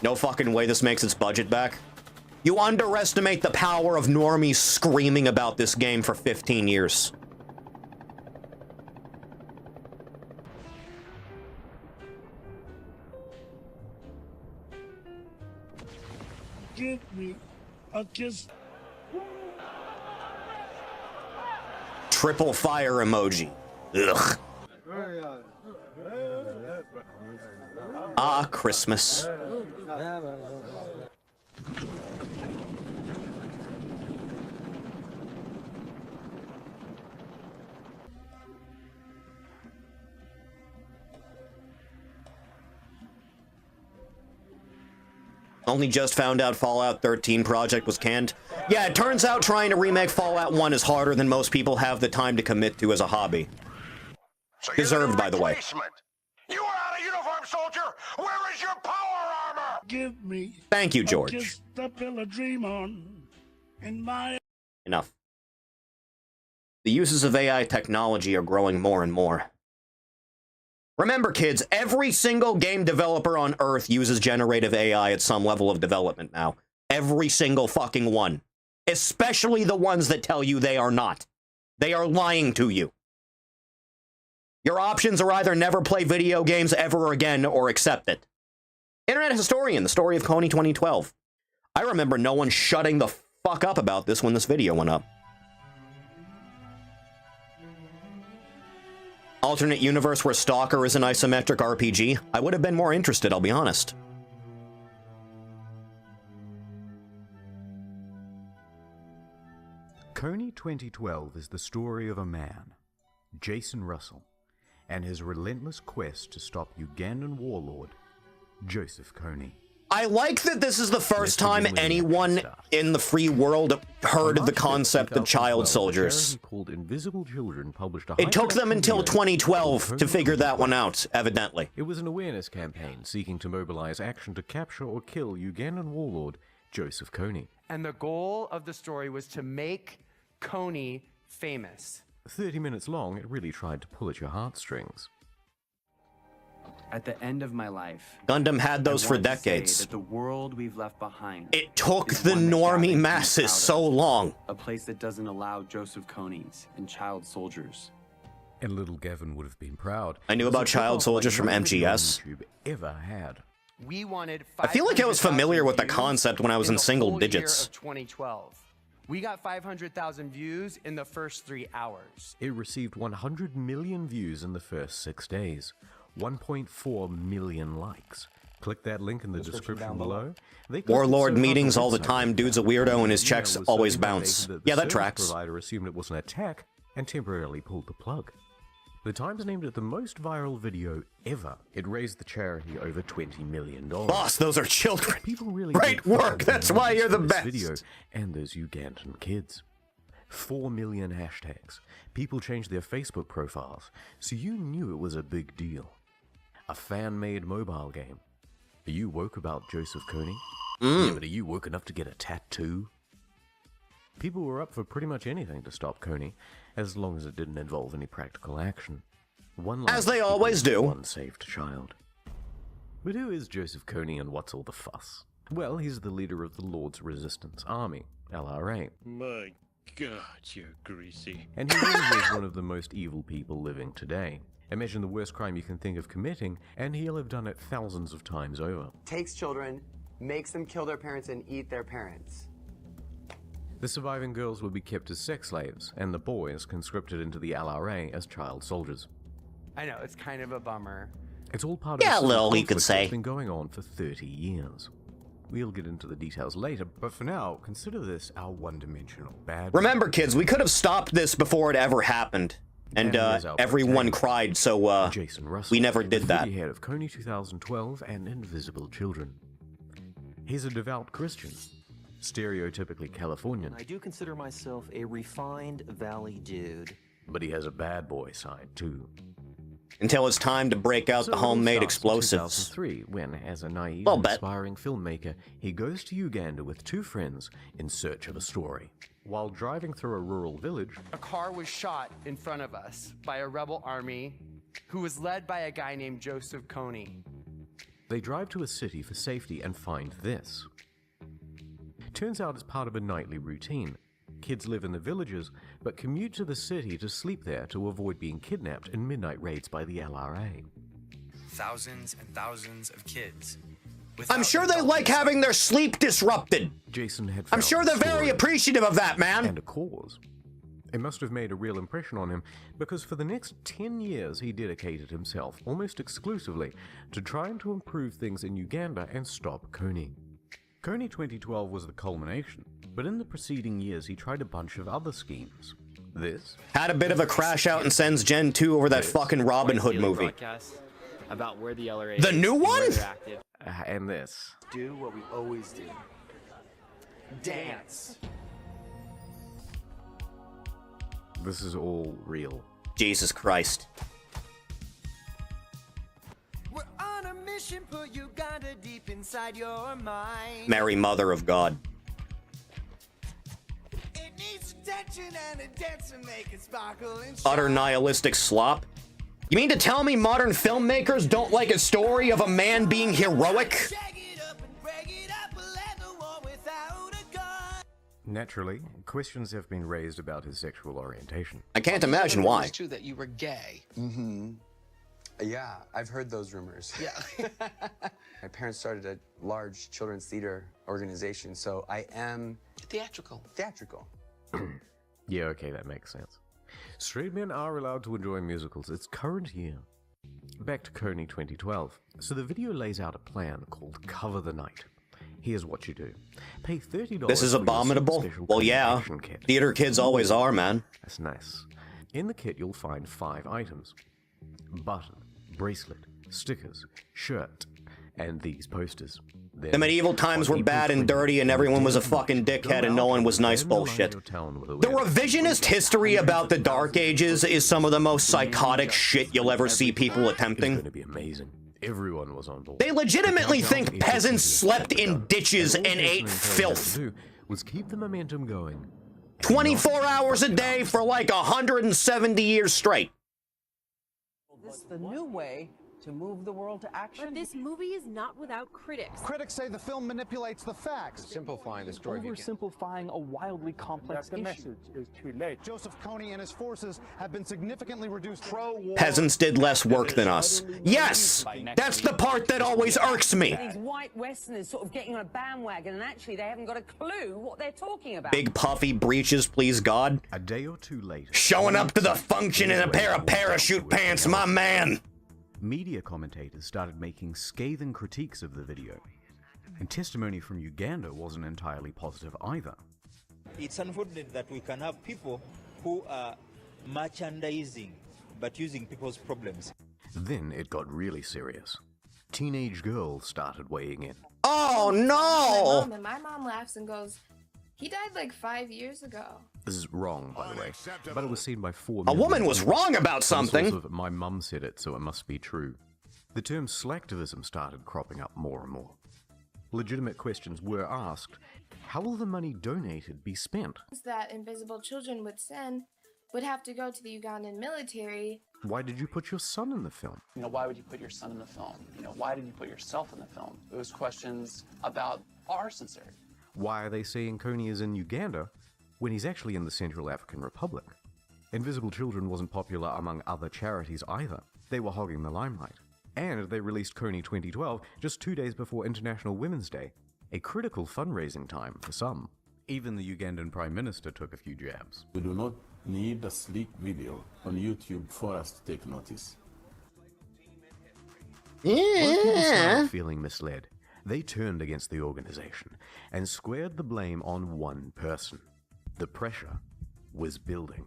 No fucking way this makes its budget back. You underestimate the power of normies screaming about this game for 15 years. Give me a kiss. Triple fire emoji. Ugh. Ah, Christmas. Only just found out Fallout 13 project was canned. Yeah, it turns out trying to remake Fallout 1 is harder than most people have the time to commit to as a hobby. So Deserved, by the way. You are out of uniform, soldier! Where is your power armor? Give me. Thank you, a George. kiss to build a dream on. In my. Enough. The uses of AI technology are growing more and more. Remember, kids, every single game developer on Earth uses generative AI at some level of development now. Every single fucking one. Especially the ones that tell you they are not. They are lying to you. Your options are either never play video games ever again or accept it. Internet Historian, the story of Coney 2012. I remember no one shutting the fuck up about this when this video went up. Alternate universe where Stalker is an isometric RPG. I would have been more interested, I'll be honest. Coney 2012 is the story of a man, Jason Russell, and his relentless quest to stop Ugandan warlord, Joseph Kony. I like that this is the first time anyone in the free world heard of the concept of child soldiers. Called Invisible Children published a It took them until 2012 to figure that one out, evidently. It was an awareness campaign seeking to mobilize action to capture or kill Ugandan warlord Joseph Kony. And the goal of the story was to make Kony famous. 30 minutes long, it really tried to pull at your heartstrings. At the end of my life, Gundam had those for decades. that the world we've left behind. It took the normie masses so long. A place that doesn't allow Joseph Konys and child soldiers. And little Gavin would have been proud. I knew about child soldiers from MGS. YouTube ever had. We wanted. I feel like I was familiar with the concept when I was in single digits. 2012. We got 500,000 views in the first 3 hours. It received 100 million views in the first 6 days. 1.4 million likes. Click that link in the description below. Warlord meetings all the time. Dude's a weirdo and his checks always bounce. Yeah, that tracks. The provider assumed it was an attack and temporarily pulled the plug. The Times named it the most viral video ever. It raised the charity over $20 million. Boss, those are children. People really great work. That's why you're the best. Video and those Ugandan kids. 4 million hashtags. People changed their Facebook profiles, so you knew it was a big deal. A fan-made mobile game. Are you woke about Joseph Kony? Yeah, but are you woke enough to get a tattoo? People were up for pretty much anything to stop Kony, as long as it didn't involve any practical action. As they always do. One saved child. But who is Joseph Kony and what's all the fuss? Well, he's the leader of the Lord's Resistance Army, LRA. My God, you're greasy. And he really is one of the most evil people living today. Imagine the worst crime you can think of committing, and he'll have done it thousands of times over. Takes children, makes them kill their parents and eat their parents. The surviving girls would be kept as sex slaves, and the boys conscripted into the LRA as child soldiers. I know, it's kind of a bummer. It's all part of a little, you could say. That's been going on for 30 years. We'll get into the details later, but for now, consider this our one-dimensional bad. Remember, kids, we could have stopped this before it ever happened. And everyone cried, so Jason Russell, we never did that. The head of Coney 2012 and Invisible Children. He's a devout Christian, stereotypically Californian. I do consider myself a refined valley dude. But he has a bad boy side, too. Until it's time to break out the homemade explosives. 2003, when, as a naive, inspiring filmmaker, he goes to Uganda with 2 friends in search of a story. While driving through a rural village, a car was shot in front of us by a rebel army who was led by a guy named Joseph Kony. They drive to a city for safety and find this. Turns out it's part of a nightly routine. Kids live in the villages, but commute to the city to sleep there to avoid being kidnapped in midnight raids by the LRA. Thousands and thousands of kids. I'm sure they like having their sleep disrupted. Jason had I'm found sure a they're very story appreciative of that, man. and a cause. It must have made a real impression on him, because for the next 10 years he dedicated himself almost exclusively to trying to improve things in Uganda and stop Kony. Kony 2012 was the culmination, but in the preceding years he tried a bunch of other schemes. This had a bit of a crash out in Sens Gen 2 over that fucking Robin Hood movie. About where the LRA The new one? And this. Do what we always do. Dance. This is all real. Jesus Christ. We're on a mission, put Uganda deep inside your mind. Mary Mother of God. It needs attention and a dance to make it sparkle and Utter nihilistic slop. You mean to tell me modern filmmakers don't like a story of a man being heroic? Naturally, questions have been raised about his sexual orientation. I can't imagine why. Too, that you were gay. Mm-hmm. Yeah, I've heard those rumors. Yeah. My parents started a large children's theater organization, so I am... Theatrical. Theatrical. Yeah, okay, that makes sense. Straight men are allowed to enjoy musicals its current year. Back to Kony 2012. So the video lays out a plan called Cover the Night. Here's what you do. Pay $30. This is for your abominable? special Well, Kony yeah. action kit. Theater kids always are, man. That's nice. In the kit, you'll find 5 items. Button, bracelet, stickers, shirt, and these posters. The medieval times were bad and dirty and everyone was a fucking dickhead and no one was nice bullshit. The revisionist history about the Dark Ages is some of the most psychotic shit you'll ever see people attempting. It's going to be amazing. Everyone was on board. They legitimately think peasants slept in ditches and ate filth. Was keep the momentum going. 24 hours a day for like 170 years straight. This is the new way to move the world to action. But this movie is not without critics. Critics say the film manipulates the facts. Simplifying the story. Oversimplifying a wildly complex issue. The message is too late. Joseph Kony and his forces have been significantly reduced. Pro-war. Peasants did less work than us. Yes! That's the part that always irks me. These white Westerners sort of getting on a bandwagon and actually they haven't got a clue what they're talking about. Big puffy breeches, please God. A day or two later. Showing up to the function in a pair of parachute pants, my man. Media commentators started making scathing critiques of the video, and testimony from Uganda wasn't entirely positive either. It's unfortunate that we can have people who are merchandising, but using people's problems. Then it got really serious. Teenage girls started weighing in. Oh no! My mom laughs and goes, "He died like 5 years ago." This is wrong, by the way, but it was seen by 4 A million woman was people. wrong about something. Sort of, my mum said it, so it must be true. The term slacktivism started cropping up more and more. Legitimate questions were asked. How will the money donated be spent? That invisible children would send would have to go to the Ugandan military. Why did you put your son in the film? You know, why would you put your son in the film? You know, why did you put yourself in the film? Those questions about our sincerity. Why are they saying Kony is in Uganda when he's actually in the Central African Republic? Invisible Children wasn't popular among other charities either. They were hogging the limelight. And they released Kony 2012 just 2 days before International Women's Day, a critical fundraising time for some. Even the Ugandan Prime Minister took a few jabs. We do not need a sleek video on YouTube for us to take notice. When people started feeling misled, they turned against the organization and squared the blame on one person. The pressure was building.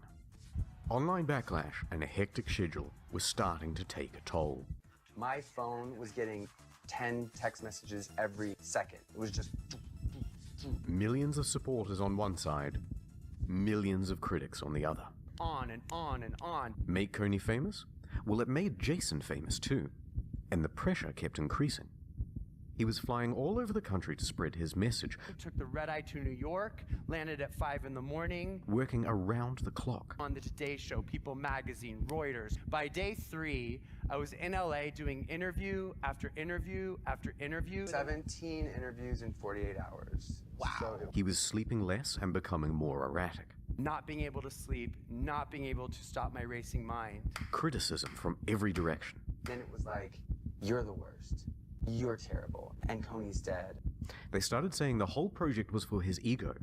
Online backlash and a hectic schedule was starting to take a toll. My phone was getting 10 text messages every second. It was just... Millions of supporters on one side, millions of critics on the other. On and on and on. Make Kony famous? Well, it made Jason famous too. And the pressure kept increasing. He was flying all over the country to spread his message. Took the red eye to New York, landed at 5 in the morning. Working around the clock. On the Today Show, People Magazine, Reuters. By day 3, I was in LA doing interview after interview after interview. 17 interviews in 48 hours. He was sleeping less and becoming more erratic. Not being able to sleep, not being able to stop my racing mind. Criticism from every direction. Then it was like, you're the worst. You're terrible. And Coney's dead. They started saying the whole project was for his ego,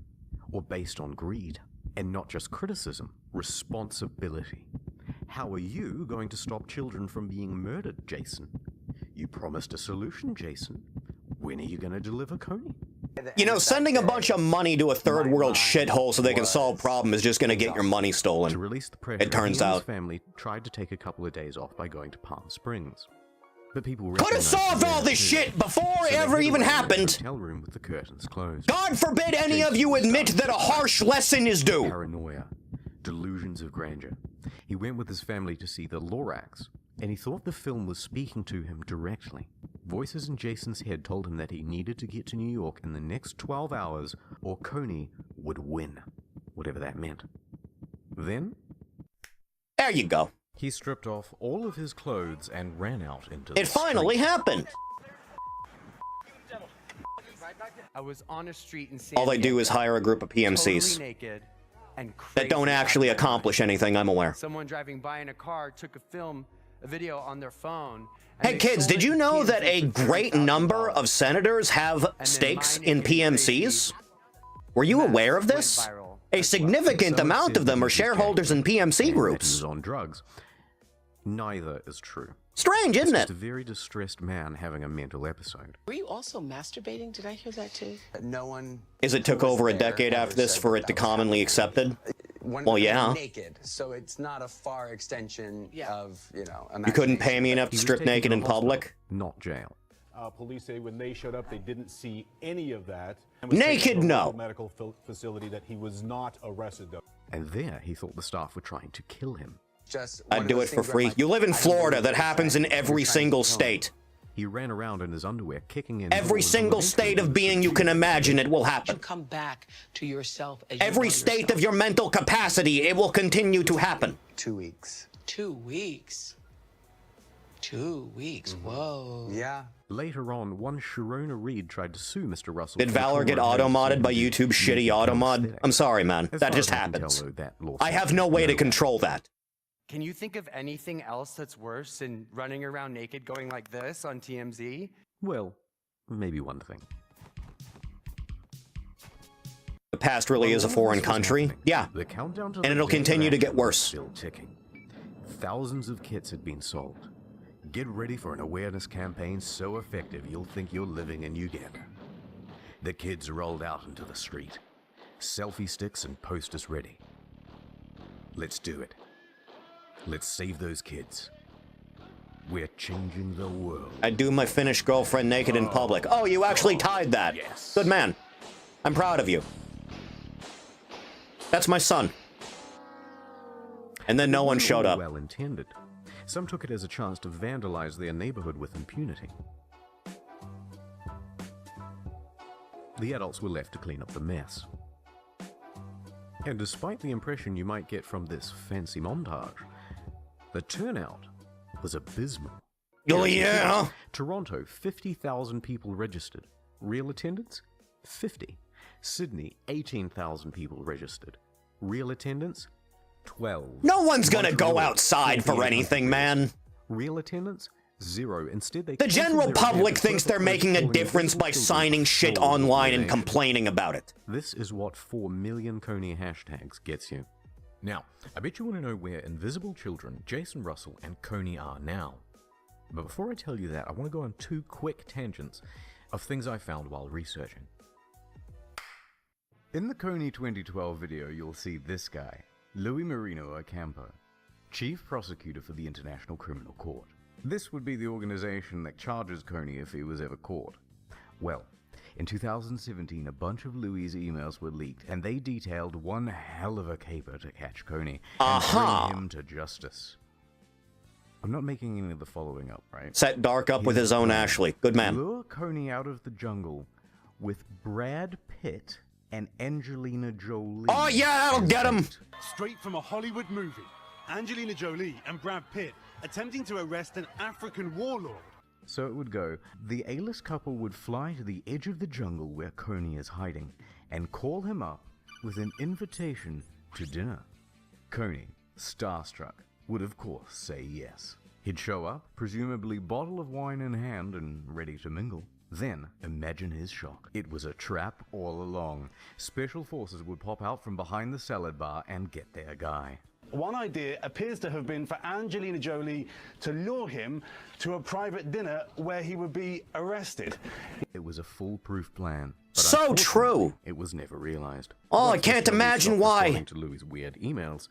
or based on greed. And not just criticism, responsibility. How are you going to stop children from being murdered, Jason? You promised a solution, Jason. When are you going to deliver, Coney? You know, sending a bunch of money to a third world shithole so they can solve problem is just going to get your money stolen. To release the pressure, it turns he and out. His family tried to take a couple of days off by going to Palm Springs. But people could have solved all this shit before it ever even happened. Hotel room with the curtains closed. God forbid any of you admit that a harsh lesson is due. Paranoia, delusions of grandeur. He went with his family to see the Lorax, and he thought the film was speaking to him directly. Voices in Jason's head told him that he needed to get to New York in the next 12 hours, or Coney would win, whatever that meant. Then, there you go. He stripped off all of his clothes and ran out into the It finally happened. I was on a street in San All they do is hire a group of PMCs totally naked and that don't actually accomplish anything, I'm aware. Someone driving by in a car took a video on their phone. Hey kids, did you know that a great number of senators have stakes in PMCs? Were you aware of this? A significant amount of them are shareholders in PMC groups. On drugs. Neither is true. Strange, isn't it? Just a very distressed man having a mental episode. Were you also masturbating? Did I hear that too? No one. Is it took over a decade after this for it to commonly accepted? Well, yeah. Naked, so it's not a far extension of, you know. You couldn't pay me enough to strip naked in public? Not jail. Police say when they showed up, they didn't see any of that. Naked, no. Medical facility that he was not arrested though. And there, he thought the staff were trying to kill him. I'd do it for free. You live in Florida. That happens in every single state. He ran around in his underwear, kicking in every single state of being you can imagine. It will happen. You come back to yourself. As every state of your mental capacity, it will continue to happen. 2 weeks. 2 weeks. 2 weeks. Whoa. Yeah. Later on, one Sharona Reed tried to sue Mr. Russell. Did Valor get auto-modded by YouTube's shitty auto-mod? I'm sorry, man. That just happens. I have no way to control that. Can you think of anything else that's worse than running around naked going like this on TMZ? Well, maybe one thing. The past really is a foreign country. Yeah. The countdown to and it'll continue to get worse. Still ticking. Thousands of kits had been sold. Get ready for an awareness campaign so effective you'll think you're living in Uganda. The kids rolled out into the street. Selfie sticks and posters ready. Let's do it. Let's save those kids. We're changing the world. I'd do my Finnish girlfriend naked in public. Oh, you actually tied that. Yes. Good man. I'm proud of you. That's my son. And then no one showed up. Well intended. Some took it as a chance to vandalize their neighborhood with impunity. The adults were left to clean up the mess. And despite the impression you might get from this fancy montage, the turnout was abysmal. Oh, yeah. Toronto, 50,000 people registered. Real attendance? 50. Sydney, 18,000 people registered. Real attendance? 12. No one's gonna go outside for anything, man. Real attendance? 0. Instead, the general public thinks they're making a difference by signing shit online and complaining about it. This is what 4 million Coney hashtags gets you. Now, I bet you want to know where Invisible Children, Jason Russell, and Coney are now. But before I tell you that, I want to go on 2 quick tangents of things I found while researching. In the Coney 2012 video, you'll see this guy, Louis Marino Ocampo, Chief Prosecutor for the International Criminal Court. This would be the organization that charges Coney if he was ever caught. Well, in 2017, a bunch of Louis' emails were leaked, and they detailed one hell of a caper to catch Coney and bring him to justice. I'm not making any of the following up, right? Set Dark up with his own Ashley. Good man. Lure Coney out of the jungle with Brad Pitt and Angelina Jolie. Oh yeah, that'll get him! Straight from a Hollywood movie, Angelina Jolie and Brad Pitt attempting to arrest an African warlord. So it would go, the A-list couple would fly to the edge of the jungle where Coney is hiding and call him up with an invitation to dinner. Coney, starstruck, would of course say yes. He'd show up, presumably bottle of wine in hand and ready to mingle. Then, imagine his shock. It was a trap all along. Special forces would pop out from behind the salad bar and get their guy. One idea appears to have been for Angelina Jolie to lure him to a private dinner where he would be arrested. It was a foolproof plan. But so true! It was never realized. Oh, I can't imagine why! According to Louis' weird emails,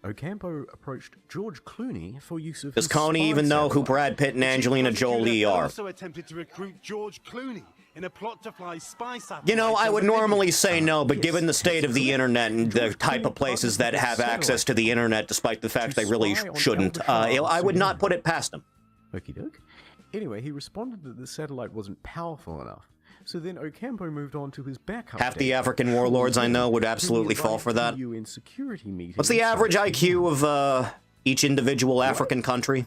Ocampo approached George Clooney for use of Does Coney even know who Brad Pitt and Angelina Jolie are? Also attempted to recruit George Clooney in a plot to fly spy satellites. You know, I would normally say no, but given the state of the internet and the type of places that have access to the internet, despite the fact they really shouldn't, I would not put it past them. Okie doke. Anyway, he responded that the satellite wasn't powerful enough. So then Ocampo moved on to his backup. Half the African warlords I know would absolutely fall for that. What's the average IQ of each individual African country?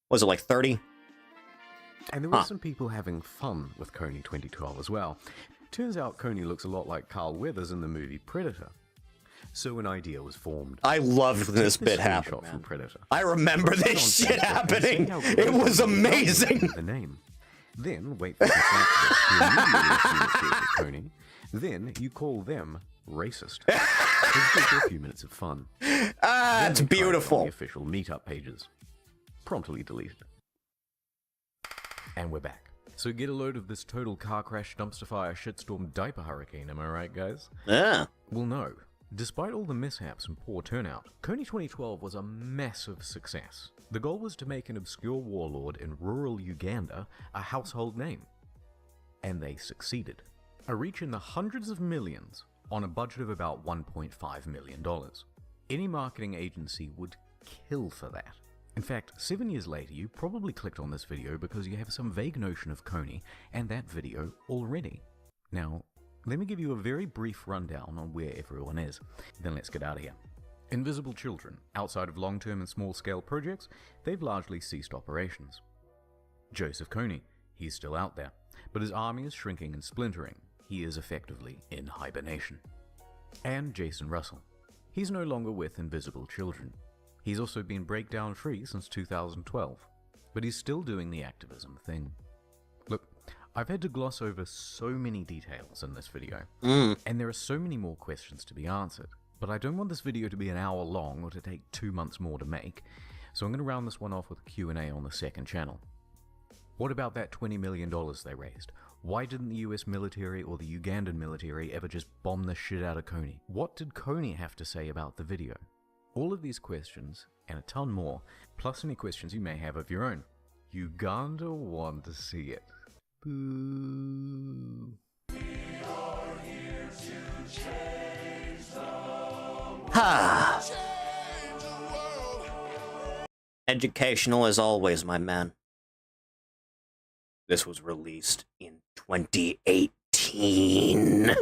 Was it like 30? And there were some people having fun with Coney 2012 as well. Turns out Coney looks a lot like Carl Weathers in the movie Predator. So an idea was formed. I loved this bit happen, man. I remember this shit happening. It was amazing. The name. Then wait for the to immediately assume it's Coney. Then you call them racist. Just a few minutes of fun. Ah, it's beautiful. The official meetup pages. Promptly deleted. And we're back. So get a load of this total car crash, dumpster fire, shitstorm, diaper hurricane, am I right, guys? Yeah. Well, no. Despite all the mishaps and poor turnout, Coney 2012 was a massive success. The goal was to make an obscure warlord in rural Uganda a household name. And they succeeded. A reach in the hundreds of millions on a budget of about $1.5 million. Any marketing agency would kill for that. In fact, 7 years later, you probably clicked on this video because you have some vague notion of Coney and that video already. Now, let me give you a very brief rundown on where everyone is, then let's get out of here. Invisible Children, outside of long-term and small-scale projects, they've largely ceased operations. Joseph Coney, he's still out there, but his army is shrinking and splintering. He is effectively in hibernation. And Jason Russell, he's no longer with Invisible Children. He's also been breakdown free since 2012, but he's still doing the activism thing. Look, I've had to gloss over so many details in this video, and there are so many more questions to be answered, but I don't want this video to be an hour long or to take 2 months more to make, so I'm going to round this one off with a Q&A on the second channel. What about that $20 million they raised? Why didn't the US military or the Ugandan military ever just bomb the shit out of Coney? What did Coney have to say about the video? All of these questions, and a ton more, plus any questions you may have of your own. Uganda want to see it. Boo. Ha! Educational as always, my man. This was released in 2018.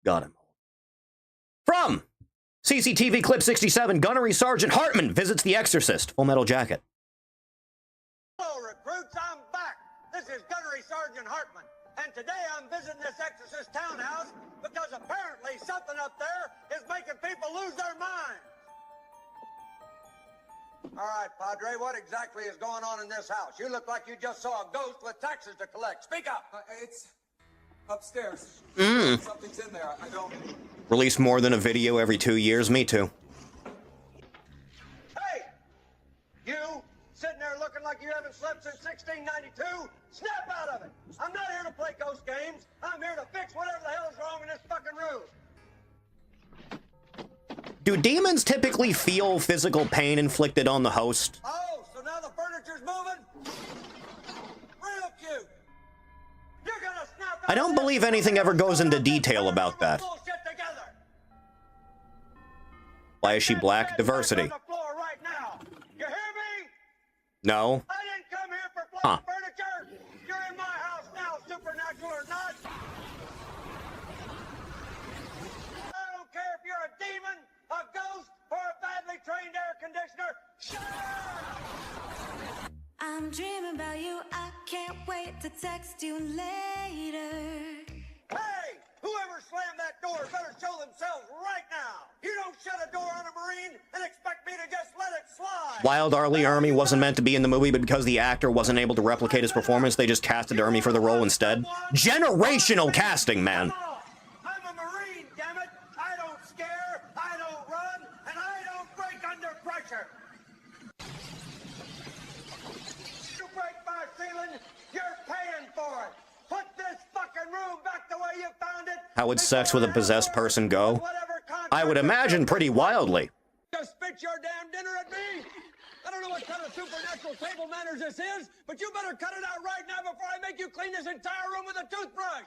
Got him. From CCTV Clip 67, Gunnery Sergeant Hartman visits The Exorcist. Full Metal Jacket. Hello, recruits. I'm back. This is Gunnery Sergeant Hartman. And today I'm visiting this Exorcist townhouse because apparently something up there is making people lose their minds. All right, Padre, what exactly is going on in this house? You look like you just saw a ghost with taxes to collect. Speak up. It's upstairs. Something's in there. I don't... Release more than a video every 2 years. Me too. Hey! You sitting there looking like you haven't slept since 1692? Snap out of it! I'm not here to play ghost games. I'm here to fix whatever the hell is wrong in this fucking room. Do demons typically feel physical pain inflicted on the host? Oh, so now the furniture's moving? Real cute. You're gonna snap out. I don't believe anything ever goes into detail about that. Why is she black? Diversity. No. I didn't come here for flat furniture. You're in my house now, supernatural or not. I don't care if you're a demon, a ghost, or a badly trained air conditioner. Shut up! I'm dreaming about you text you later. Hey! Whoever slammed that door better show themselves right now! You don't shut a door on a Marine and expect me to just let it slide! Wild Arlie Army wasn't meant to be in the movie, but because the actor wasn't able to replicate his performance, they just casted Army for the role instead. Generational casting, man. I'm a Marine, damn it! I don't scare, I don't run, and I don't break under pressure! You break my ceiling, you're paying for it! Put this fucking room back the way you found it! How would sex with a possessed person go? I would imagine pretty wildly. Just spit your damn dinner at me? I don't know what kind of supernatural table manners this is, but you better cut it out right now before I make you clean this entire room with a toothbrush!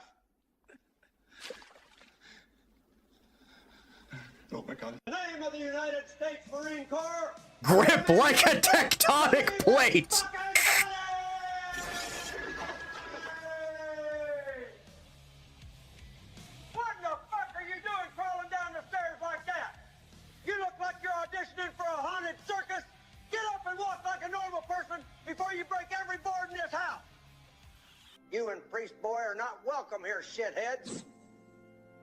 Oh my God. In the name of the United States Marine Corps! Grip like a tectonic plate! What the fuck are you doing crawling down the stairs like that? You look like you're auditioning for a haunted circus. Get up and walk like a normal person before you break every board in this house. You and Priest Boy are not welcome here, shitheads.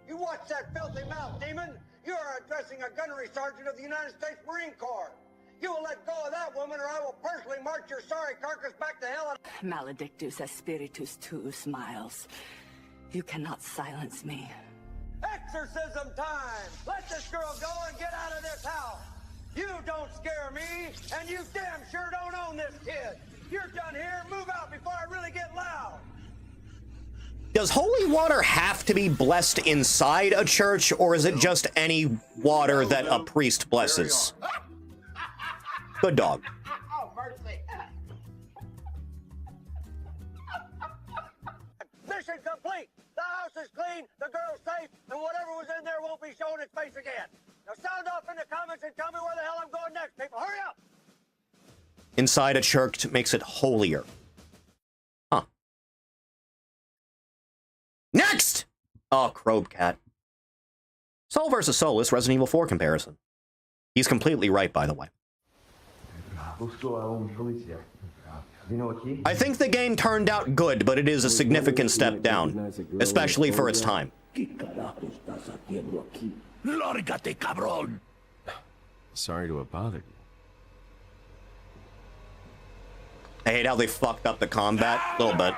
You watch that filthy mouth, demon. You are addressing a gunnery sergeant of the United States Marine Corps. You will let go of that woman or I will personally march your sorry carcass back to hell. Maledictus espiritus tuus, Miles. You cannot silence me. Exorcism time! Let this girl go and get out of this house! You don't scare me, and you damn sure don't own this kid! You're done here, move out before I really get loud! Does holy water have to be blessed inside a church, or is it just any water that a priest blesses? Good dog. Oh, mercy! Mission complete! The house is clean, the girl's safe, and whatever was in there won't be showing its face again. Now sound off in the comments and tell me where the hell I'm going next, people. Hurry up! Inside a church makes it holier. Huh. Next! Oh, Crowcat. Soul versus Soulless Resident Evil 4 comparison. He's completely right, by the way. I think the game turned out good, but it is a significant step down, especially for its time. Sorry to have bothered you. I hate how they fucked up the combat a little bit.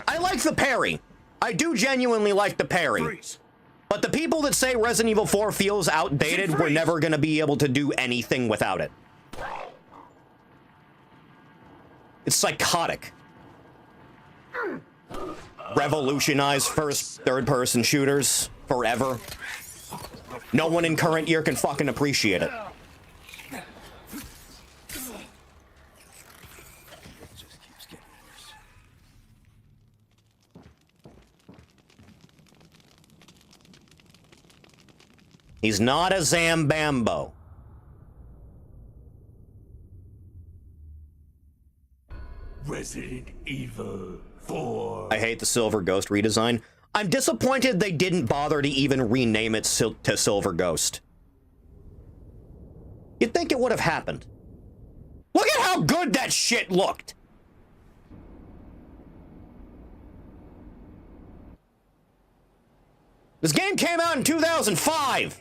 I like the parry. I do genuinely like the parry. But the people that say Resident Evil 4 feels outdated were never going to be able to do anything without it. It's psychotic. Revolutionize first, third-person shooters forever. No one in current year can fucking appreciate it. He's not a Zambambo. Resident Evil 4. I hate the Silver Ghost redesign. I'm disappointed they didn't bother to even rename it to Silver Ghost. You'd think it would have happened. Look at how good that shit looked! This game came out in 2005!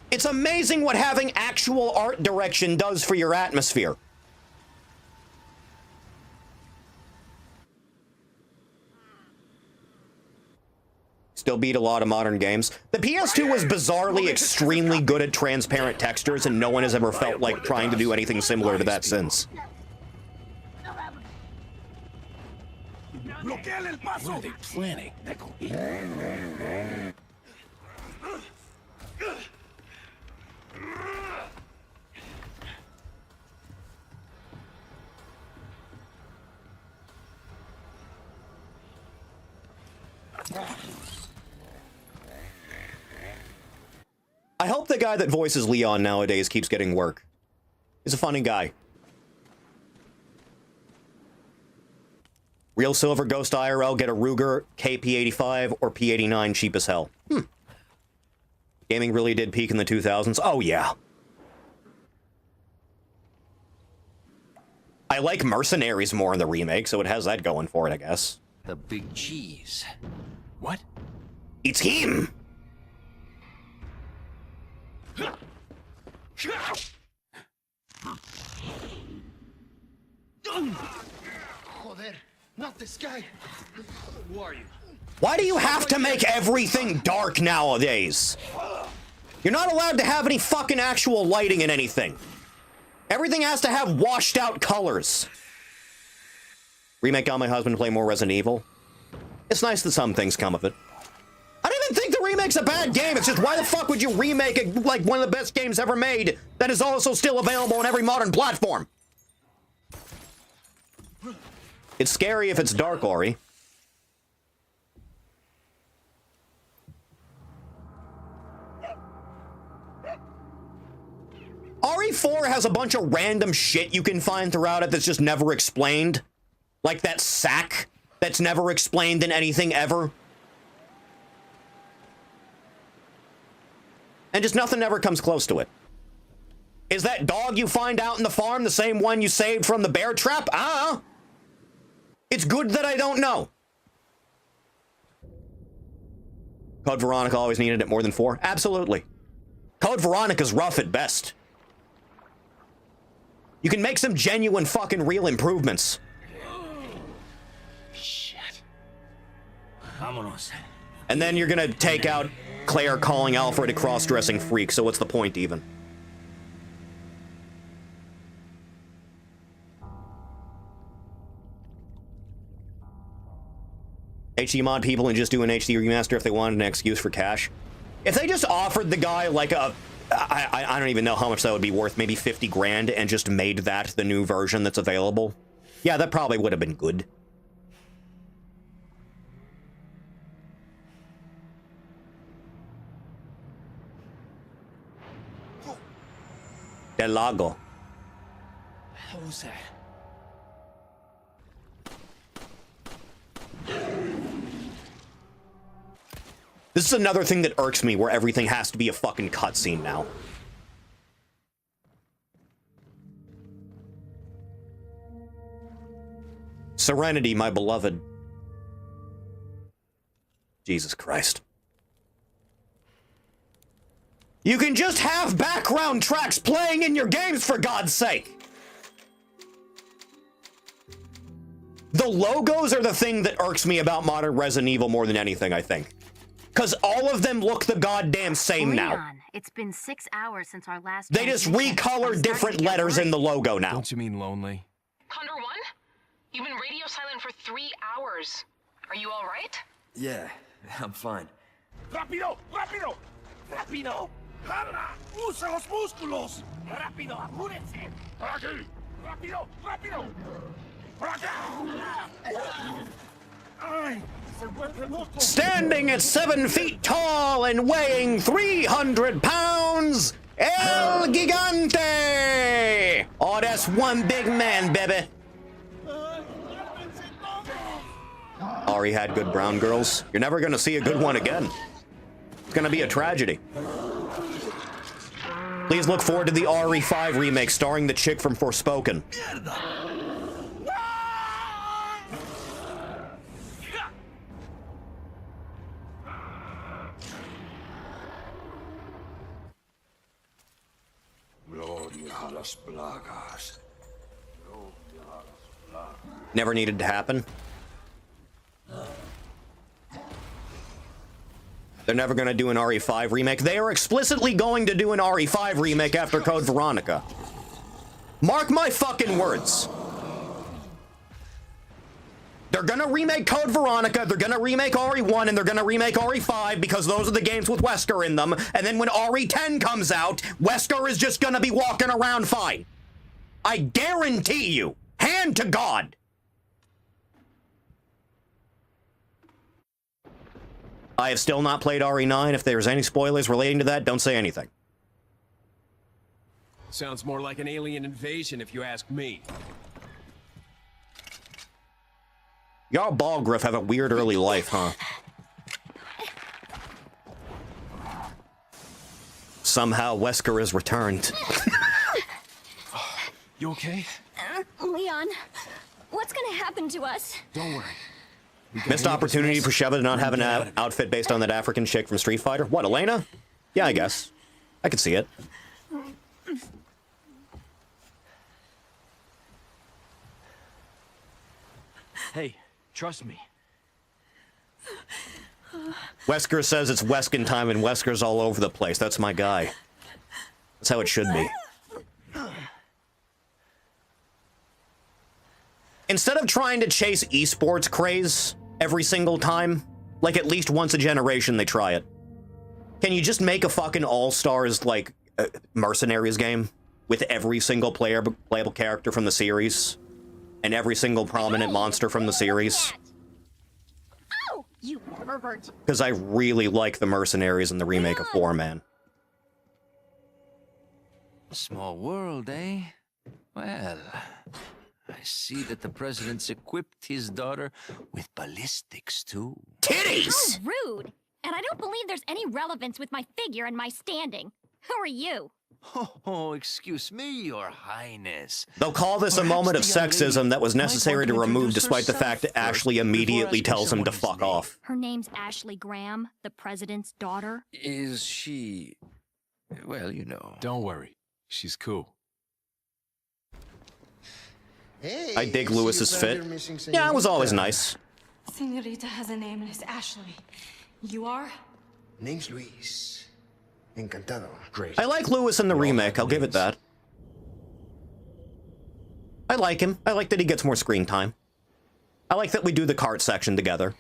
It's amazing what having actual art direction does for your atmosphere. Still beat a lot of modern games. The PS2 was bizarrely extremely good at transparent textures, and no one has ever felt like trying to do anything similar to that since. What are they planning? I hope the guy that voices Leon nowadays keeps getting work. He's a funny guy. Real silver Ghost IRL, get a Ruger KP85 or P89, cheap as hell. Gaming really did peak in the 2000s. Oh, yeah. I like Mercenaries more in the remake, so it has that going for it, I guess. The big cheese. What? It's him! Joder, not this guy. Who are you? Why do you have to make everything dark nowadays? You're not allowed to have any fucking actual lighting in anything. Everything has to have washed out colors. Remake got my husband to play more Resident Evil. It's nice that some things come of it. I don't even think the remake's a bad game. It's just, why the fuck would you remake it like one of the best games ever made that is also still available on every modern platform? It's scary if it's dark, Ori. RE4 has a bunch of random shit you can find throughout it that's just never explained. Like that sack that's never explained in anything ever. And just nothing ever comes close to it. Is that dog you find out in the farm the same one you saved from the bear trap? It's good that I don't know. Code Veronica always needed it more than 4? Absolutely. Code Veronica's rough at best. You can make some genuine fucking real improvements. Shit. Vámonos. And then you're gonna take out Claire calling Alfred a cross-dressing freak, so what's the point even? HD mod people and just do an HD remaster if they wanted an excuse for cash. If they just offered the guy like a... I don't even know how much that would be worth, maybe 50 grand, and just made that the new version that's available. Yeah, that probably would have been good. Del Lago. What was that? This is another thing that irks me, where everything has to be a fucking cutscene now. Serenity, my beloved. Jesus Christ. You can just have background tracks playing in your games, for God's sake! The logos are the thing that irks me about modern Resident Evil more than anything, I think. Because all of them look the goddamn same now. It's been 6 hours since our last. They just recolor different letters in the logo now. Don't you mean lonely? Condor 1? You've been radio silent for 3 hours. Are you all right? Yeah, I'm fine. ¡Rápido! ¡Rápido! ¡Rápido! ¡Jala! ¡Usa los músculos! ¡Rápido! ¡Apúrense! ¡Por aquí! ¡Rápido! ¡Rápido! ¡Por acá! ¡Ay! Standing at 7 feet tall and weighing 300 pounds, El Gigante! Oh, that's one big man, baby. Ari had good brown girls. You're never gonna see a good one again. It's gonna be a tragedy. Please look forward to the RE5 remake starring the chick from Forspoken. Never needed to happen. They're never going to do an RE5 remake. They are explicitly going to do an RE5 remake after Code Veronica. Mark my fucking words. They're going to remake Code Veronica, they're going to remake RE1, and they're going to remake RE5 because those are the games with Wesker in them. And then when RE10 comes out, Wesker is just going to be walking around fine. I guarantee you. Hand to God. I have still not played RE9. If there's any spoilers relating to that, don't say anything. Sounds more like an alien invasion if you ask me. Y'all Balgriff have a weird early life, huh? Somehow Wesker has returned. You okay? Leon, what's gonna happen to us? Don't worry. Missed opportunity for Sheva to not have an outfit based on that African chick from Street Fighter. What, Elena? Yeah, I guess. I could see it. Hey, trust me. Wesker says it's Weskin time and Wesker's all over the place. That's my guy. That's how it should be. Instead of trying to chase esports craze every single time, like at least once a generation they try it, can you just make a fucking All-Stars, like, Mercenaries game with every single playable character from the series and every single prominent monster from the series? Oh, you pervert. Because I really like the Mercenaries in the remake of 4, man. Small world, eh? Well, I see that the president's equipped his daughter with ballistics, too. Titties! How rude! And I don't believe there's any relevance with my figure and my standing. Who are you? Oh, excuse me, your highness. They'll call this a moment of sexism that was necessary to remove despite the fact that Ashley immediately tells him to fuck off. Her name's Ashley Graham, the president's daughter. Is she... well, you know. Don't worry. She's cool. Hey, I dig Lewis's fit. Yeah, it was always nice. Senorita has a name and it's Ashley. You are? Name's Luis. Encantado. Great. I like Lewis in the remake, I'll give it that. I like him. I like that he gets more screen time. I like that we do the cart section together.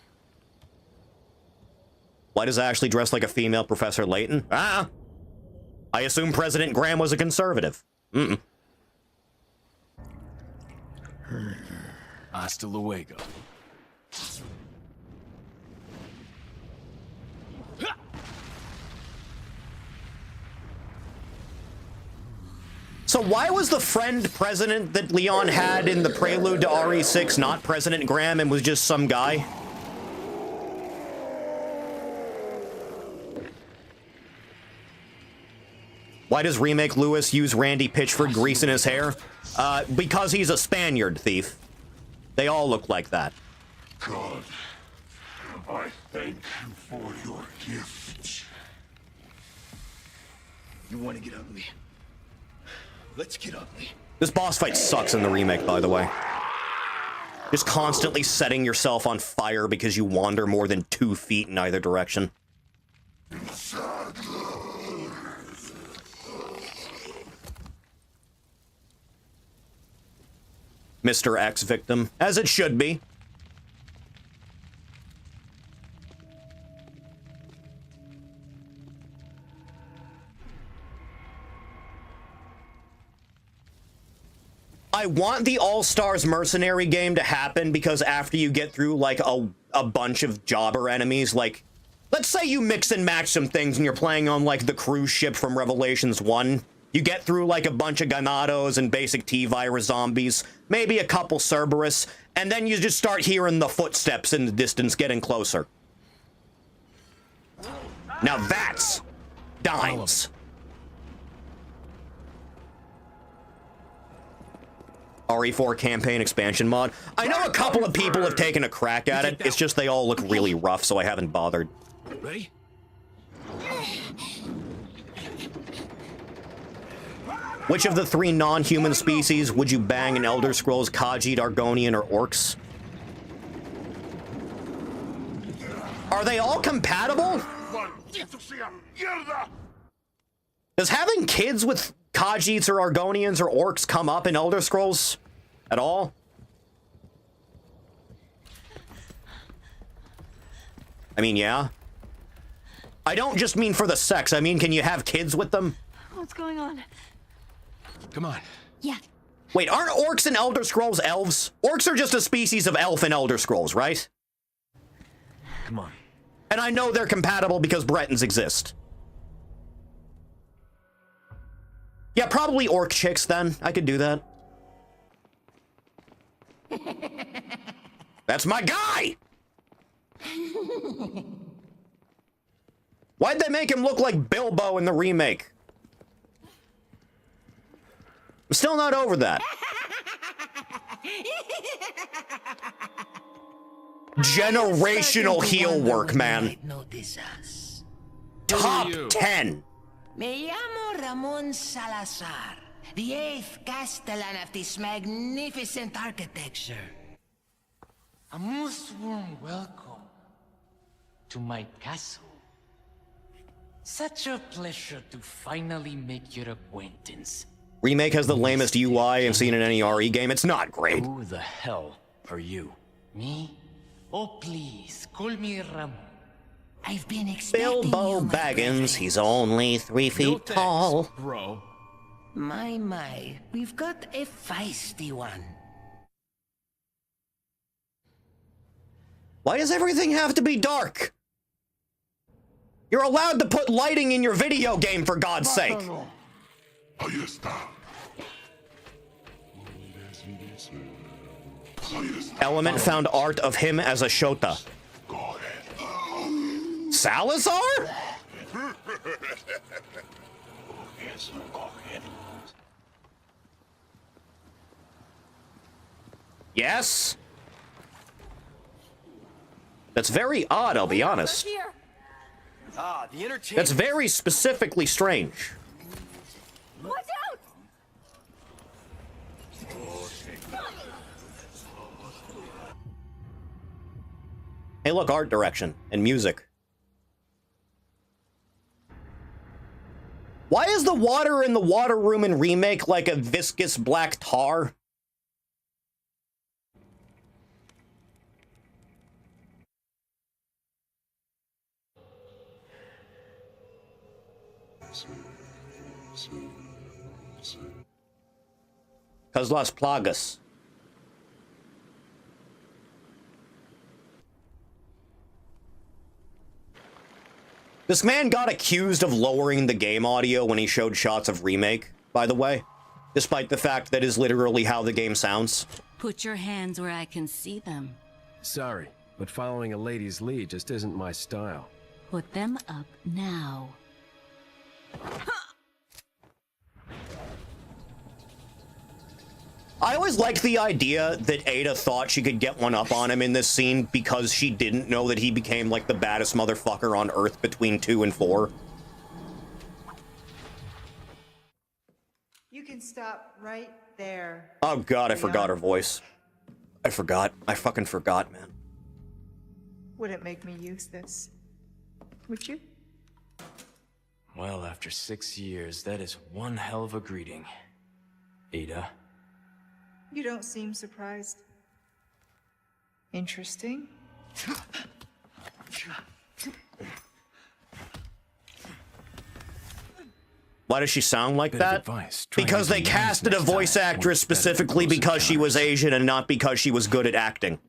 Why does Ashley dress like a female Professor Layton? Ah! I assume President Graham was a conservative. Mm-mm. Hasta luego. So why was the friend president that Leon had in the prelude to RE6 not President Graham and was just some guy? Why does Remake Lewis use Randy Pitchford grease in his hair? Because he's a Spaniard thief. They all look like that. God, I thank you for your gift. You want to get ugly? Let's get ugly. This boss fight sucks in the remake, by the way. Just constantly setting yourself on fire because you wander more than 2 feet in either direction. Mr. X victim, as it should be. I want the All-Stars Mercenary game to happen because after you get through, like, a bunch of jobber enemies, like, let's say you mix and match some things and you're playing on, like, the cruise ship from Revelations 1. You get through, like, a bunch of Ganados and basic T-Virus zombies, maybe a couple Cerberus, and then you just start hearing the footsteps in the distance getting closer. Now that's dimes. RE4 campaign expansion mod. I know a couple of people have taken a crack at it. It's just they all look really rough, so I haven't bothered. Ready? Which of the 3 non-human species would you bang in Elder Scrolls: Khajiit, Argonian, or Orcs? Are they all compatible? Does having kids with Khajiits or Argonians or Orcs come up in Elder Scrolls at all? I mean, yeah. I don't just mean for the sex. I mean, can you have kids with them? What's going on? Come on. Yeah. Wait, aren't orcs in Elder Scrolls elves? Orcs are just a species of elf in Elder Scrolls, right? Come on. And I know they're compatible because Bretons exist. Yeah, probably orc chicks then. I could do that. That's my guy! Why'd they make him look like Bilbo in the remake? I'm still not over that. Generational heel work, man. Top 10. Me llamo Ramon Salazar, the 8th Castellan of this magnificent architecture. A most warm welcome to my castle. Such a pleasure to finally make your acquaintance. Remake has the lamest UI I've seen in any RE game. It's not great. Who the hell are you? Me? Oh, please, call me Ramon. I've been expecting Bilbo you, Baggins, he's only 3 feet tall. Bro. My, we've got a feisty one. Why does everything have to be dark? You're allowed to put lighting in your video game, for God's sake. Element found art of him as a Shota. Salazar? Yes? That's very odd, I'll be honest. The entertainment. That's very specifically strange. Watch out! Hey, look, art direction and music. Why is the water in the water room in Remake like a viscous black tar? Cause Las Plagas. This man got accused of lowering the game audio when he showed shots of Remake, by the way, despite the fact that is literally how the game sounds. Put your hands where I can see them. Sorry, but following a lady's lead just isn't my style. Put them up now. I always liked the idea that Ada thought she could get one up on him in this scene because she didn't know that he became like the baddest motherfucker on Earth between 2 and 4. You can stop right there. Oh god, I forgot her voice. I forgot. I fucking forgot, man. Wouldn't make me use this. Would you? Well, after 6 years, that is one hell of a greeting. Ada. You don't seem surprised. Interesting. Why does she sound like that? Because they casted a voice actress specifically because she was Asian and not because she was good at acting.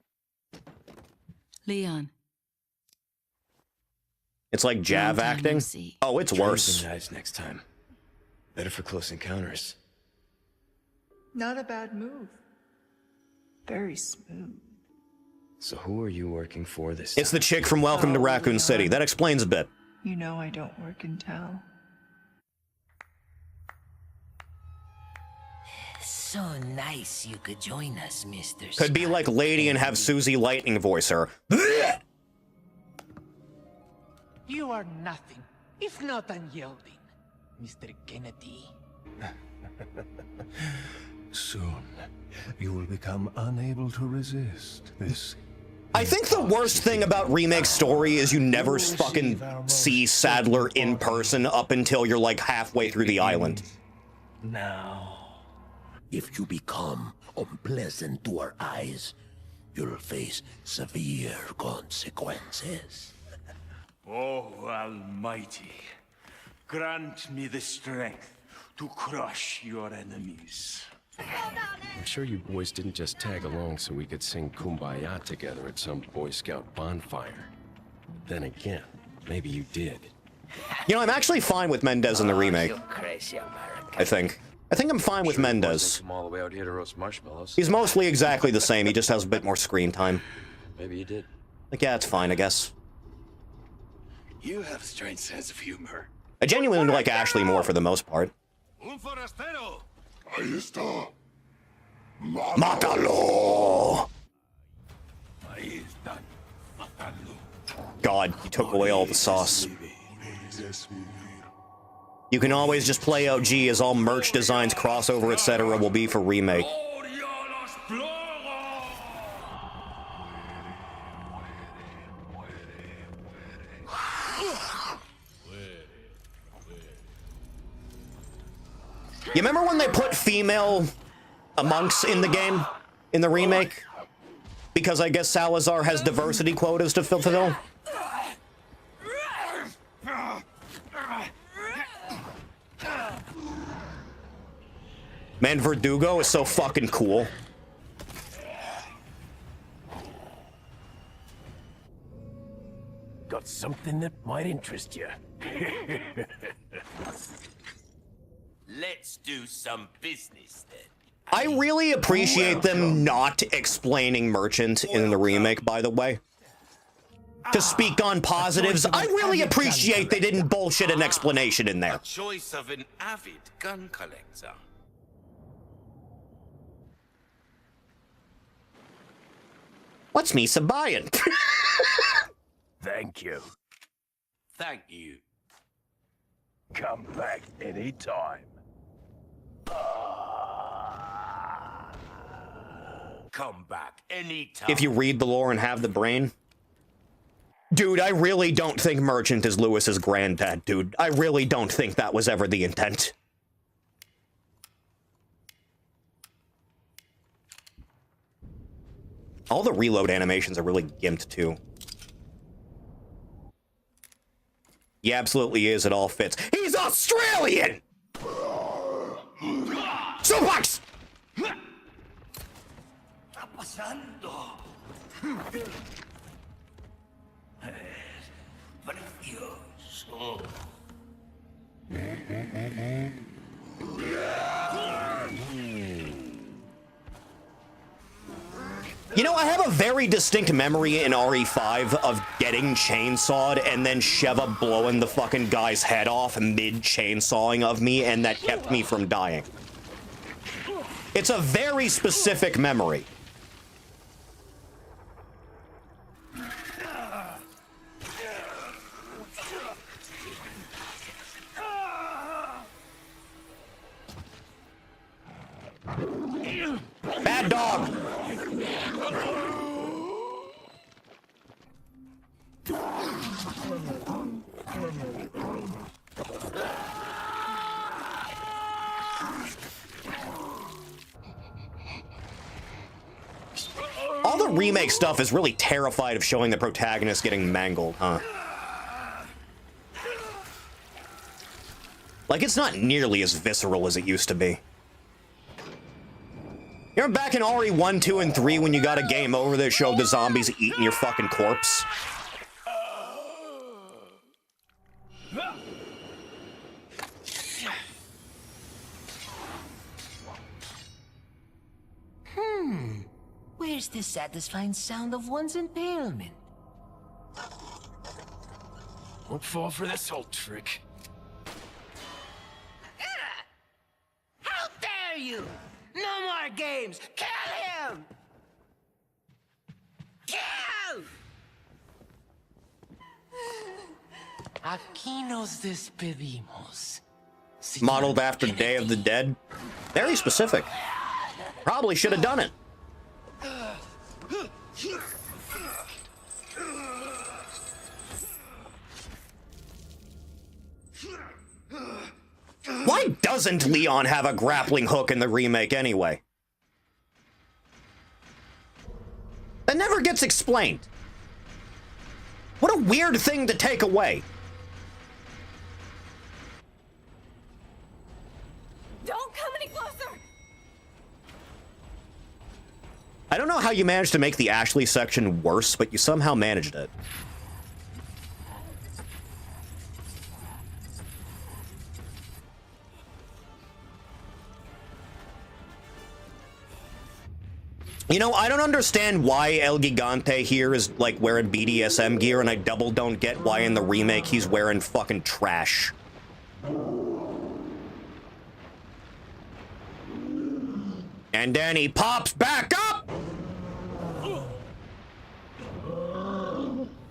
Leon. It's like Jav acting. Oh, it's worse. Knives next time. Better for close encounters. Not a bad move. Very smooth. So who are you working for this time? It's the chick from Welcome to Raccoon City. That explains a bit. You know I don't work in town. So nice you could join us, Mr. Could be like Lady and have Susie Lightning voice her. You are nothing, if not unyielding, Mr. Kennedy. Soon, you will become unable to resist this. I think the worst thing about Remake's story is you never fucking see Sadler in person up until you're like halfway through the island. Now, if you become unpleasant to our eyes, you'll face severe consequences. Oh, Almighty, grant me the strength to crush your enemies. I'm sure you boys didn't just tag along so we could sing Kumbaya together at some Boy Scout bonfire. But then again, maybe you did. You know, I'm actually fine with Mendez in the remake. I think I'm fine with Mendez. Come all the way out here to roast marshmallows. He's mostly exactly the same, he just has a bit more screen time. Maybe you did. Like, yeah, it's fine, I guess. You have a strange sense of humor. I genuinely like Ashley more for the most part. Un forastero. Ahí está. Mátalo! Ahí están. Matando. God, you took away all the sauce. You can always just play OG as all merch designs, crossover, etc. will be for remake. You remember when they put female monks in the game? In the remake? Because I guess Salazar has diversity quotas to fulfill? Man, Verdugo is so fucking cool. Got something that might interest you. Let's do some business then. I really appreciate them not explaining Merchant in the remake, by the way. To speak on positives, I really appreciate they didn't bullshit an explanation in there. A choice of an avid gun collector. What's me Sabayan? Thank you. Thank you. Come back anytime. Come back anytime. If you read the lore and have the brain. Dude, I really don't think Merchant is Lewis's granddad, dude. I really don't think that was ever the intent. All the reload animations are really gimped, too. He absolutely is. It all fits. He's Australian! Suplex! You know, I have a very distinct memory in RE5 of getting chainsawed and then Sheva blowing the fucking guy's head off mid-chainsawing of me, and that kept me from dying. It's a very specific memory. Bad dog! All the remake stuff is really terrified of showing the protagonist getting mangled, huh? Like, it's not nearly as visceral as it used to be. You remember back in RE 1, 2, and 3 when you got a game over that showed the zombies eating your fucking corpse? Where's the satisfying sound of one's impalement? Don't fall for this old trick. How dare you! No more games! Kill him! Kill! Aquí nos despedimos. Modeled after Day of the Dead? Very specific. Probably should have done it. Why doesn't Leon have a grappling hook in the remake anyway? That never gets explained. What a weird thing to take away. Don't come any closer! I don't know how you managed to make the Ashley section worse, but you somehow managed it. You know, I don't understand why El Gigante here is, like, wearing BDSM gear, and I double don't get why in the remake he's wearing fucking trash. And then he pops back up!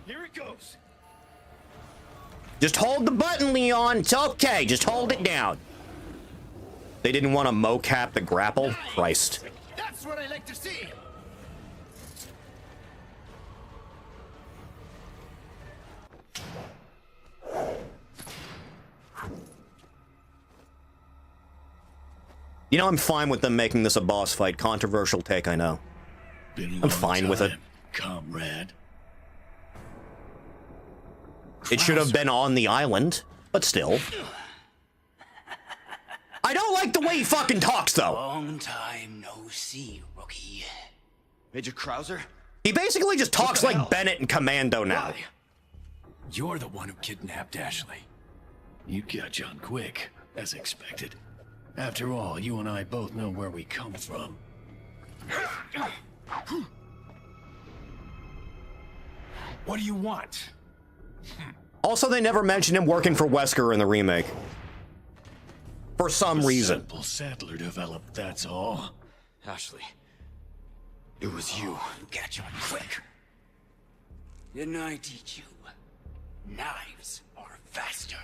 Here it goes. Just hold the button, Leon. It's okay. Just hold it down. They didn't want to mocap the grapple? Christ. That's what I like to see. You know, I'm fine with them making this a boss fight. Controversial take, I know. I'm fine with it. Comrade. It should have been on the island, but still. I don't like the way he fucking talks, though. Long time no see, rookie. Major Krauser? He basically just talks like Bennett and Commando now. You're the one who kidnapped Ashley. You got on quick, as expected. After all, you and I both know where we come from. What do you want? Also, they never mentioned him working for Wesker in the remake. For some reason. Simple Saddler developed, that's all. Ashley, it was you who got on quick. Didn't I teach you? Knives are faster.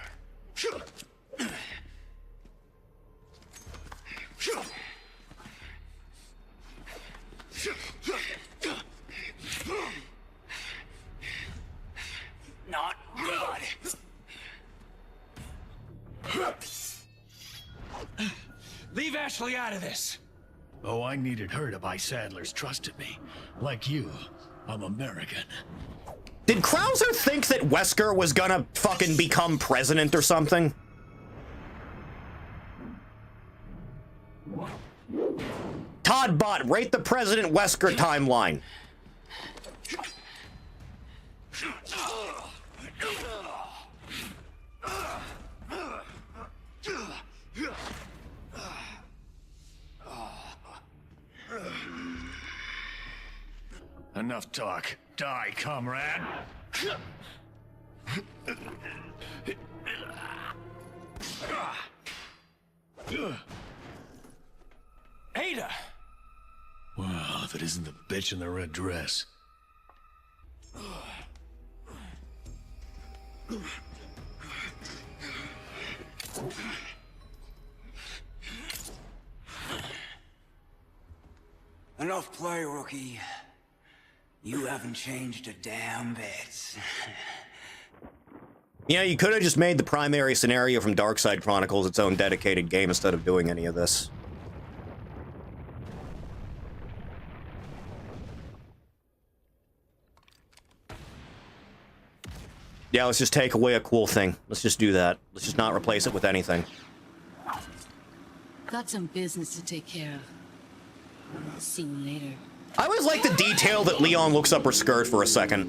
Not good. Leave Ashley out of this. Oh, I needed her to buy Saddler's trust in me. Like you, I'm American. Did Krauser think that Wesker was gonna fucking become president or something? Toddbot, rate the President Wesker timeline. Enough talk. Die, comrade. Ada! Well, if it isn't the bitch in the red dress. Enough play, rookie. You haven't changed a damn bit. You know, you could have just made the primary scenario from Darkside Chronicles its own dedicated game instead of doing any of this. Yeah, let's just take away a cool thing. Let's just do that. Let's just not replace it with anything. Got some business to take care of. See you later. I always like the detail that Leon looks up her skirt for a second.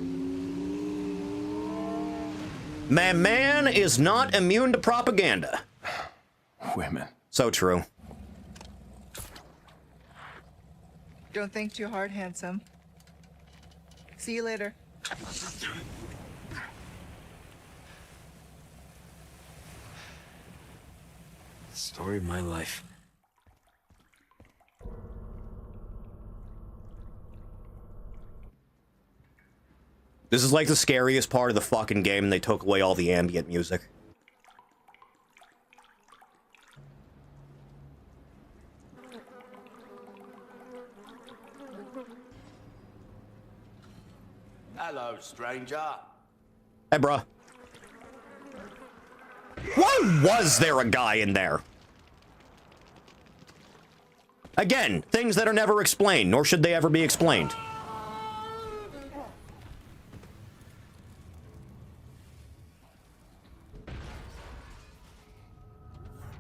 My man is not immune to propaganda. Women. So true. Don't think too hard, handsome. See you later. Story of my life. This is like the scariest part of the fucking game, and they took away all the ambient music. Hello, stranger. Hey, bruh. Why was there a guy in there? Again, things that are never explained, nor should they ever be explained.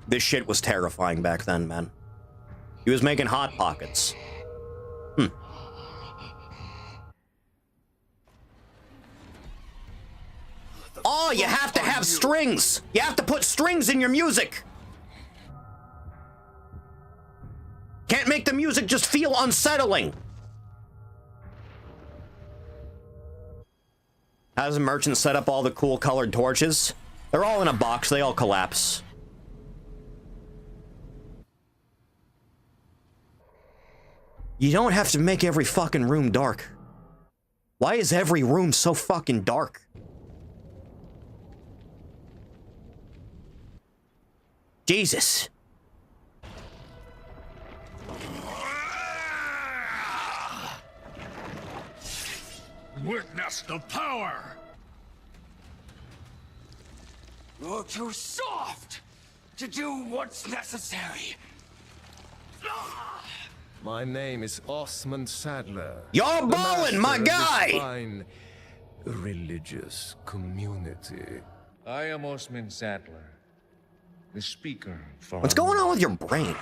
This shit was terrifying back then, man. He was making Hot Pockets. Oh, you have to have strings! You have to put strings in your music! Can't make the music just feel unsettling! How does a merchant set up all the cool colored torches? They're all in a box, they all collapse. You don't have to make every fucking room dark. Why is every room so fucking dark? Jesus. Witness the power! You're too soft to do what's necessary. My name is Osman Sadler. You're balling, my guy! Fine religious community. I am Osman Sadler, the speaker for... What's going on with your brain?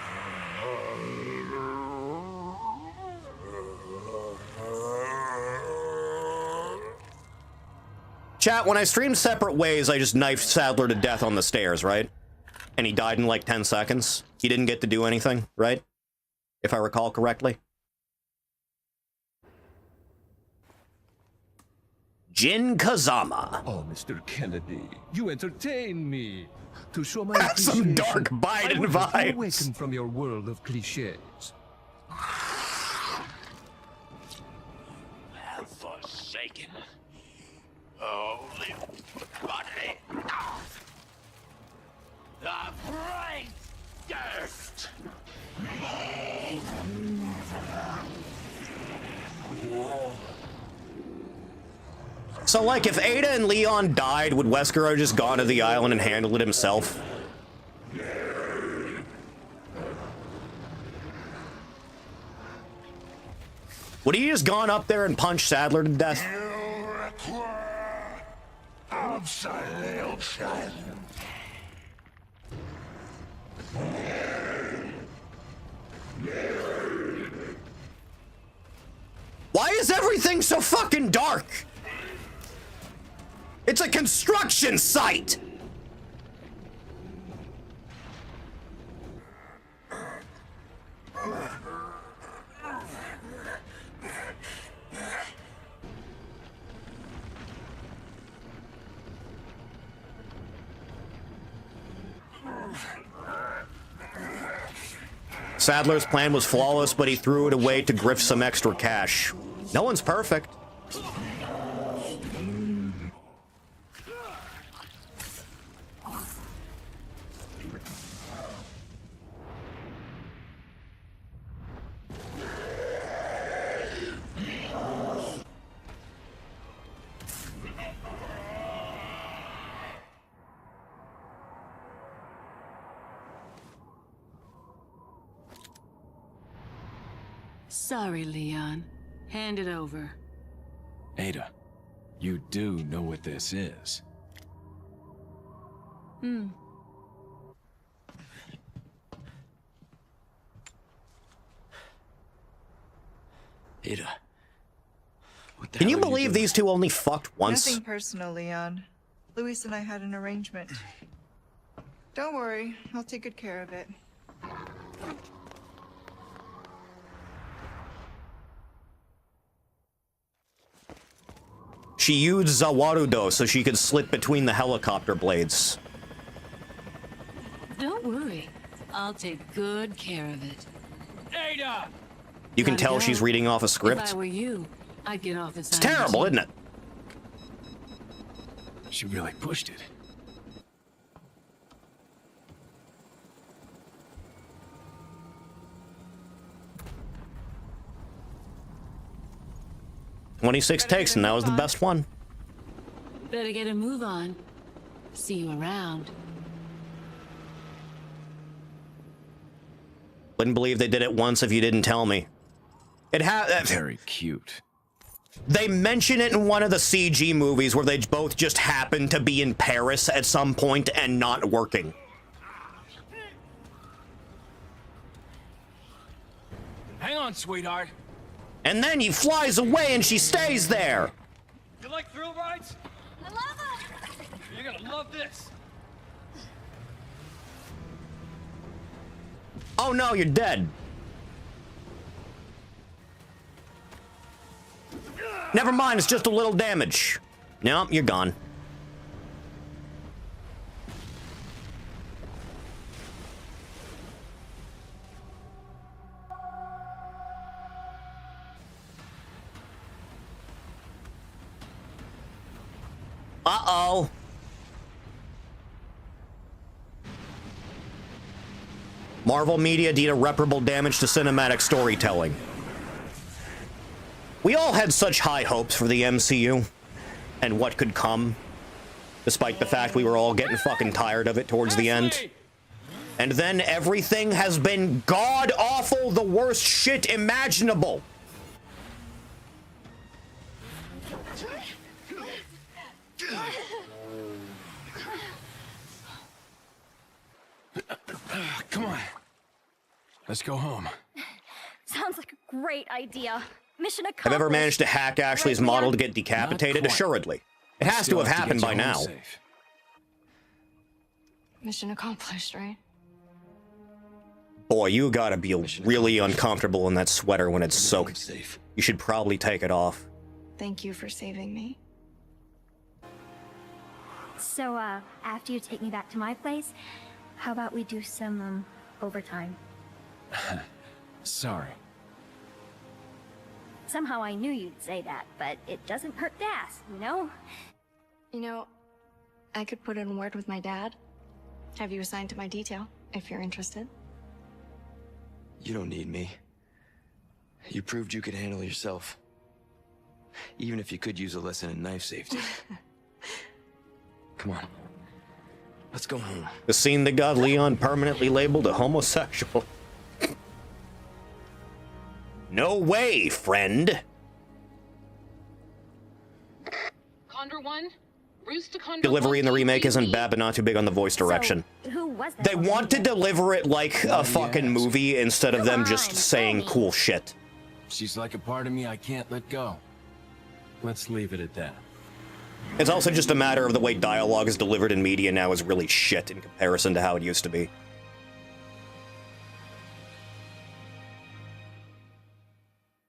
Chat, when I streamed Separate Ways, I just knifed Sadler to death on the stairs, right? And he died in like 10 seconds. He didn't get to do anything, right? If I recall correctly. Jin Kazama. Oh, Mr. Kennedy, you entertain me. To show my some dark Biden vibes. Awaken from your world of cliches. Have forsaken holy body. The bright gift. So, like, if Ada and Leon died, would Wesker have just gone to the island and handled it himself? Would he just gone up there and punched Sadler to death? Absolution. Why is everything so fucking dark? It's a construction site! Sadler's plan was flawless, but he threw it away to grift some extra cash. No one's perfect. Sorry, Leon. Hand it over. Ada, you do know what this is. Ada. What the Can hell you are believe doing? these two only fucked once? Nothing personal, Leon. Luis and I had an arrangement. Don't worry, I'll take good care of it. She used Zawarudo so she could slit between the helicopter blades. Don't worry. I'll take good care of it. Ada! You can Gotta tell go. she's reading off a If script. I were you, I'd get off It's terrible, isn't it? She really pushed it. "26 takes, and that was the best one." Better get a move on. See you around. Wouldn't believe they did it once if you didn't tell me. Very cute. They mention it in one of the CG movies where they both just happen to be in Paris at some point and not working. Hang on, sweetheart. And then he flies away and she stays there. You like thrill rides? I love them. You're gonna love this. Oh no, you're dead. Never mind, it's just a little damage. No, you're gone. Uh-oh. Marvel Media did irreparable damage to cinematic storytelling. We all had such high hopes for the MCU and what could come, despite the fact we were all getting fucking tired of it towards the end. And then everything has been god-awful, the worst shit imaginable. Come on. Let's go home. Sounds like a great idea. Mission accomplished. Have ever managed to hack Ashley's model to get decapitated? Assuredly. It has to have happened by now. Mission accomplished, right? Boy, you gotta be really uncomfortable in that sweater when it's soaked. You should probably take it off. Thank you for saving me. So, after you take me back to my place, how about we do some, overtime? Sorry. Somehow I knew you'd say that, but it doesn't hurt to ask, you know? You know, I could put in a word with my dad. Have you assigned to my detail, if you're interested. You don't need me. You proved you could handle yourself. Even if you could use a lesson in knife safety. Come on. Let's go home. The scene that got Leon permanently labeled a homosexual. No way, friend. Condor 1, Roost to Condor Delivery 1, in the remake isn't GTV. bad, but not too big on the voice direction. Who was that? They want to deliver it like a fucking movie instead of them just saying cool shit. She's like a part of me I can't let go. Let's leave it at that. It's also just a matter of the way dialogue is delivered in media now is really shit in comparison to how it used to be.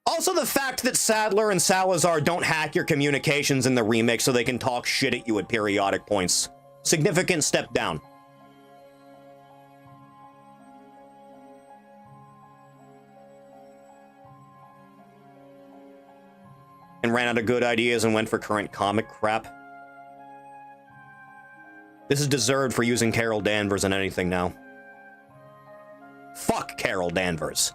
Also, the fact that Sadler and Salazar don't hack your communications in the remake so they can talk shit at you at periodic points. Significant step down. And ran out of good ideas and went for current comic crap. This is deserved for using Carol Danvers in anything now. Fuck Carol Danvers.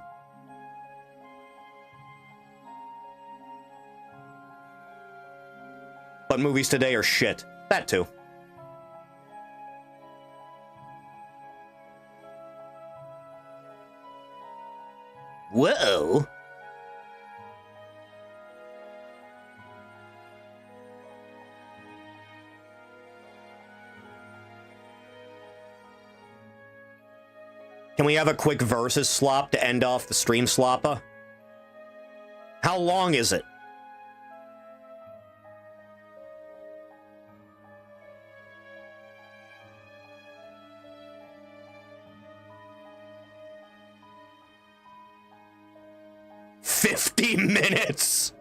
But movies today are shit. That too. Whoa. Can we have a quick versus slop to end off the stream sloppa? How long is it? $50.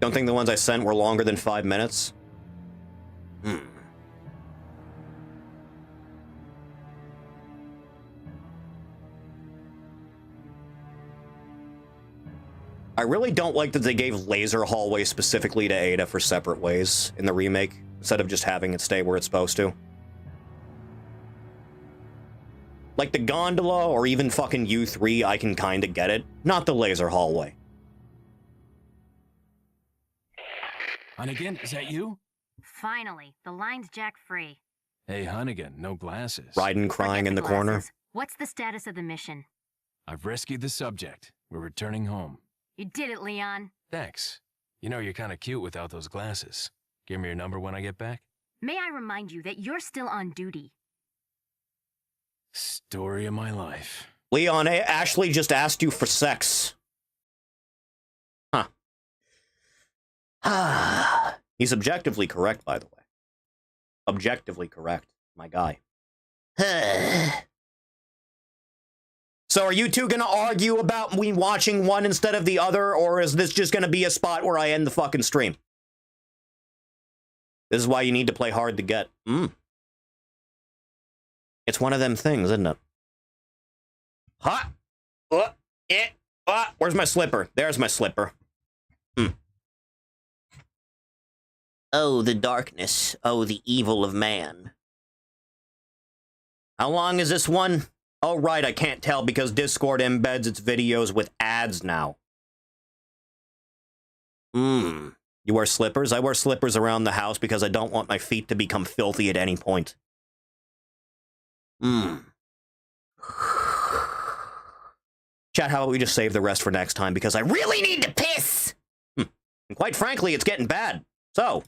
Don't think the ones I sent were longer than 5 minutes? I really don't like that they gave Laser Hallway specifically to Ada for separate ways in the remake, instead of just having it stay where it's supposed to. Like the gondola or even fucking U3, I can kinda get it. Not the Laser Hallway. Hunnigan, is that you? Finally, the line's jack free. Hey, Hunnigan, no glasses. Raiden crying in the corner. What's the status of the mission? I've rescued the subject. We're returning home. You did it, Leon. Thanks. You know, you're kind of cute without those glasses. Give me your number when I get back. May I remind you that you're still on duty. Story of my life. Leon, Ashley just asked you for sex. Huh. He's objectively correct, by the way. Objectively correct, my guy. So are you two going to argue about me watching one instead of the other, or is this just going to be a spot where I end the fucking stream? This is why you need to play hard to get. It's one of them things, isn't it? Ha! Where's my slipper? There's my slipper. Oh, the darkness. Oh, the evil of man. How long is this one? Oh, right, I can't tell because Discord embeds its videos with ads now. You wear slippers? I wear slippers around the house because I don't want my feet to become filthy at any point. Chat, how about we just save the rest for next time because I really need to piss! And quite frankly, it's getting bad. So...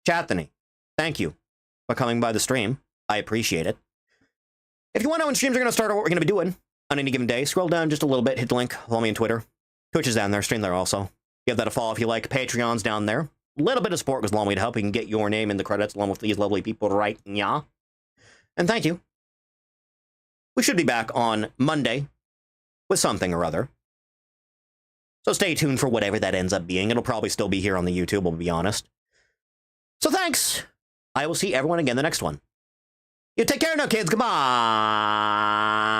Chathany, thank you for coming by the stream. I appreciate it. If you want to know when streams are going to start or what we're going to be doing on any given day, scroll down just a little bit, hit the link, follow me on Twitter. Twitch is down there, stream there also. Give that a follow if you like. Patreon's down there. A little bit of support goes a long way to help. You can get your name in the credits along with these lovely people right now. And thank you. We should be back on Monday with something or other. So stay tuned for whatever that ends up being. It'll probably still be here on the YouTube, we'll be honest. So thanks. I will see everyone again the next one. You take care now, kids. Goodbye.